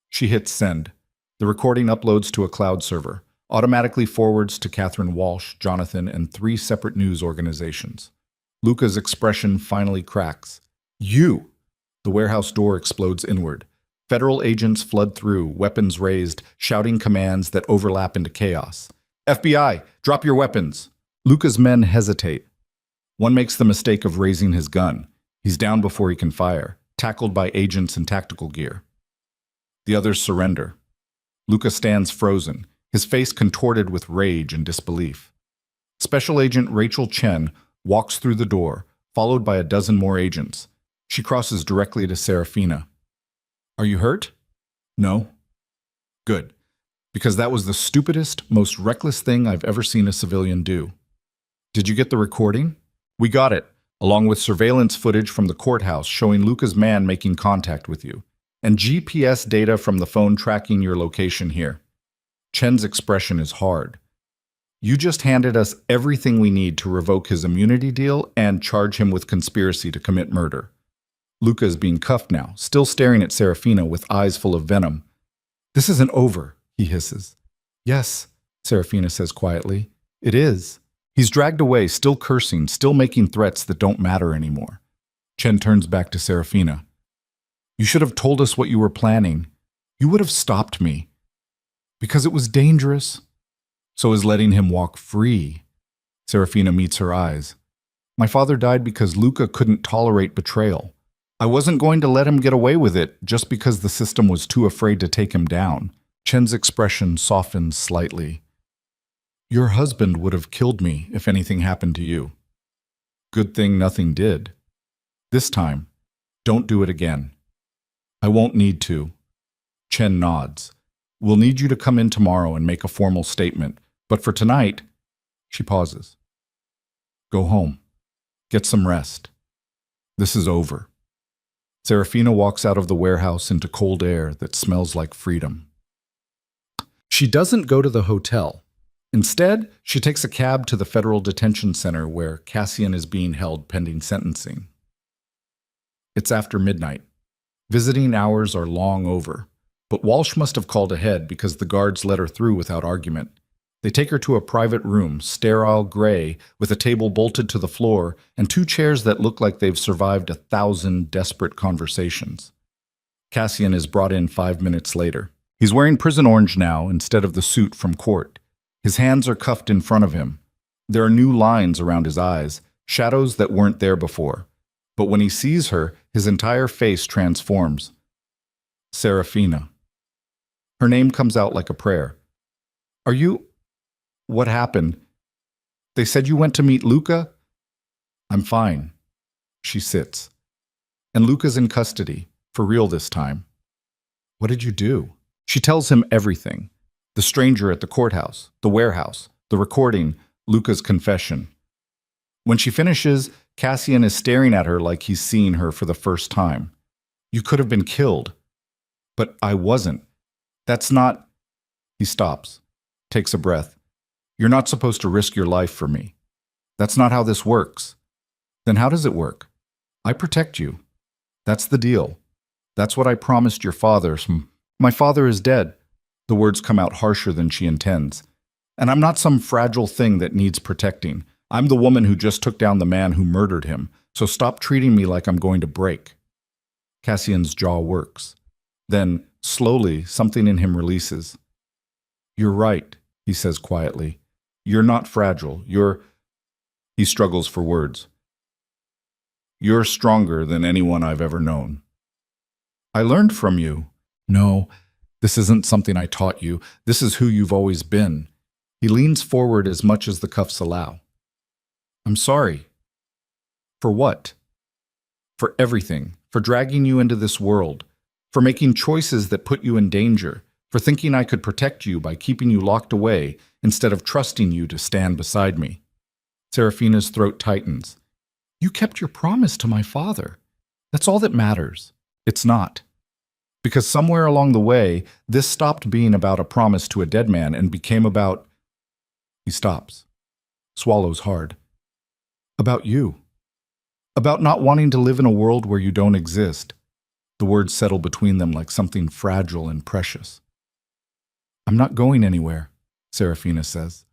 She hits send. The recording uploads to a cloud server, automatically forwards to Catherine Walsh, Jonathan, and 3 separate news organizations. Luca's expression finally cracks. You! The warehouse door explodes inward. Federal agents flood through, weapons raised, shouting commands that overlap into chaos. FBI, drop your weapons! Luca's men hesitate. One makes the mistake of raising his gun. He's down before he can fire, tackled by agents in tactical gear. The others surrender. Luca stands frozen, his face contorted with rage and disbelief. Special Agent Rachel Chen walks through the door, followed by a dozen more agents. She crosses directly to Serafina. Are you hurt? No? Good. Because that was the stupidest, most reckless thing I've ever seen a civilian do. Did you get the recording? We got it, along with surveillance footage from the courthouse showing Luca's man making contact with you, and GPS data from the phone tracking your location here. Chen's expression is hard. You just handed us everything we need to revoke his immunity deal and charge him with conspiracy to commit murder. Luca is being cuffed now, still staring at Serafina with eyes full of venom. This isn't over, he hisses. Yes, Serafina says quietly. It is. He's dragged away, still cursing, still making threats that don't matter anymore. Chen turns back to Serafina. You should have told us what you were planning. You would have stopped me. Because it was dangerous. So is letting him walk free. Serafina meets her eyes. My father died because Luca couldn't tolerate betrayal. I wasn't going to let him get away with it just because the system was too afraid to take him down. Chen's expression softens slightly. Your husband would have killed me if anything happened to you. Good thing nothing did. This time, don't do it again. I won't need to. Chen nods. We'll need you to come in tomorrow and make a formal statement. But for tonight, she pauses. Go home. Get some rest. This is over. Serafina walks out of the warehouse into cold air that smells like freedom. She doesn't go to the hotel. Instead, she takes a cab to the federal detention center where Cassian is being held pending sentencing. It's after midnight. Visiting hours are long over, but Walsh must have called ahead because the guards let her through without argument. They take her to a private room, sterile gray, with a table bolted to the floor and 2 chairs that look like they've survived 1,000 desperate conversations. Cassian is brought in 5 minutes later. He's wearing prison orange now instead of the suit from court. His hands are cuffed in front of him. There are new lines around his eyes, shadows that weren't there before. But when he sees her, his entire face transforms. Serafina. Her name comes out like a prayer. Are you... What happened? They said you went to meet Luca? I'm fine. She sits. And Luca's in custody, for real this time. What did you do? She tells him everything. The stranger at the courthouse, the warehouse, the recording, Luca's confession. When she finishes, Cassian is staring at her like he's seeing her for the first time. You could have been killed. But I wasn't. That's not... He stops, takes a breath. You're not supposed to risk your life for me. That's not how this works. Then how does it work? I protect you. That's the deal. That's what I promised your father. My father is dead. The words come out harsher than she intends. And I'm not some fragile thing that needs protecting. I'm the woman who just took down the man who murdered him, so stop treating me like I'm going to break. Cassian's jaw works. Then, slowly, something in him releases. You're right, he says quietly. You're not fragile. He struggles for words. You're stronger than anyone I've ever known. I learned from you. No, this isn't something I taught you. This is who you've always been. He leans forward as much as the cuffs allow. I'm sorry. For what? For everything. For dragging you into this world. For making choices that put you in danger. For thinking I could protect you by keeping you locked away instead of trusting you to stand beside me. Serafina's throat tightens. You kept your promise to my father. That's all that matters. It's not. Because somewhere along the way, this stopped being about a promise to a dead man and became about... He stops. Swallows hard. About you. About not wanting to live in a world where you don't exist. The words settle between them like something fragile and precious. I'm not going anywhere, Serafina says.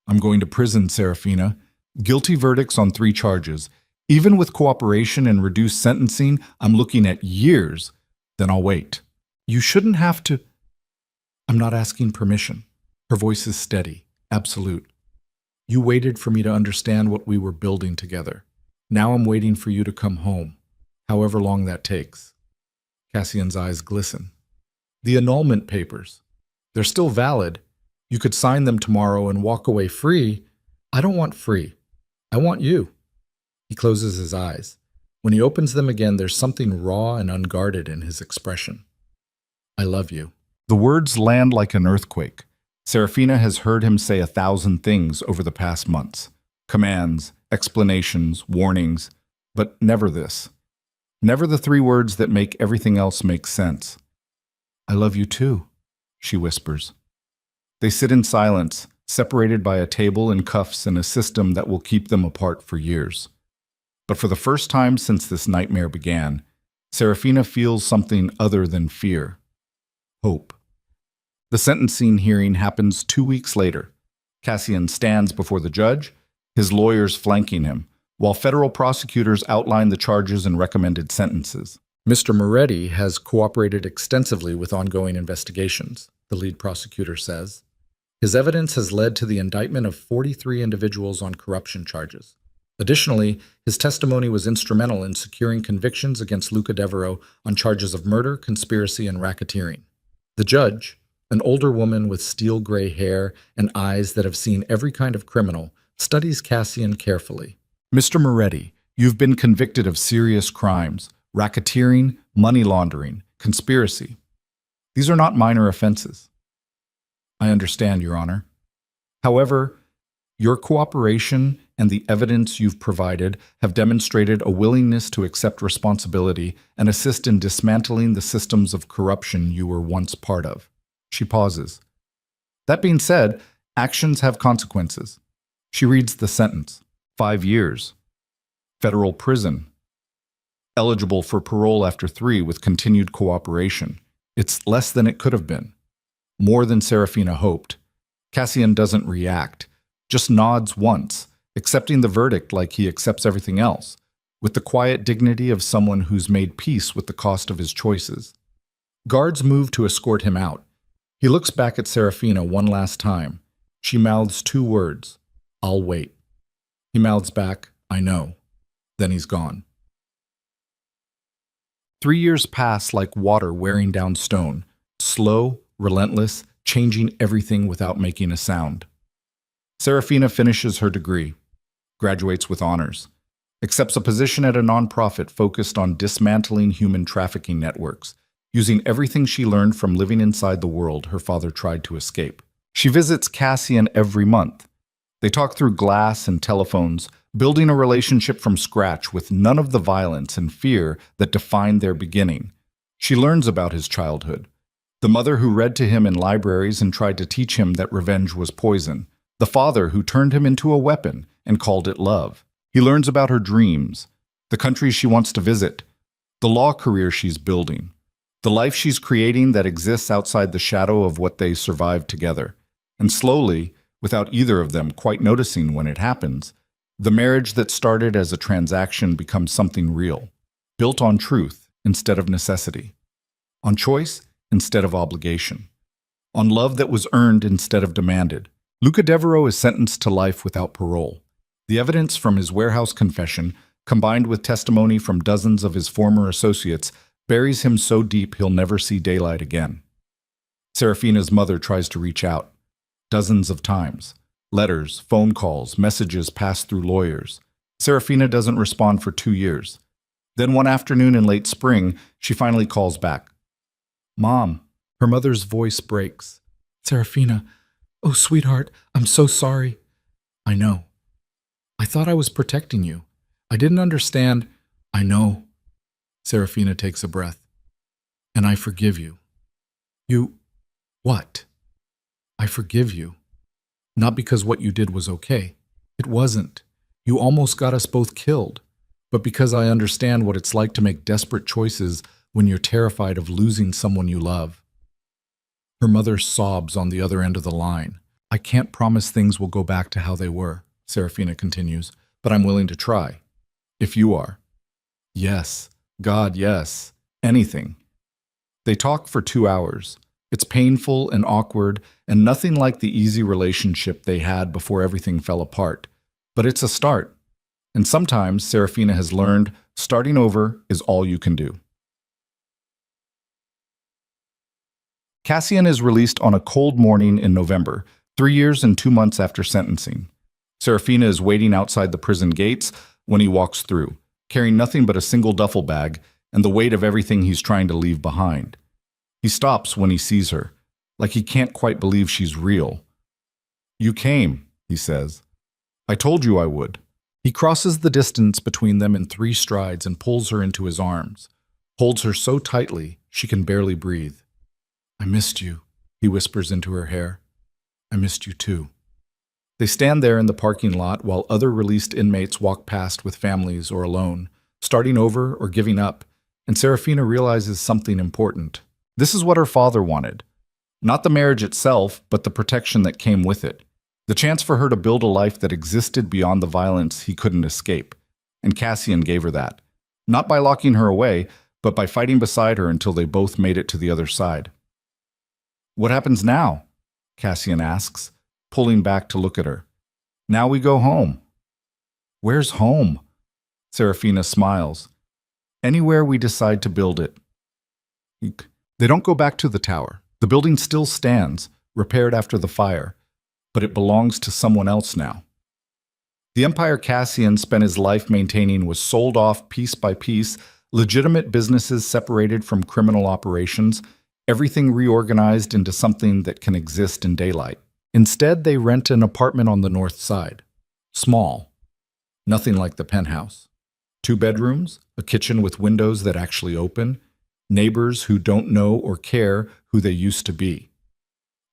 I'm going to prison, Serafina. Guilty verdicts on 3 charges. Even with cooperation and reduced sentencing, I'm looking at years. Then I'll wait. You shouldn't have to... I'm not asking permission. Her voice is steady, absolute. You waited for me to understand what we were building together. Now I'm waiting for you to come home, however long that takes. Cassian's eyes glisten. The annulment papers. They're still valid. You could sign them tomorrow and walk away free. I don't want free. I want you. He closes his eyes. When he opens them again, there's something raw and unguarded in his expression. I love you. The words land like an earthquake. Serafina has heard him say 1,000 things over the past months. Commands, explanations, warnings, but never this. Never the 3 words that make everything else make sense. I love you too, she whispers. They sit in silence, separated by a table and cuffs and a system that will keep them apart for years. But for the first time since this nightmare began, Serafina feels something other than fear. Hope. The sentencing hearing happens 2 weeks later. Cassian stands before the judge, his lawyers flanking him, while federal prosecutors outline the charges and recommended sentences. Mr. Moretti has cooperated extensively with ongoing investigations, the lead prosecutor says. His evidence has led to the indictment of 43 individuals on corruption charges. Additionally, his testimony was instrumental in securing convictions against Luca Devereaux on charges of murder, conspiracy, and racketeering. The judge, an older woman with steel-gray hair and eyes that have seen every kind of criminal, studies Cassian carefully. Mr. Moretti, you've been convicted of serious crimes, racketeering, money laundering, conspiracy. These are not minor offenses. I understand, Your Honor. However, your cooperation and the evidence you've provided have demonstrated a willingness to accept responsibility and assist in dismantling the systems of corruption you were once part of. She pauses. That being said, actions have consequences. She reads the sentence. 5 years. Federal prison. Eligible for parole after 3 with continued cooperation. It's less than it could have been. More than Serafina hoped. Cassian doesn't react, just nods once, accepting the verdict like he accepts everything else, with the quiet dignity of someone who's made peace with the cost of his choices. Guards move to escort him out. He looks back at Serafina one last time. She mouths 2 words. I'll wait. He mouths back, I know. Then he's gone. 3 years pass like water wearing down stone, slow, relentless, changing everything without making a sound. Serafina finishes her degree, graduates with honors, accepts a position at a nonprofit focused on dismantling human trafficking networks, using everything she learned from living inside the world her father tried to escape. She visits Cassian every month. They talk through glass and telephones, building a relationship from scratch with none of the violence and fear that defined their beginning. She learns about his childhood. The mother who read to him in libraries and tried to teach him that revenge was poison. The father who turned him into a weapon and called it love. He learns about her dreams, the countries she wants to visit, the law career she's building, the life she's creating that exists outside the shadow of what they survived together. And slowly, without either of them quite noticing when it happens, the marriage that started as a transaction becomes something real, built on truth instead of necessity, on choice instead of obligation, on love that was earned instead of demanded. Luca Devereaux is sentenced to life without parole. The evidence from his warehouse confession, combined with testimony from dozens of his former associates, buries him so deep he'll never see daylight again. Serafina's mother tries to reach out. Dozens of times. Letters, phone calls, messages passed through lawyers. Serafina doesn't respond for 2 years. Then one afternoon in late spring, she finally calls back. Mom. Her mother's voice breaks. Serafina, oh sweetheart, I'm so sorry. I know. I thought I was protecting you. I didn't understand. I know. Serafina takes a breath. And I forgive you. You... what? I forgive you. Not because what you did was okay. It wasn't. You almost got us both killed. But because I understand what it's like to make desperate choices when you're terrified of losing someone you love. Her mother sobs on the other end of the line. I can't promise things will go back to how they were, Serafina continues, but I'm willing to try. If you are. Yes. God, yes. Anything. They talk for 2 hours. It's painful and awkward and nothing like the easy relationship they had before everything fell apart. But it's a start. And sometimes Serafina has learned starting over is all you can do. Cassian is released on a cold morning in November, 3 years and 2 months after sentencing. Serafina is waiting outside the prison gates when he walks through, carrying nothing but a single duffel bag and the weight of everything he's trying to leave behind. He stops when he sees her, like he can't quite believe she's real. You came, he says. I told you I would. He crosses the distance between them in 3 strides and pulls her into his arms, holds her so tightly she can barely breathe. I missed you, he whispers into her hair. I missed you too. They stand there in the parking lot while other released inmates walk past with families or alone, starting over or giving up, and Serafina realizes something important. This is what her father wanted. Not the marriage itself, but the protection that came with it. The chance for her to build a life that existed beyond the violence he couldn't escape. And Cassian gave her that. Not by locking her away, but by fighting beside her until they both made it to the other side. What happens now? Cassian asks, pulling back to look at her. Now we go home. Where's home? Serafina smiles. Anywhere we decide to build it. They don't go back to the tower. The building still stands, repaired after the fire, but it belongs to someone else now. The empire Cassian spent his life maintaining was sold off piece by piece, legitimate businesses separated from criminal operations, everything reorganized into something that can exist in daylight. Instead, they rent an apartment on the north side. Small. Nothing like the penthouse. 2 bedrooms, a kitchen with windows that actually open, neighbors who don't know or care who they used to be.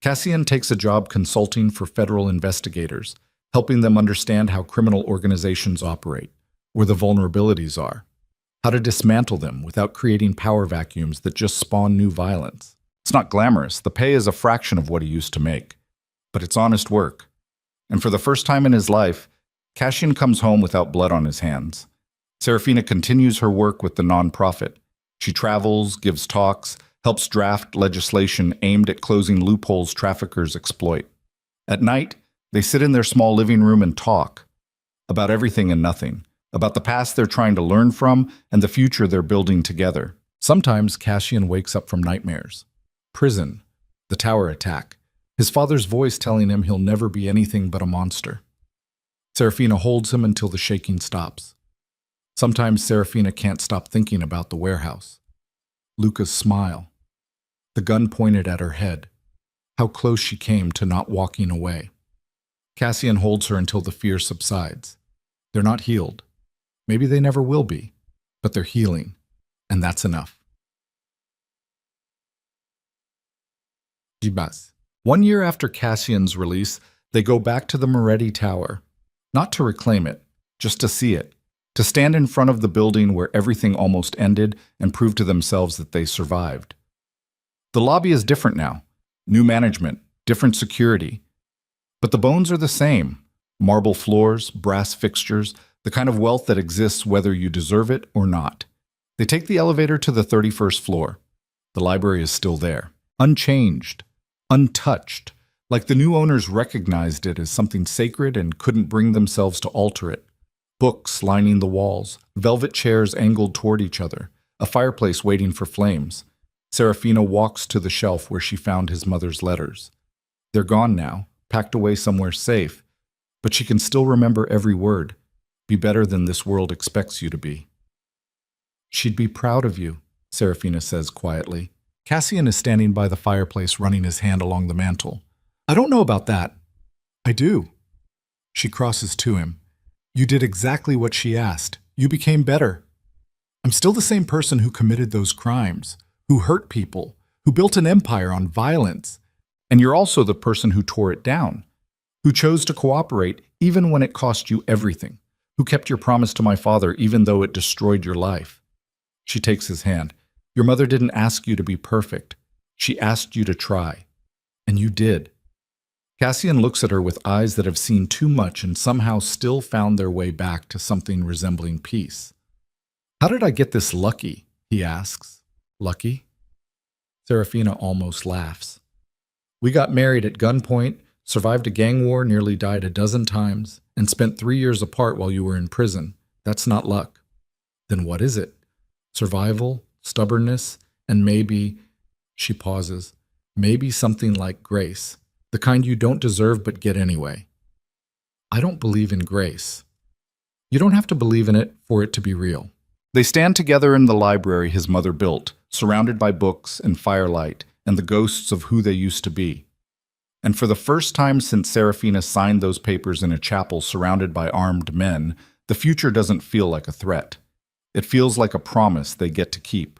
Cassian takes a job consulting for federal investigators, helping them understand how criminal organizations operate, where the vulnerabilities are, how to dismantle them without creating power vacuums that just spawn new violence. It's not glamorous. The pay is a fraction of what he used to make. But it's honest work. And for the first time in his life, Cassian comes home without blood on his hands. Serafina continues her work with the nonprofit. She travels, gives talks, helps draft legislation aimed at closing loopholes traffickers exploit. At night, they sit in their small living room and talk about everything and nothing, about the past they're trying to learn from and the future they're building together. Sometimes Cassian wakes up from nightmares. Prison, the tower attack, his father's voice telling him he'll never be anything but a monster. Serafina holds him until the shaking stops. Sometimes Serafina can't stop thinking about the warehouse. Luca's smile. The gun pointed at her head. How close she came to not walking away. Cassian holds her until the fear subsides. They're not healed. Maybe they never will be, but they're healing, and that's enough. Jibas. 1 year after Cassian's release, they go back to the Moretti Tower. Not to reclaim it, just to see it. To stand in front of the building where everything almost ended and prove to themselves that they survived. The lobby is different now. New management, different security. But the bones are the same. Marble floors, brass fixtures, the kind of wealth that exists whether you deserve it or not. They take the elevator to the 31st floor. The library is still there. Unchanged. Untouched. Like the new owners recognized it as something sacred and couldn't bring themselves to alter it. Books lining the walls, velvet chairs angled toward each other, a fireplace waiting for flames. Serafina walks to the shelf where she found his mother's letters. They're gone now, packed away somewhere safe, but she can still remember every word. Be better than this world expects you to be. She'd be proud of you, Serafina says quietly. Cassian is standing by the fireplace, running his hand along the mantel. I don't know about that. I do. She crosses to him. You did exactly what she asked. You became better. I'm still the same person who committed those crimes, who hurt people, who built an empire on violence. And you're also the person who tore it down, who chose to cooperate even when it cost you everything, who kept your promise to my father even though it destroyed your life. She takes his hand. Your mother didn't ask you to be perfect. She asked you to try. And you did. Cassian looks at her with eyes that have seen too much and somehow still found their way back to something resembling peace. How did I get this lucky? He asks. Lucky? Serafina almost laughs. We got married at gunpoint, survived a gang war, nearly died a dozen times, and spent 3 years apart while you were in prison. That's not luck. Then what is it? Survival, stubbornness, and maybe, she pauses, maybe something like grace, the kind you don't deserve but get anyway. I don't believe in grace. You don't have to believe in it for it to be real. They stand together in the library his mother built, surrounded by books and firelight and the ghosts of who they used to be. And for the first time since Serafina signed those papers in a chapel surrounded by armed men, the future doesn't feel like a threat. It feels like a promise they get to keep.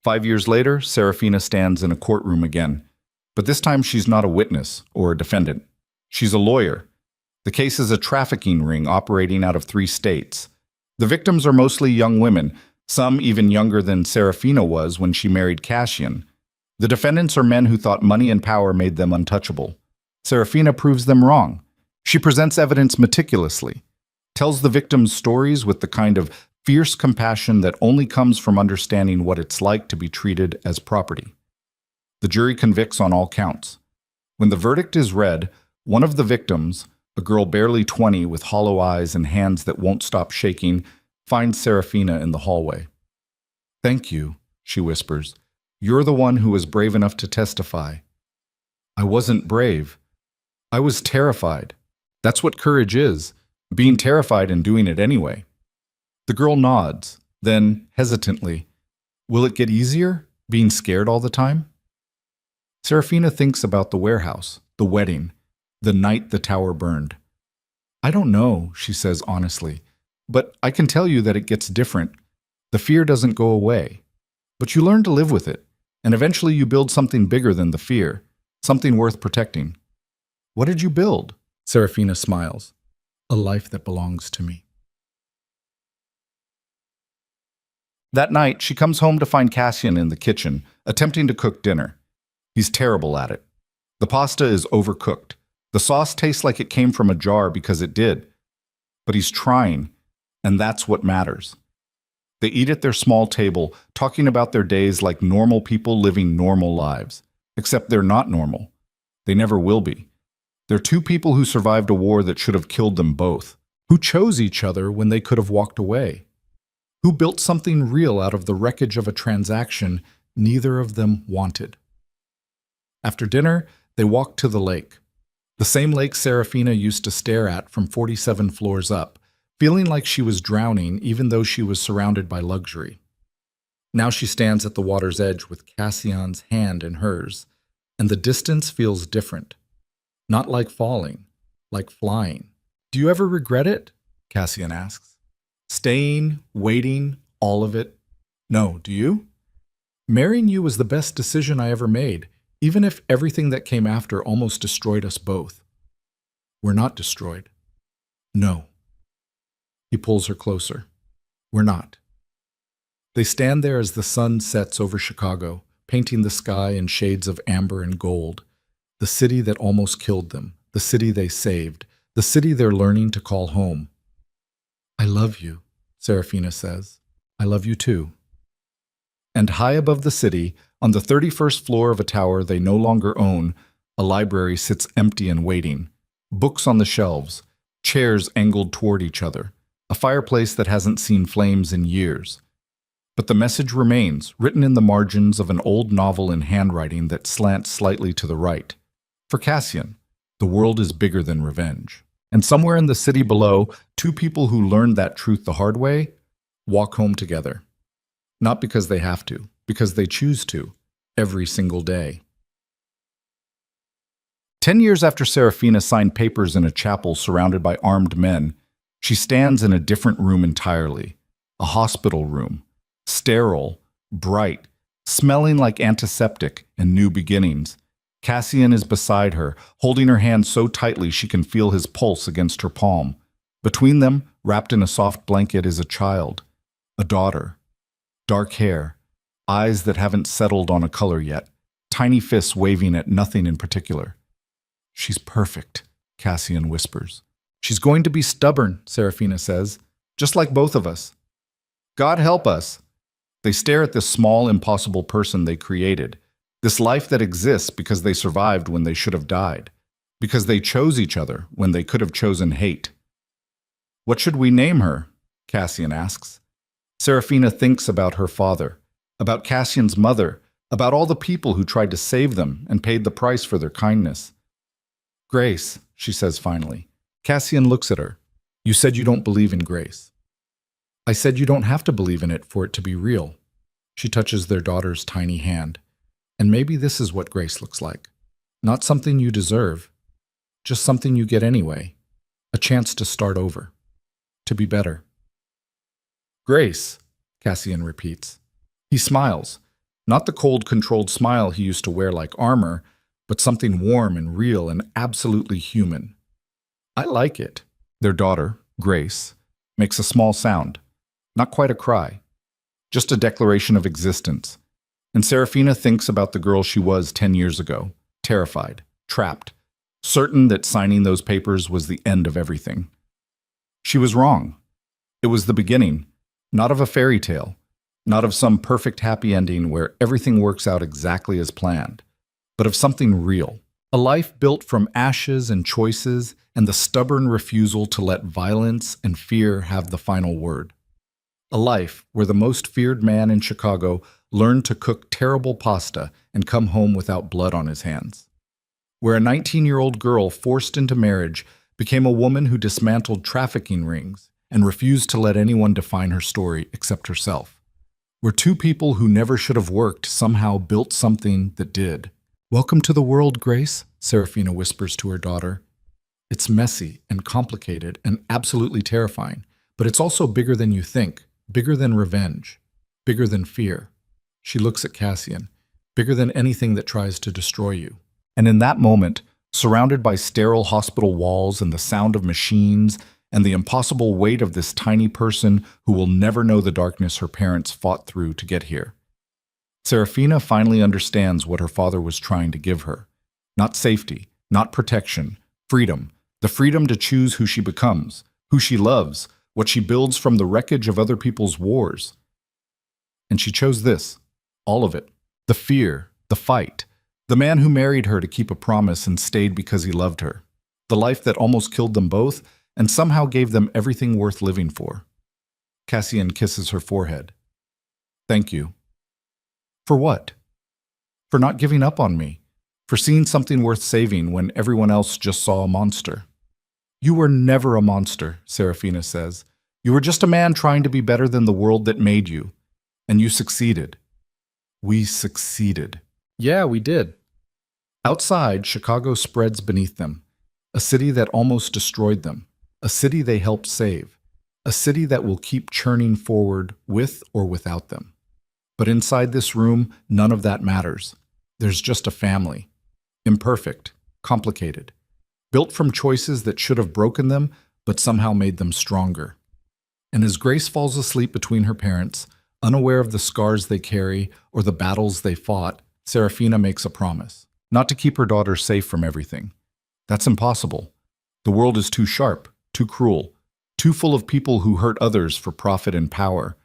5 years later, Serafina stands in a courtroom again, but this time she's not a witness or a defendant. She's a lawyer. The case is a trafficking ring operating out of 3 states. The victims are mostly young women, some even younger than Serafina was when she married Cassian. The defendants are men who thought money and power made them untouchable. Serafina proves them wrong. She presents evidence meticulously, tells the victims' stories with the kind of fierce compassion that only comes from understanding what it's like to be treated as property. The jury convicts on all counts. When the verdict is read, one of the victims, a girl barely 20 with hollow eyes and hands that won't stop shaking, finds Serafina in the hallway. Thank you, she whispers. You're the one who was brave enough to testify. I wasn't brave. I was terrified. That's what courage is, being terrified and doing it anyway. The girl nods, then, hesitantly, will it get easier, being scared all the time? Serafina thinks about the warehouse, the wedding, the night the tower burned. I don't know, she says honestly, but I can tell you that it gets different. The fear doesn't go away, but you learn to live with it, and eventually you build something bigger than the fear, something worth protecting. What did you build? Serafina smiles. A life that belongs to me. That night, she comes home to find Cassian in the kitchen, attempting to cook dinner. He's terrible at it. The pasta is overcooked. The sauce tastes like it came from a jar because it did. But he's trying, and that's what matters. They eat at their small table, talking about their days like normal people living normal lives. Except they're not normal. They never will be. They're 2 people who survived a war that should have killed them both, who chose each other when they could have walked away, who built something real out of the wreckage of a transaction neither of them wanted. After dinner, they walked to the lake. The same lake Serafina used to stare at from 47 floors up, feeling like she was drowning even though she was surrounded by luxury. Now she stands at the water's edge with Cassian's hand in hers, and the distance feels different. Not like falling, like flying. Do you ever regret it? Cassian asks. Staying, waiting, all of it? No, do you? Marrying you was the best decision I ever made, even if everything that came after almost destroyed us both. We're not destroyed. No. He pulls her closer. We're not. They stand there as the sun sets over Chicago, painting the sky in shades of amber and gold. The city that almost killed them, the city they saved, the city they're learning to call home. I love you, Serafina says. I love you too. And high above the city, on the 31st floor of a tower they no longer own, a library sits empty and waiting. Books on the shelves, chairs angled toward each other, a fireplace that hasn't seen flames in years. But the message remains, written in the margins of an old novel in handwriting that slants slightly to the right. For Cassian, the world is bigger than revenge. And somewhere in the city below, two people who learned that truth the hard way walk home together. Not because they have to, because they choose to, every single day. 10 years after Serafina signed papers in a chapel surrounded by armed men, she stands in a different room entirely, a hospital room, sterile, bright, smelling like antiseptic and new beginnings. Cassian is beside her, holding her hand so tightly she can feel his pulse against her palm. Between them, wrapped in a soft blanket, is a child, a daughter. Dark hair, eyes that haven't settled on a color yet, tiny fists waving at nothing in particular. She's perfect, Cassian whispers. She's going to be stubborn, Serafina says, just like both of us. God help us. They stare at this small, impossible person they created, this life that exists because they survived when they should have died, because they chose each other when they could have chosen hate. What should we name her? Cassian asks. Serafina thinks about her father, about Cassian's mother, about all the people who tried to save them and paid the price for their kindness. Grace, she says finally. Cassian looks at her. You said you don't believe in grace. I said you don't have to believe in it for it to be real. She touches their daughter's tiny hand. And maybe this is what grace looks like. Not something you deserve, just something you get anyway. A chance to start over, to be better. Grace, Cassian repeats. He smiles, not the cold, controlled smile he used to wear like armor, but something warm and real and absolutely human. I like it. Their daughter, Grace, makes a small sound, not quite a cry, just a declaration of existence. And Serafina thinks about the girl she was 10 years ago, terrified, trapped, certain that signing those papers was the end of everything. She was wrong. It was the beginning, not of a fairy tale, not of some perfect happy ending where everything works out exactly as planned, but of something real. A life built from ashes and choices and the stubborn refusal to let violence and fear have the final word. A life where the most feared man in Chicago learned to cook terrible pasta and come home without blood on his hands. Where a 19-year-old girl forced into marriage became a woman who dismantled trafficking rings and refused to let anyone define her story except herself. Where two people who never should have worked somehow built something that did. Welcome to the world, Grace, Serafina whispers to her daughter. It's messy and complicated and absolutely terrifying, but it's also bigger than you think, bigger than revenge, bigger than fear. She looks at Cassian, bigger than anything that tries to destroy you. And in that moment, surrounded by sterile hospital walls and the sound of machines and the impossible weight of this tiny person who will never know the darkness her parents fought through to get here, Serafina finally understands what her father was trying to give her. Not safety, not protection, freedom. The freedom to choose who she becomes, who she loves, what she builds from the wreckage of other people's wars. And she chose this, all of it. The fear, the fight, the man who married her to keep a promise and stayed because he loved her. The life that almost killed them both and somehow gave them everything worth living for. Cassian kisses her forehead. Thank you. For what? For not giving up on me. For seeing something worth saving when everyone else just saw a monster. You were never a monster, Serafina says. You were just a man trying to be better than the world that made you. And you succeeded. We succeeded. Yeah, we did. Outside, Chicago spreads beneath them. A city that almost destroyed them. A city they helped save. A city that will keep churning forward with or without them. But inside this room, none of that matters. There's just a family. Imperfect, complicated. Built from choices that should have broken them, but somehow made them stronger. And as Grace falls asleep between her parents, unaware of the scars they carry or the battles they fought, Serafina makes a promise. Not to keep her daughter safe from everything. That's impossible. The world is too sharp, too cruel, too full of people who hurt others for profit and power.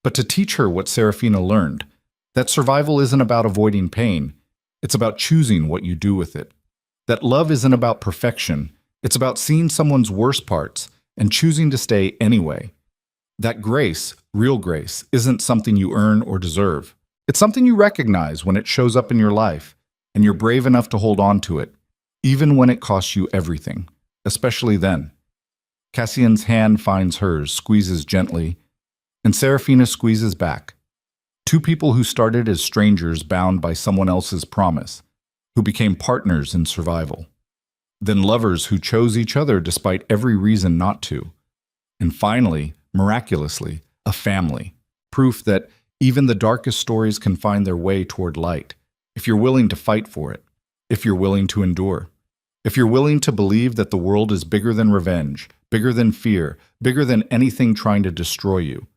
But to teach her what Serafina learned, that survival isn't about avoiding pain, it's about choosing what you do with it. That love isn't about perfection, it's about seeing someone's worst parts and choosing to stay anyway. That grace, real grace, isn't something you earn or deserve. It's something you recognize when it shows up in your life, and you're brave enough to hold on to it, even when it costs you everything, especially then. Cassian's hand finds hers, squeezes gently, and Serafina squeezes back. Two people who started as strangers bound by someone else's promise, who became partners in survival. Then lovers who chose each other despite every reason not to. And finally, miraculously, a family. Proof that even the darkest stories can find their way toward light, if you're willing to fight for it, if you're willing to endure, if you're willing to believe that the world is bigger than revenge, bigger than fear, bigger than anything trying to destroy you,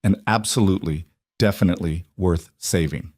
and absolutely, definitely worth saving.